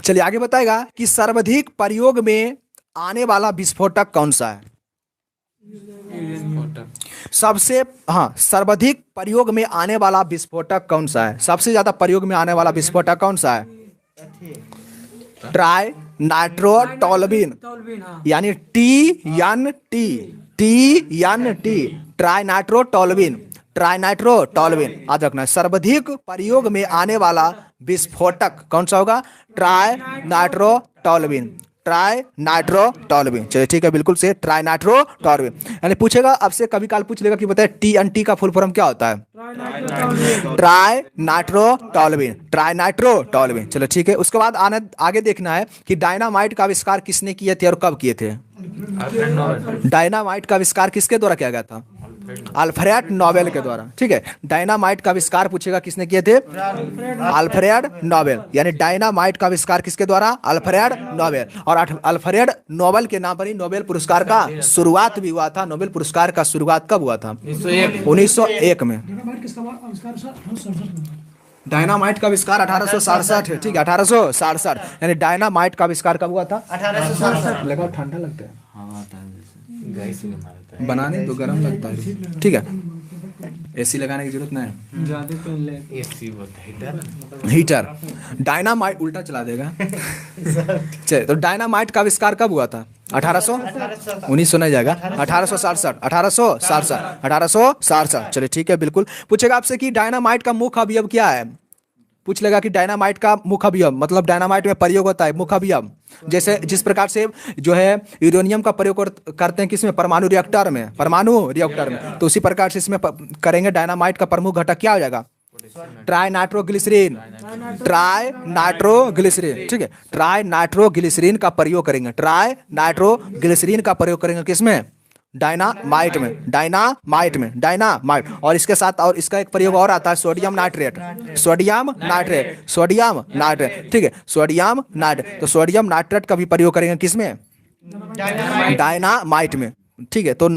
[SPEAKER 2] चलिए आगे बताएगा कि सर्वाधिक प्रयोग में आने वाला विस्फोटक कौन सा है? सबसे सर्वाधिक प्रयोग में आने वाला विस्फोटक कौन सा है? सबसे ज्यादा प्रयोग में आने वाला विस्फोटक कौन सा है? ट्राई नाइट्रो टोल्यूइन, यानी TNT, tri nitro toluene, tri nitro toluene, याद रखना है। सर्वाधिक प्रयोग में आने वाला विस्फोटक कौन सा होगा? Tri nitro toluene, tri nitro toluene. चलिए ठीक है, बिल्कुल से ट्राई नाइट्रो टोल्यूइन। यानी पूछेगा आपसे, कभी काल पूछ लेगा कि बताए TNT का फुल फॉर्म क्या होता है? Tri nitro toluene, tri nitro toluene. चलो ठीक है, उसके बाद आगे देखना है कि डायनामाइट का आविष्कार किसने किए थे और कब किए थे? डायनामाइट का आविष्कार किसके द्वारा किया गया था? अल्फ्रेड नोबेल के द्वारा। ठीक है, डायनामाइट का आविष्कार पूछेगा किसने किए थे? अल्फ्रेड नोबेल, यानी डायनामाइट का आविष्कार किसके द्वारा? Alfred Nobel. और अल्फ्रेड नोबेल के नाम पर ही नोबेल पुरस्कार का शुरुआत भी हुआ था। नोबेल पुरस्कार का शुरुआत कब हुआ था? 1901 में। डायनामाइट का आविष्कार 1867 है। ठीक है, 1867, यानी डायनामाइट का आविष्कार कब हुआ था? 1867। लगा ठंडा लगता है, बनाने तो गर्म लगता है। ठीक है, एसी लगाने की जरूरत नहीं, हीटर। डायनामाइट उल्टा चला देगा। चलिए, तो डायनामाइट का आविष्कार कब हुआ था? 1900 नहीं जाएगा, 1867। चलिए ठीक है, बिल्कुल। पूछेगा आपसे कि डायनामाइट का मुख्य अवयव क्या है? पूछ लेगा कि डायनामाइट का मुख्य अवयव, मतलब डायनामाइट में प्रयोग होता है मुख्य अवयव। जैसे जिस प्रकार से जो है यूरेनियम का प्रयोग करते हैं किसमें? परमाणु रिएक्टर में, तो उसी प्रकार से इसमें करेंगे। डायनामाइट का प्रमुख घटक क्या हो जाएगा? Trinitroglycerin, trinitroglycerin. ठीक है, ट्राई नाइट्रोग्लिसरीन का प्रयोग करेंगे, ट्राई नाइट्रोग्लिसरीन का प्रयोग करेंगे किसमें? डायनामाइट में। और इसके साथ और इसका एक प्रयोग और आता है, सोडियम नाइट्रेट। ठीक है, सोडियम नाइट्रेट। तो सोडियम नाइट्रेट का भी प्रयोग करेंगे किसमें? डायनामाइट में। ठीक है, तो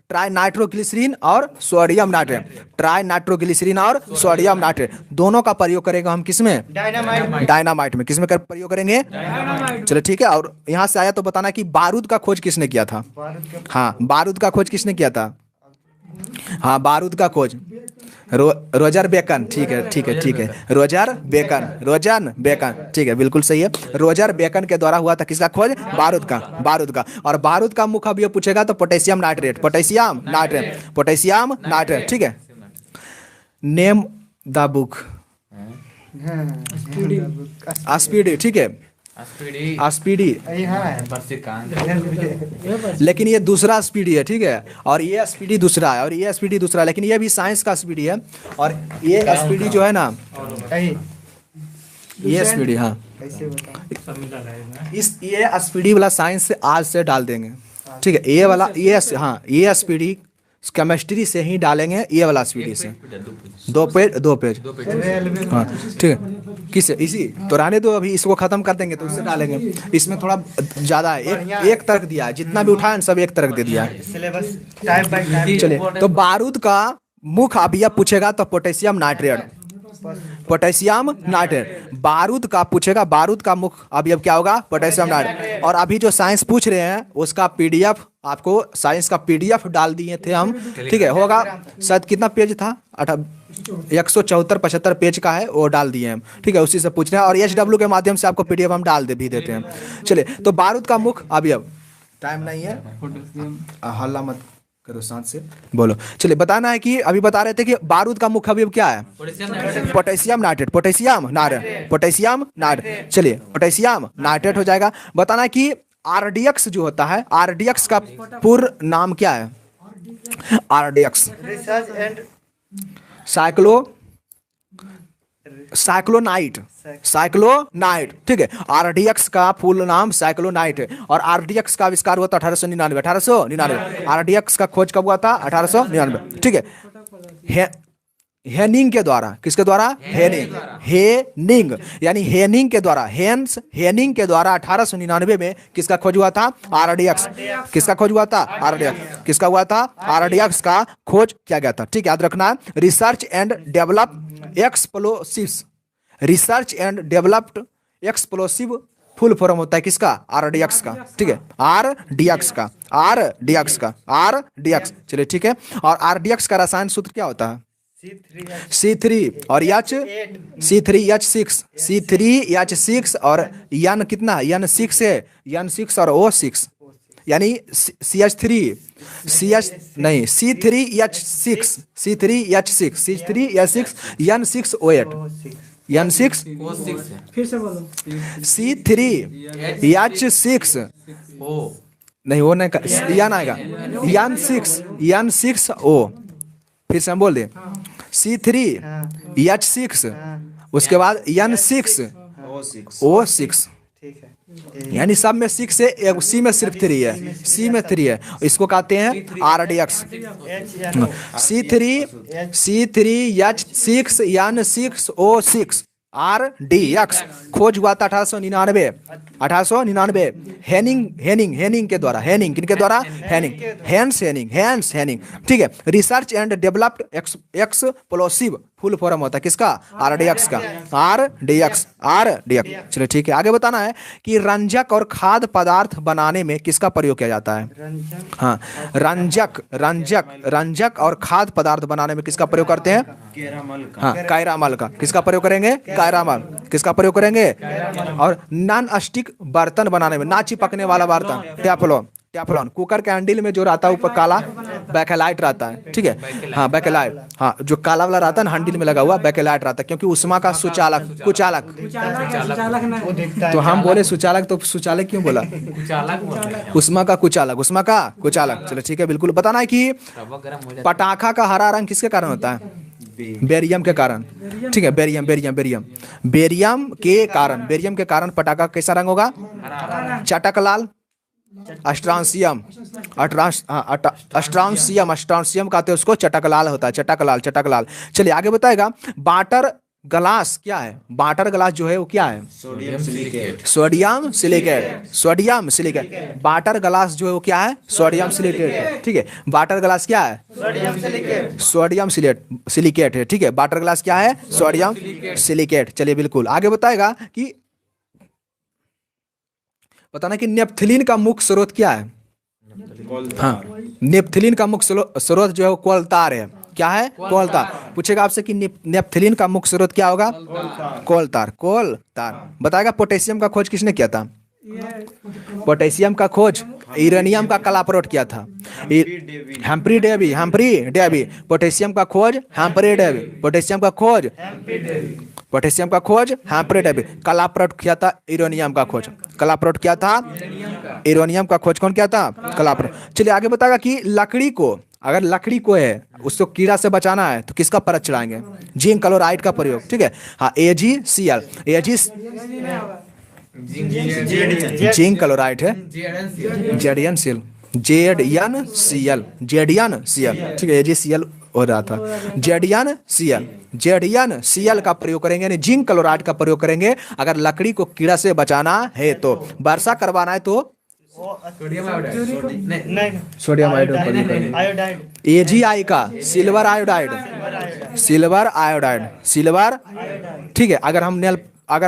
[SPEAKER 2] ट्राई नाइट्रोग्लिसरीन और सोडियम नाइट्रेट, ट्राई नाइट्रोग्लिसरीन और सोडियम नाइट्रेट दोनों का प्रयोग करेंगे हम किसमें? डायनामाइट में। किसमें प्रयोग करेंगे? चलो ठीक है, और यहाँ से आया तो बताना कि बारूद का खोज किसने किया था? हाँ, बारूद का खोज किसने किया था? हाँ, बारूद का खोज रोजर बेकन। ठीक है, रोजर बेकन। ठीक है, बिल्कुल सही है। रोजर बेकन के द्वारा हुआ था किसका खोज? बारूद का। और बारूद का मुख्य अवयव पूछेगा तो पोटेशियम नाइट्रेट। ठीक है, नेम द बुक। स्पीडी। ठीक है, स्पीडी, लेकिन ये दूसरा स्पीडी है। ठीक है, और ये स्पीडी दूसरा है, लेकिन ये भी साइंस का स्पीडी है। और ये स्पीडी जो है ना, ये स्पीडी, हाँ, ये स्पीडी वाला साइंस से आज से डाल देंगे। ठीक है, ये वाला, ये स्पीडी केमिस्ट्री से ही डालेंगे, ये वाला स्पीडी से। दो पेज। हाँ ठीक है, किस इसी तो रहने दो, अभी इसको खत्म कर देंगे तो उससे डालेंगे। इसमें थोड़ा ज्यादा है, एक तर्क दिया है, जितना भी उठाए सब एक तर्क दे दिया है। चलिए, तो बारूद का मुख्य अवयव पूछेगा तो पोटेशियम नाइट्रेट। Potassium nitrate. बारूद का पूछेगा, बारूद का मुख्य अवयव क्या होगा? Potassium nitrate. और अभी जो साइंस पूछ रहे हैं उसका पीडीएफ आपको, साइंस का पीडीएफ डाल दिए थे हम, ठीक है, होगा शायद कितना पेज था, 174-75 पेज का है, वो डाल दिए हम, ठीक है, उसी से पूछ रहे हैं। और HW के माध्यम से आपको पीडीएफ हम डाल भी देते हैं। चलिए, तो बारूद का मुख्य अवयव, टाइम नहीं है, हल्ला मत करो, साथ से बोलो। चलिए, बताना है कि अभी बता रहे थे कि बारूद का मुख्य अवयव क्या है? Potassium nitrate, potassium nitrate, potassium nitrate. चलिए, पोटेशियम नाइट्रेट हो जाएगा। बताना है कि RDX जो होता है, RDX का पूर्ण नाम क्या है? RDX साइक्लोनाइट, साइक्लोनाइट, ठीक है। RDX का फुल नाम साइक्लोनाइट है। और RDX का आविष्कार हुआ था 1899। RDX का खोज कब हुआ था? 1899, ठीक है। हेनिंग के द्वारा, किसके द्वारा? हेनिंग, यानी हेनिंग के द्वारा, हेनिंग के द्वारा 1899 में किसका खोज हुआ था? RDX। किसका खोज हुआ था? RDX। किसका हुआ था? RDX का खोज किया गया था, ठीक, याद रखना है। Research and develop explosives, research and developed explosive full form होता है किसका? RDX का, ठीक है, RDX का, RDX का, RDX। चलिए, ठीक है। और RDX का रसायन सूत्र क्या होता है? C3 और C3H6, C3H6 और N कितना? N6 है, N6 और O6, यानी CH3 नहीं, C3H6, C3H6, C3H6, N6O8, N6,
[SPEAKER 4] फिर से बोलो।
[SPEAKER 2] C3H6 नहीं, वो नहीं, N आएगा, N6O, फिर से हम बोल दें, C3H6, उसके बाद N6O6, यानी सब में 6 है, एक सी में सिर्फ 3 है, सी में 3 है, इसको कहते हैं RDX। C3H6 N6O6 RDX खोज हुआ था 1899। हेनिंग के द्वारा, हेनिंग किनके द्वारा? हेनिंग, ठीक है। Research and developed explosive full form होता है किसका? RDX का, RDX। चलिए, ठीक है। आगे बताना है कि रंजक और खाद्य पदार्थ बनाने में किसका प्रयोग किया जाता है? हाँ, रंजक और खाद्य पदार्थ बनाने में किसका प्रयोग करते हैं? हाँ, कायरामल का। किसका प्रयोग करेंगे? कायरामल। किसका प्रयोग करेंगे? और नॉन स्टिक बर्तन बनाने में, ना चिपकने वाला बर्तन, टेफ्लॉन। कुकर के हैंडल में जो रहता है ऊपर काला, बैकेलाइट रहता है, ठीक है, हाँ, बैकेलाइट, हाँ, जो काला वाला रहता है ना हैंडल में लगा हुआ, बैकेलाइट रहता है, क्योंकि उष्मा का सुचालक, कुचालक, तो हम बोले सुचालक, तो सुचालक क्यों बोला? उष्मा का कुचालक, उष्मा का कुचालक। चलो, ठीक है, बिल्कुल। बताना है कि पटाखा का हरा रंग किसके कारण होता है? बेरियम के कारण, ठीक है, बेरियम के कारण पटाखा कैसा रंग होगा? चटक लाल, अस्ट्रांसियम कहते हैं उसको, चटक लाल होता है, चटक लाल। चलिए, आगे बताएगा। वाटर ग्लास क्या है? वाटर ग्लास जो है वो क्या है? Sodium silicate. वाटर ग्लास जो है वो क्या है? सोडियम सिलिकेट, ठीक है। वाटर ग्लास क्या है? सोडियम सिलिकेट है, ठीक है। वाटर ग्लास क्या है? Sodium silicate. चलिए, बिल्कुल। आगे बताएगा कि बताना कि नेपथलीन का मुख्य स्रोत क्या है? हाँ, नेपथलीन का मुख्य स्रोत जो है वो कोलतार है। क्या है? कोलतार। पूछेगा आपसे कि नेपथलीन का मुख्य स्रोत क्या होगा? कोलतार। बताएगा पोटेशियम का खोज किसने किया था? पोटेशियम का खोज यूरेनियम का कलाप्रोट किया था, हम्फ्री डेवी। पोटेशियम का खोज हम्फ्री डेवी। कलाप्रोट किया था यूरेनियम का खोज। यूरेनियम का खोज कौन किया था? कलाप्रोट। चलिए, आगे बताएगा कि लकड़ी को, अगर लकड़ी को है उसको कीड़ा से बचाना है तो किसका परत चढ़ाएंगे? जिंक क्लोराइड का प्रयोग, ठीक है, हाँ, AgCl, जिंक क्लोराइड है, ZnCl, ठीक है, AgCl हो रहा था, ZnCl का प्रयोग करेंगे, यानी जिंक क्लोराइड का प्रयोग करेंगे अगर लकड़ी को कीड़ा से बचाना है तो। वर्षा करवाना है तो
[SPEAKER 5] सोडियम आयोडाइड नहीं
[SPEAKER 2] सोडियम आयोडाइड
[SPEAKER 1] आयोडाइड
[SPEAKER 2] AgI का silver iodide, silver iodide, silver, ठीक है। अगर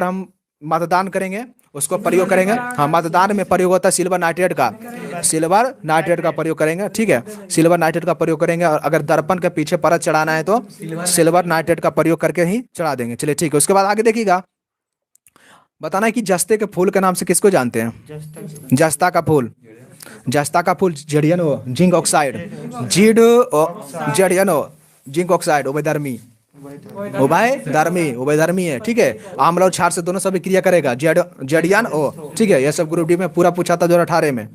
[SPEAKER 2] हम मतदान करेंगे उसको प्रयोग करेंगे, हाँ मतदान में प्रयोग होता है सिल्वर नाइट्रेट का, सिल्वर नाइट्रेट का प्रयोग करेंगे, ठीक है, सिल्वर नाइट्रेट का प्रयोग करेंगे। और अगर दर्पण के पीछे परत चढ़ाना है तो सिल्वर नाइट्रेट का प्रयोग करके ही चढ़ा देंगे। चलिए ठीक है, उसके बाद आगे देखिएगा, बताना है कि जस्ते के फूल के नाम से किसको जानते हैं? जस्ता का फूल, जस्ता का फूल जेडियन हो, जिंक ऑक्साइड, जेडियन हो, जिंक ऑक्साइड, उभयधर्मी, उभयधर्मी है, ठीक है। आम्ल और क्षार से दोनों सभी क्रिया करेगा, जेडियन ओ, ठीक है। यह सब ग्रुप डी में पूरा पूछा था 2018 में।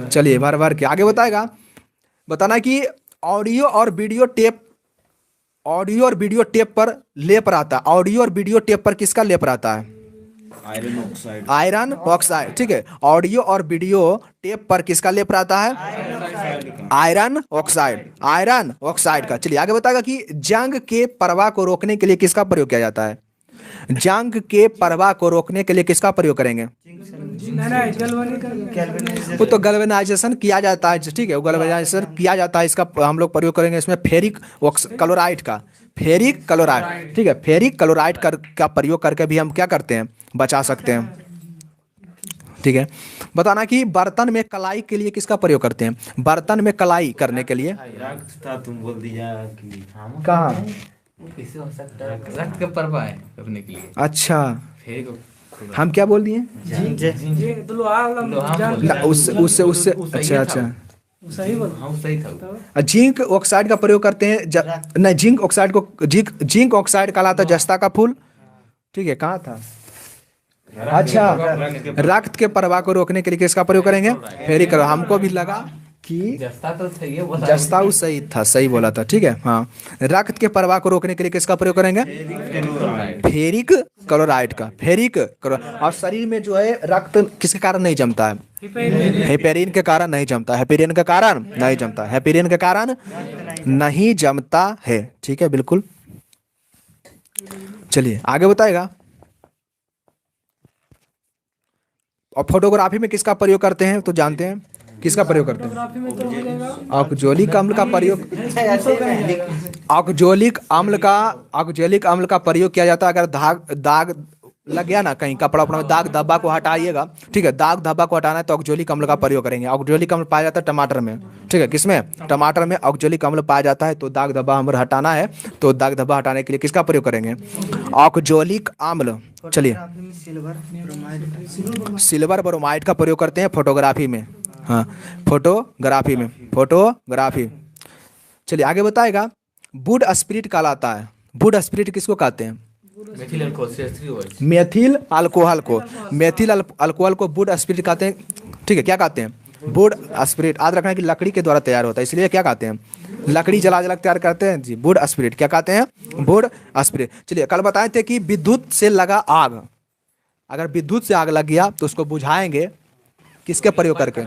[SPEAKER 2] चलिए बार बार के आगे बताएगा, बताना कि ऑडियो और वीडियो टेप पर लेप रहता है। ऑडियो और वीडियो टेप पर किसका लेप रहता है?
[SPEAKER 3] आयरन ऑक्साइड,
[SPEAKER 2] आयरन ऑक्साइड, ठीक है। ऑडियो और वीडियो टेप पर किसका लेप रहता है? आयरन ऑक्साइड, आयरन ऑक्साइड का। चलिए आगे बताएगा कि जंग के प्रवाह को रोकने के लिए किसका प्रयोग किया जाता है? जंग के प्रवाह को रोकने के लिए किसका प्रयोग करेंगे? वो तो गैल्वेनाइजेशन किया जाता है, ठीक है, वो गैल्वेनाइजेशन किया जाता है, इसका हम लोग प्रयोग करेंगे इसमें फेरिक क्लोराइड का, फेरिक क्लोराइड, ठीक है। फेरिक क्लोराइड का प्रयोग करके भी हम क्या करते हैं? बचा सकते हैं, ठीक है। बताना कि बर्तन में कलाई के लिए किसका प्रयोग करते हैं? बर्तन में कलाई करने के लिए
[SPEAKER 3] था, तुम बोल दिया कि
[SPEAKER 2] कहाँ?
[SPEAKER 5] किसी हो सकता है रक्त के प्रवाह करने के लिए।
[SPEAKER 2] अच्छा,
[SPEAKER 5] फिर
[SPEAKER 2] हम क्या बोल दिए? उससे अच्छा
[SPEAKER 4] सही बोल।
[SPEAKER 5] हाँ सही था।
[SPEAKER 2] जिंक ऑक्साइड का प्रयोग करते हैं नहीं, जिंक ऑक्साइड को जिंक ऑक्साइड कहलाता है जस्ता का फूल, ठीक है। कहाँ था? अच्छा, रक्त के प्रवाह को रोकने के लिए किसका प्रयोग करेंगे? Ferric chloride. हमको भी लगा कि
[SPEAKER 5] जस्ता तो सही है,
[SPEAKER 2] जस्ता सही था, सही बोला था, ठीक है। हाँ, रक्त के प्रवाह को रोकने के लिए किसका प्रयोग करेंगे? फेरिक क्लोराइड का, फेरिक क्लोराइड। और शरीर में जो है रक्त किसके कारण नहीं जमता है? हेपेरिन के कारण नहीं जमता, हेपेरिन के कारण नहीं जमता, हेपेरिन के कारण नहीं जमता है, ठीक है, बिल्कुल। चलिए आगे बताएगा, और फोटोग्राफी में किसका प्रयोग करते हैं तो जानते हैं? किसका प्रयोग करते हैं? ऑक्जेलिक अम्ल का प्रयोग, ऑक्जेलिक अम्ल का प्रयोग किया जाता है। अगर दाग लग गया ना कहीं कपड़ा उपड़ा में, दाग धब्बा को हटाइएगा, ठीक है, दाग धब्बा को हटाना है तो ऑक्जेलिक अम्ल का प्रयोग करेंगे। ऑक्जेलिक अम्ल पाया जाता है टमाटर में, ठीक है, किसमें? टमाटर में ऑक्जेलिक अम्ल पाया जाता है। तो दाग धब्बा हमें हटाना है तो दाग धब्बा हटाने के लिए किसका प्रयोग करेंगे? ऑक्जेलिक अम्ल। चलिए सिल्वर ब्रोमाइड का प्रयोग करते हैं फोटोग्राफी में, हाँ फोटोग्राफी में, फोटोग्राफी। चलिए आगे बताएगा, वुड स्पिरिट कहलाता है। वुड स्पिरिट किसको कहते हैं?
[SPEAKER 5] मेथिल अल्कोहल से
[SPEAKER 2] मेथिल अल्कोहल को वुड स्पिरिट कहते हैं, ठीक है। क्या कहते हैं? Would spirit. याद रखना कि लकड़ी के द्वारा तैयार होता है, इसलिए क्या कहते हैं? लकड़ी जला तैयार करते हैं जी, वुड स्पिरिट। क्या कहते हैं? Would spirit. चलिए कल बताए थे कि विद्युत से लगा आग, अगर विद्युत से आग लग गया तो उसको बुझाएंगे किसके प्रयोग करके?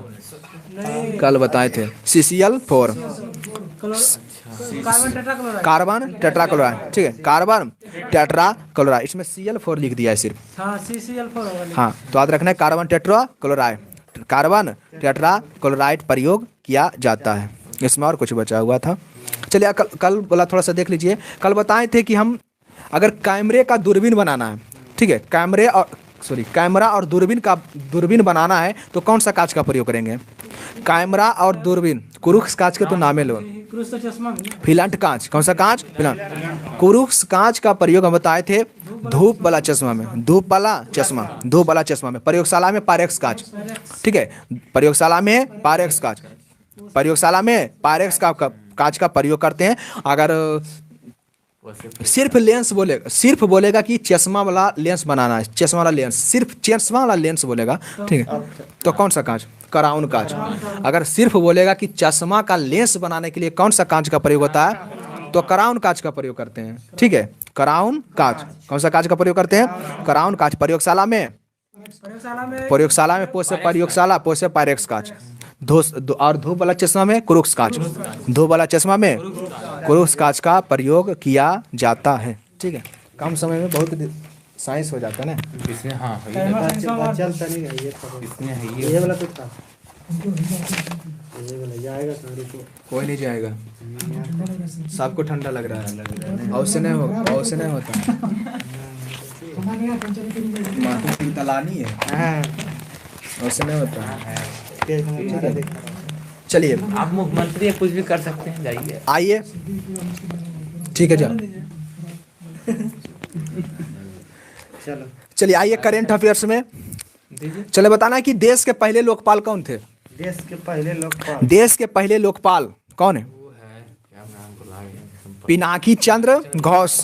[SPEAKER 2] कल बताए थे CCl4, कार्बन टेट्राक्लोराइड, ठीक है, कार्बन टेट्राक्लोराइड। इसमें Cl4 लिख दिया है सिर्फ, हाँ, तो याद रखना है कार्बन टेट्राक्लोराइड, कार्बन टेट्राक्लोराइड प्रयोग किया जाता है। इसमें और कुछ बचा हुआ था। चलिए कल बोला थोड़ा सा देख लीजिए। कल बताए थे कि हम अगर कैमरे का दूरबीन बनाना है, ठीक है, कैमरा और दूरबीन बनाना है तो कौन सा कांच का प्रयोग करेंगे? कैमरा और दूरबीन, कुरुक्स कांच के तो नामे लो, फिलांट कांच। कौन सा कांच? फिलांट। कुरुक्स कांच का प्रयोग हम बताए थे धूप वाला चश्मा में, धूप वाला चश्मा में, प्रयोगशाला में पायरेक्स कांच, ठीक है, प्रयोगशाला में पायरेक्स कांच का प्रयोग करते हैं। अगर सिर्फ बोलेगा कि चश्मा वाला लेंस बनाना है, चश्मा वाला लेंस, सिर्फ चश्मा वाला लेंस बोलेगा, ठीक है, तो कौन सा कांच? क्राउन कांच। अगर सिर्फ बोलेगा कि चश्मा का लेंस बनाने के लिए कौन सा कांच का प्रयोग होता है तो क्राउन कांच का प्रयोग करते हैं, ठीक है, क्राउन कांच। कौन सा कांच का प्रयोग करते हैं? क्राउन कांच। प्रयोगशाला में पोसे पायरेक्स कांच। और धूप वाला चश्मा में कुरुक्स कांच, धूप वाला चश्मा में कुरुक्स कांच का प्रयोग किया जाता है, ठीक है। कम समय में बहुत साइंस हो जाता है ना।
[SPEAKER 5] इसमें हाँ है
[SPEAKER 1] चलता नहीं है ये तो।
[SPEAKER 5] इसमें है
[SPEAKER 1] ये वाला तो था, ये वाला जाएगा तो रुको।
[SPEAKER 2] कोई नहीं जाएगा, सबको ठंडा लग रहा है। और उससे नहीं और उससे नहीं होता। माथे की तलानी है,
[SPEAKER 1] हाँ
[SPEAKER 2] और उससे नहीं होता।
[SPEAKER 1] तेज में चला देखा।
[SPEAKER 5] चलिए आप मुख्यमंत्री कुछ भी कर सकते हैं, जाइए।
[SPEAKER 2] आइए ठीक है, जाओ।
[SPEAKER 1] चलो
[SPEAKER 2] चलिए आइए करेंट अफेयर्स में।
[SPEAKER 5] दीजिए।
[SPEAKER 2] चले बताना कि देश के पहले लोकपाल कौन थे।
[SPEAKER 1] देश के पहले लोग
[SPEAKER 2] देश के पहले लोकपाल कौन है?
[SPEAKER 5] वो है क्या नाम बोला है?
[SPEAKER 2] पिनाकी चंद्र घोष।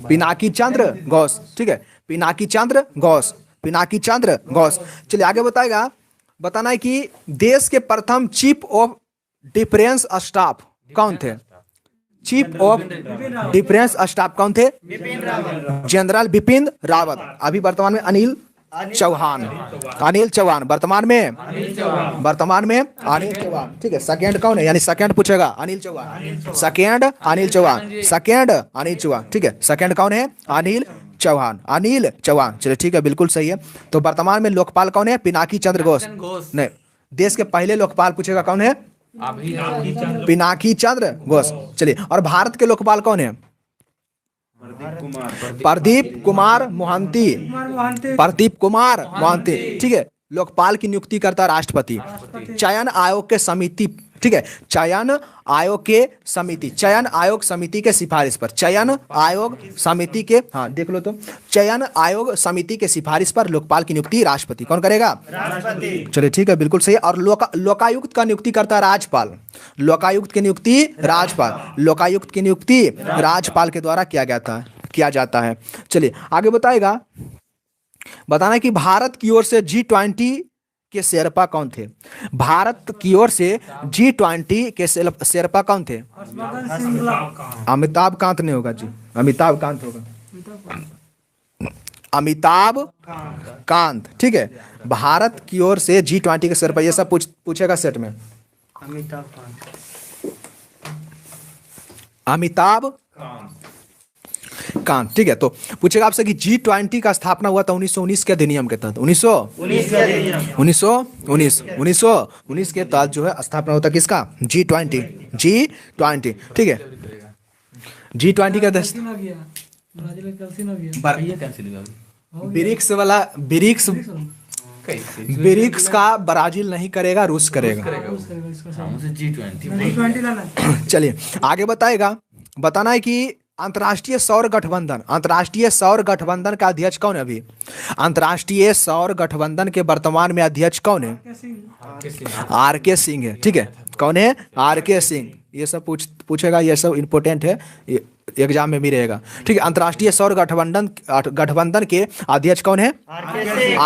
[SPEAKER 2] पिनाकी चंद्र घोष, ठीक है, पिनाकी चंद्र घोष, पिनाकी चंद्र घोष। चलिए आगे बताएगा, बताना है कि देश के प्रथम चीफ ऑफ डिफेंस स्टाफ कौन थे? चीफ ऑफ डिफेंस स्टाफ कौन थे? जनरल बिपिन रावत। अभी वर्तमान में अनिल चौहान, अनिल चौहान वर्तमान में, वर्तमान में अनिल चौहान, ठीक है। सेकंड कौन है, यानी सेकंड पूछेगा अनिल चौहान, सेकंड अनिल चौहान, सेकंड अनिल चौहान, ठीक है। सेकंड कौन है? अनिल चौहान, अनिल चौहान। चलिए ठीक है, बिल्कुल सही है। तो वर्तमान में लोकपाल कौन है? पिनाकी चंद्र घोष। नहीं, देश के पहले लोकपाल पूछेगा कौन है? पिनाकी चंद्र घोष। चलिए, और भारत के लोकपाल कौन है? प्रदीप कुमार मोहंती, प्रदीप कुमार मोहंती, ठीक है। लोकपाल की नियुक्ति करता राष्ट्रपति। चयन आयोग के समिति, ठीक है, चयन आयोग के समिति, चयन आयोग समिति के सिफारिश पर, चयन आयोग समिति के, हाँ देख लो तो, चयन आयोग समिति के सिफारिश पर लोकपाल की नियुक्ति राष्ट्रपति कौन करेगा? राष्ट्रपति। चलिए ठीक है, बिल्कुल सही। और लोकायुक्त का नियुक्ति करता है राज्यपाल। लोकायुक्त की नियुक्ति राज्यपाल, लोकायुक्त की नियुक्ति राज्यपाल के द्वारा किया जाता है। चलिए आगे बताएगा, बताना कि भारत की ओर से G20 के शेरपा कौन थे? भारत की ओर से G20 के शेरपा कौन थे? अमिताभ कांत नहीं होगा जी, अमिताभ कांत होगा, अमिताभ कांत, ठीक है। भारत की ओर से G20 के शेरपा, ये सब पूछेगा सेट में।
[SPEAKER 1] अमिताभ कांत,
[SPEAKER 2] अमिताभ कांत, ठीक है। तो पूछेगा आपसे कि G20 का स्थापना हुआ था 1919 के अधिनियम के तहत, 1919 के तहत जो है स्थापना होता किसका? G20, ठीक है। G20 का ब्रिक्स वाला, ब्रिक्स का ब्राजील नहीं करेगा, रूस करेगा। चलिए आगे बताएगा, बताना है कि अंतर्राष्ट्रीय सौर गठबंधन, अंतर्राष्ट्रीय सौर गठबंधन का अध्यक्ष कौन है? अभी अंतर्राष्ट्रीय सौर गठबंधन के वर्तमान में अध्यक्ष कौन है? R.K. सिंह है, ठीक है। कौन है? R.K. सिंह। ये सब पूछेगा, ये सब इंपॉर्टेंट है, एग्जाम में भी रहेगा, ठीक है। अंतर्राष्ट्रीय सौर गठबंधन के अध्यक्ष कौन है?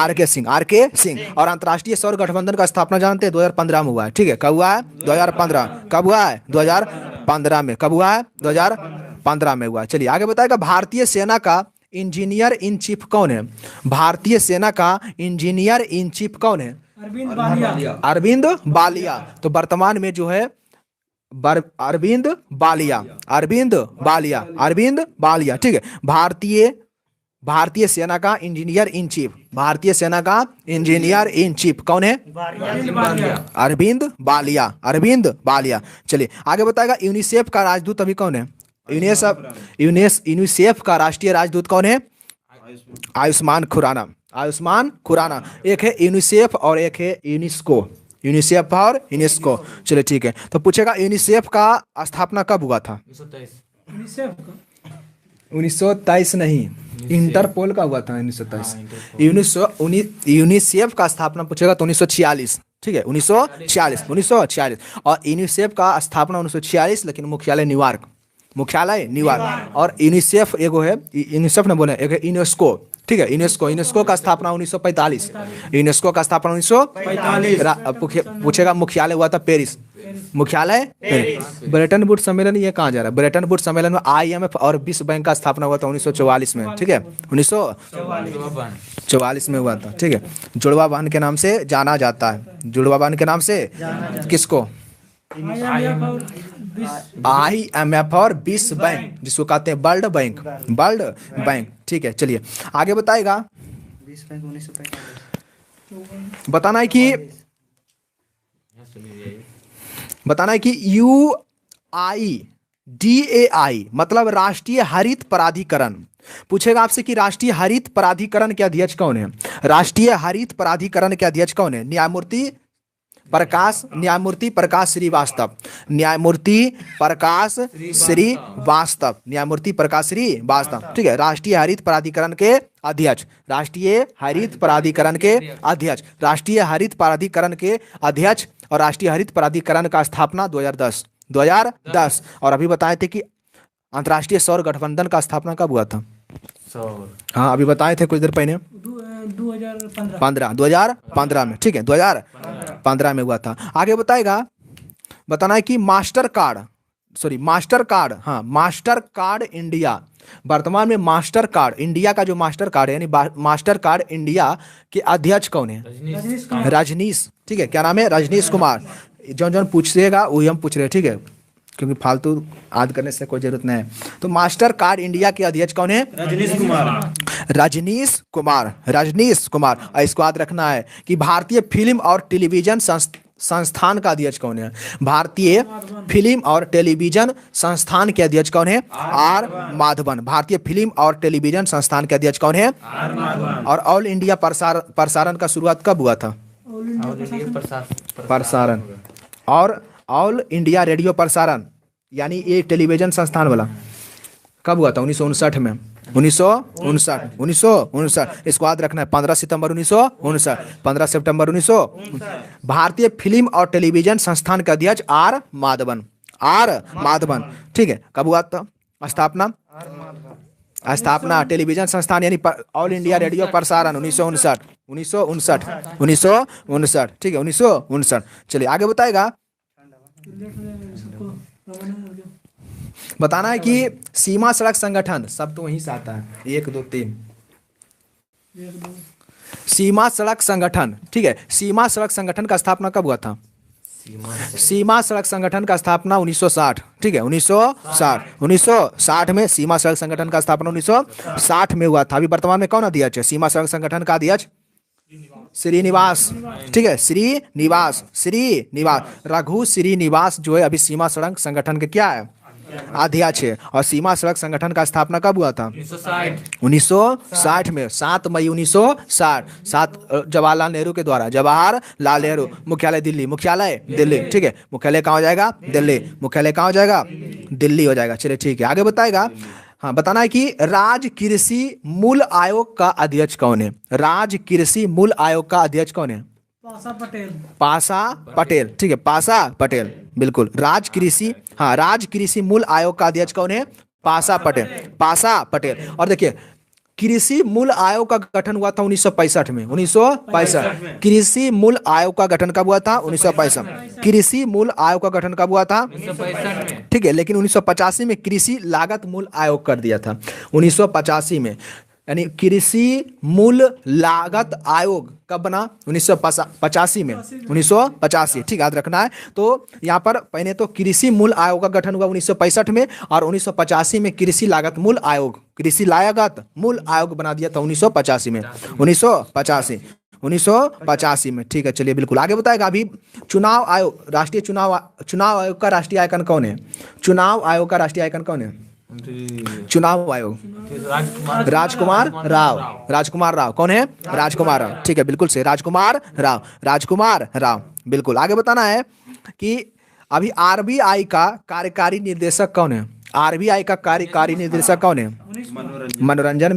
[SPEAKER 2] R.K. सिंह, R.K. सिंह। और अंतर्राष्ट्रीय सौर गठबंधन का स्थापना जानते हैं 2015 में हुआ है, ठीक है। कब हुआ है? 2015। कब हुआ है? 2015 में। कब हुआ है? 2015 में हुआ। चलिए आगे बताएगा, भारतीय सेना का इंजीनियर इन चीफ कौन है? भारतीय सेना का इंजीनियर इन चीफ कौन है? अरविंद बालिया। तो वर्तमान में जो है अरविंद बालिया, ठीक है। भारतीय सेना का इंजीनियर इन चीफ, भारतीय सेना का इंजीनियर इन चीफ कौन है? अरविंद बालिया। चलिए आगे बताएगा, यूनिसेफ का राजदूत अभी कौन है? यूनिसेफ का राष्ट्रीय राजदूत कौन है? आयुष्मान खुराना। एक है यूनिसेफ और एक है यूनेस्को, यूनिसेफ और यूनेस्को। चलिए ठीक है। तो पूछेगा यूनिसेफ का स्थापना कब हुआ था? 1923 नहीं, इंटरपोल का हुआ था 1923। यूनिसेफ का स्थापना पूछेगा तो 1946, ठीक है, 1946। और यूनिसेफ का स्थापना 1946, लेकिन मुख्यालय न्यूयॉर्क। और यूनिसेफ एगो है, यूनिसेफ ने बोले, एक है यूनेस्को, ठीक है। यूनेस्को का स्थापना 1945, यूनेस्को का स्थापना 1945। पूछेगा मुख्यालय हुआ था पेरिस, मुख्यालय पेरिस। ब्रेटन वुड्स सम्मेलन ये कहाँ जा रहा है? ब्रेटन वुड्स सम्मेलन में IMF और विश्व बैंक का स्थापना हुआ था 1944 में, ठीक है, 1944 में हुआ था, ठीक है। जुड़वा बहन के नाम से जाना जाता है, जुड़वा बहन के नाम से किसको? IMF और विश्व बैंक, जिसको कहते हैं वर्ल्ड बैंक, वर्ल्ड बैंक। ठीक है, चलिए आगे बताएगा।
[SPEAKER 1] 1945
[SPEAKER 2] बताना है कि UIDAI मतलब राष्ट्रीय हरित प्राधिकरण। पूछेगा आपसे कि राष्ट्रीय हरित प्राधिकरण के अध्यक्ष कौन है? राष्ट्रीय हरित प्राधिकरण के अध्यक्ष कौन है? न्यायमूर्ति प्रकाश श्रीवास्तव, न्यायमूर्ति प्रकाश श्रीवास्तव, न्यायमूर्ति प्रकाश श्रीवास्तव। ठीक है, राष्ट्रीय हरित प्राधिकरण के अध्यक्ष, राष्ट्रीय हरित प्राधिकरण के अध्यक्ष, राष्ट्रीय हरित प्राधिकरण के अध्यक्ष। और राष्ट्रीय हरित प्राधिकरण का स्थापना 2010। और अभी बताए थे कि अंतर्राष्ट्रीय सौर गठबंधन का स्थापना कब हुआ था? हाँ, अभी बताए थे कुछ देर पहले, 2015 में। ठीक है, 2015 में हुआ था। आगे बताना है कि मास्टर कार्ड इंडिया, वर्तमान में मास्टर कार्ड इंडिया का जो मास्टर कार्ड है, यानी मास्टर कार्ड इंडिया के अध्यक्ष कौन है? रजनीश। ठीक है, क्या नाम है? रजनीश कुमार। जो पूछिएगा वही हम पूछ रहे हैं, ठीक है, क्योंकि फालतू याद करने से कोई जरूरत नहीं है। तो मास्टर कार्ड इंडिया के अध्यक्ष कौन है? रजनीश कुमार। और इसको याद रखना है कि भारतीय फिल्म और टेलीविजन संस्थान का अध्यक्ष कौन है? भारतीय फिल्म और टेलीविजन संस्थान के अध्यक्ष कौन है? आर माधवन। भारतीय फिल्म और टेलीविजन संस्थान के अध्यक्ष कौन है? और ऑल इंडिया प्रसारण का शुरुआत कब हुआ था? प्रसारण और ऑल इंडिया रेडियो प्रसारण, यानी ये टेलीविजन संस्थान वाला कब हुआ था? 1959 में। 1959। इसको याद रखना है, 15 सितंबर 1959, 15 सितंबर 1959। भारतीय फिल्म और टेलीविजन संस्थान के अध्यक्ष आर माधवन। ठीक है, कब हुआ था स्थापना टेलीविजन संस्थान यानी ऑल इंडिया रेडियो प्रसारण? 1959। ठीक है, 1959। चलिए आगे बताएगा। बताना है कि सीमा सड़क संगठन, सब तो वहीं से आता है, 1 2 3 सीमा सड़क संगठन। ठीक है, सीमा सड़क संगठन का स्थापना कब हुआ था? सीमा सड़क संगठन का स्थापना 1960। ठीक है, 1960 में सीमा सड़क संगठन का स्थापना 1960 में हुआ था। अभी वर्तमान में कौन अध्यक्ष है सीमा सड़क संगठन का अध्यक्ष? श्रीनिवास। ठीक है, श्रीनिवास रघु श्रीनिवास जो है अभी सीमा सड़क संगठन के क्या है? अध्यक्ष है। और सीमा सड़क संगठन का स्थापना कब हुआ था? 1960 में, 7 मई 1960, जवाहरलाल नेहरू के द्वारा। जवाहरलाल नेहरू। मुख्यालय दिल्ली। ठीक है, मुख्यालय कहाँ हो जाएगा? दिल्ली हो जाएगा। चलिए ठीक है, आगे बताएगा। हाँ, बताना है कि राज्य कृषि मूल्य आयोग का अध्यक्ष कौन है? राज्य कृषि मूल्य आयोग का अध्यक्ष कौन है? पासा पटेल। ठीक है, पासा पटेल, बिल्कुल। राज्य कृषि मूल्य आयोग का अध्यक्ष कौन है? पासा पटेल। और देखिए, कृषि मूल्य आयोग का गठन हुआ था 1965 में। 1965। कृषि मूल्य आयोग का गठन कब हुआ था? 1965। कृषि मूल्य आयोग का गठन कब हुआ था?
[SPEAKER 5] 1965
[SPEAKER 2] ठीक है, लेकिन 1985 में कृषि लागत मूल्य आयोग कर दिया था। 1985 में, यानी कृषि मूल्य लागत आयोग कब बना? 1985 में। 1985। ठीक, याद रखना है। तो यहाँ पर पहले तो कृषि मूल्य आयोग का गठन हुआ 1965 में, और 1985 में कृषि लागत मूल्य आयोग बना दिया था 1985 में। 1985 में। ठीक है, चलिए बिल्कुल आगे बताएगा। अभी चुनाव आयोग, राष्ट्रीय चुनाव आयोग का राष्ट्रीय आइकन कौन है? चुनाव आयोग का राष्ट्रीय आइकन कौन है? चुनाव आयोग राजकुमार राव। कौन है? राजकुमार राव। ठीक है, बिल्कुल से राजकुमार राव। बिल्कुल आगे बताना है कि अभी आरबीआई का कार्यकारी निर्देशक कौन है? आरबीआई का कार्यकारी निर्देशक कौन है? मनोरंजन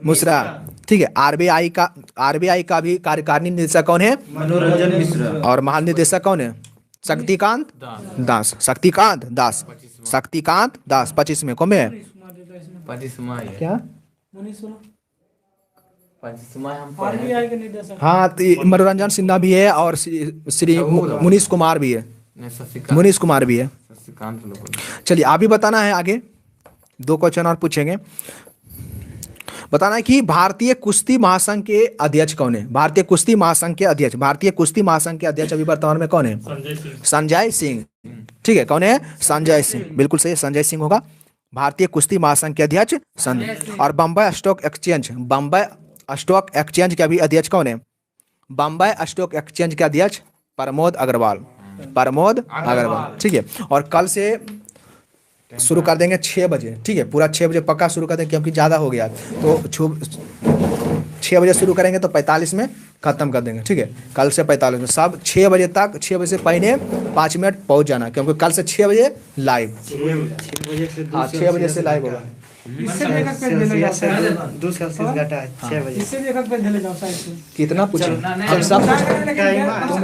[SPEAKER 2] मिश्रा। ठीक है, आरबीआई का भी कार्यकारी निर्देशक कौन है? मनोरंजन मिश्रा। और महानिदेशक कौन है? शक्तिकांत दास। 25 में। कौन में है?
[SPEAKER 5] 25 मई
[SPEAKER 4] क्या?
[SPEAKER 2] हाँ, तो मनोरंजन सिन्हा भी है और श्री मुनीश कुमार भी है। चलिए अभी बताना है आगे, 2 क्वेश्चन और पूछेंगे। बताना है कि भारतीय कुश्ती महासंघ के अध्यक्ष कौन है। भारतीय कुश्ती महासंघ के अध्यक्ष, भारतीय कुश्ती महासंघ के अध्यक्ष अभी वर्तमान में कौन है? संजय सिंह। ठीक है, कौन है? संजय सिंह, बिल्कुल सही, संजय सिंह होगा भारतीय कुश्ती महासंघ के अध्यक्ष संजय। और Bombay stock exchange, Bombay stock exchange के अभी अध्यक्ष कौन है? बम्बई स्टॉक एक्सचेंज के अध्यक्ष प्रमोद अग्रवाल, प्रमोद अग्रवाल। ठीक है, और कल से शुरू कर देंगे 6 बजे। ठीक है, पूरा 6 बजे पक्का शुरू कर देंगे क्योंकि ज़्यादा हो गया तो 6 बजे शुरू करेंगे तो 45 में ख़त्म कर देंगे। ठीक है, कल से 45 में सब 6 बजे तक, 6 बजे से पहले 5 मिनट पहुंच जाना क्योंकि कल से 6 बजे लाइव। 6 बजे से लाइव होगा।
[SPEAKER 4] इससे भी एक पेज ले जाओ शायद।
[SPEAKER 1] 2 सेल्सियस घटा 6 बजे।
[SPEAKER 4] इससे भी एक पेज ले जाओ शायद।
[SPEAKER 2] कितना पूछे?
[SPEAKER 5] चलो, ना,
[SPEAKER 2] हम सब
[SPEAKER 5] ना,
[SPEAKER 2] पूछे।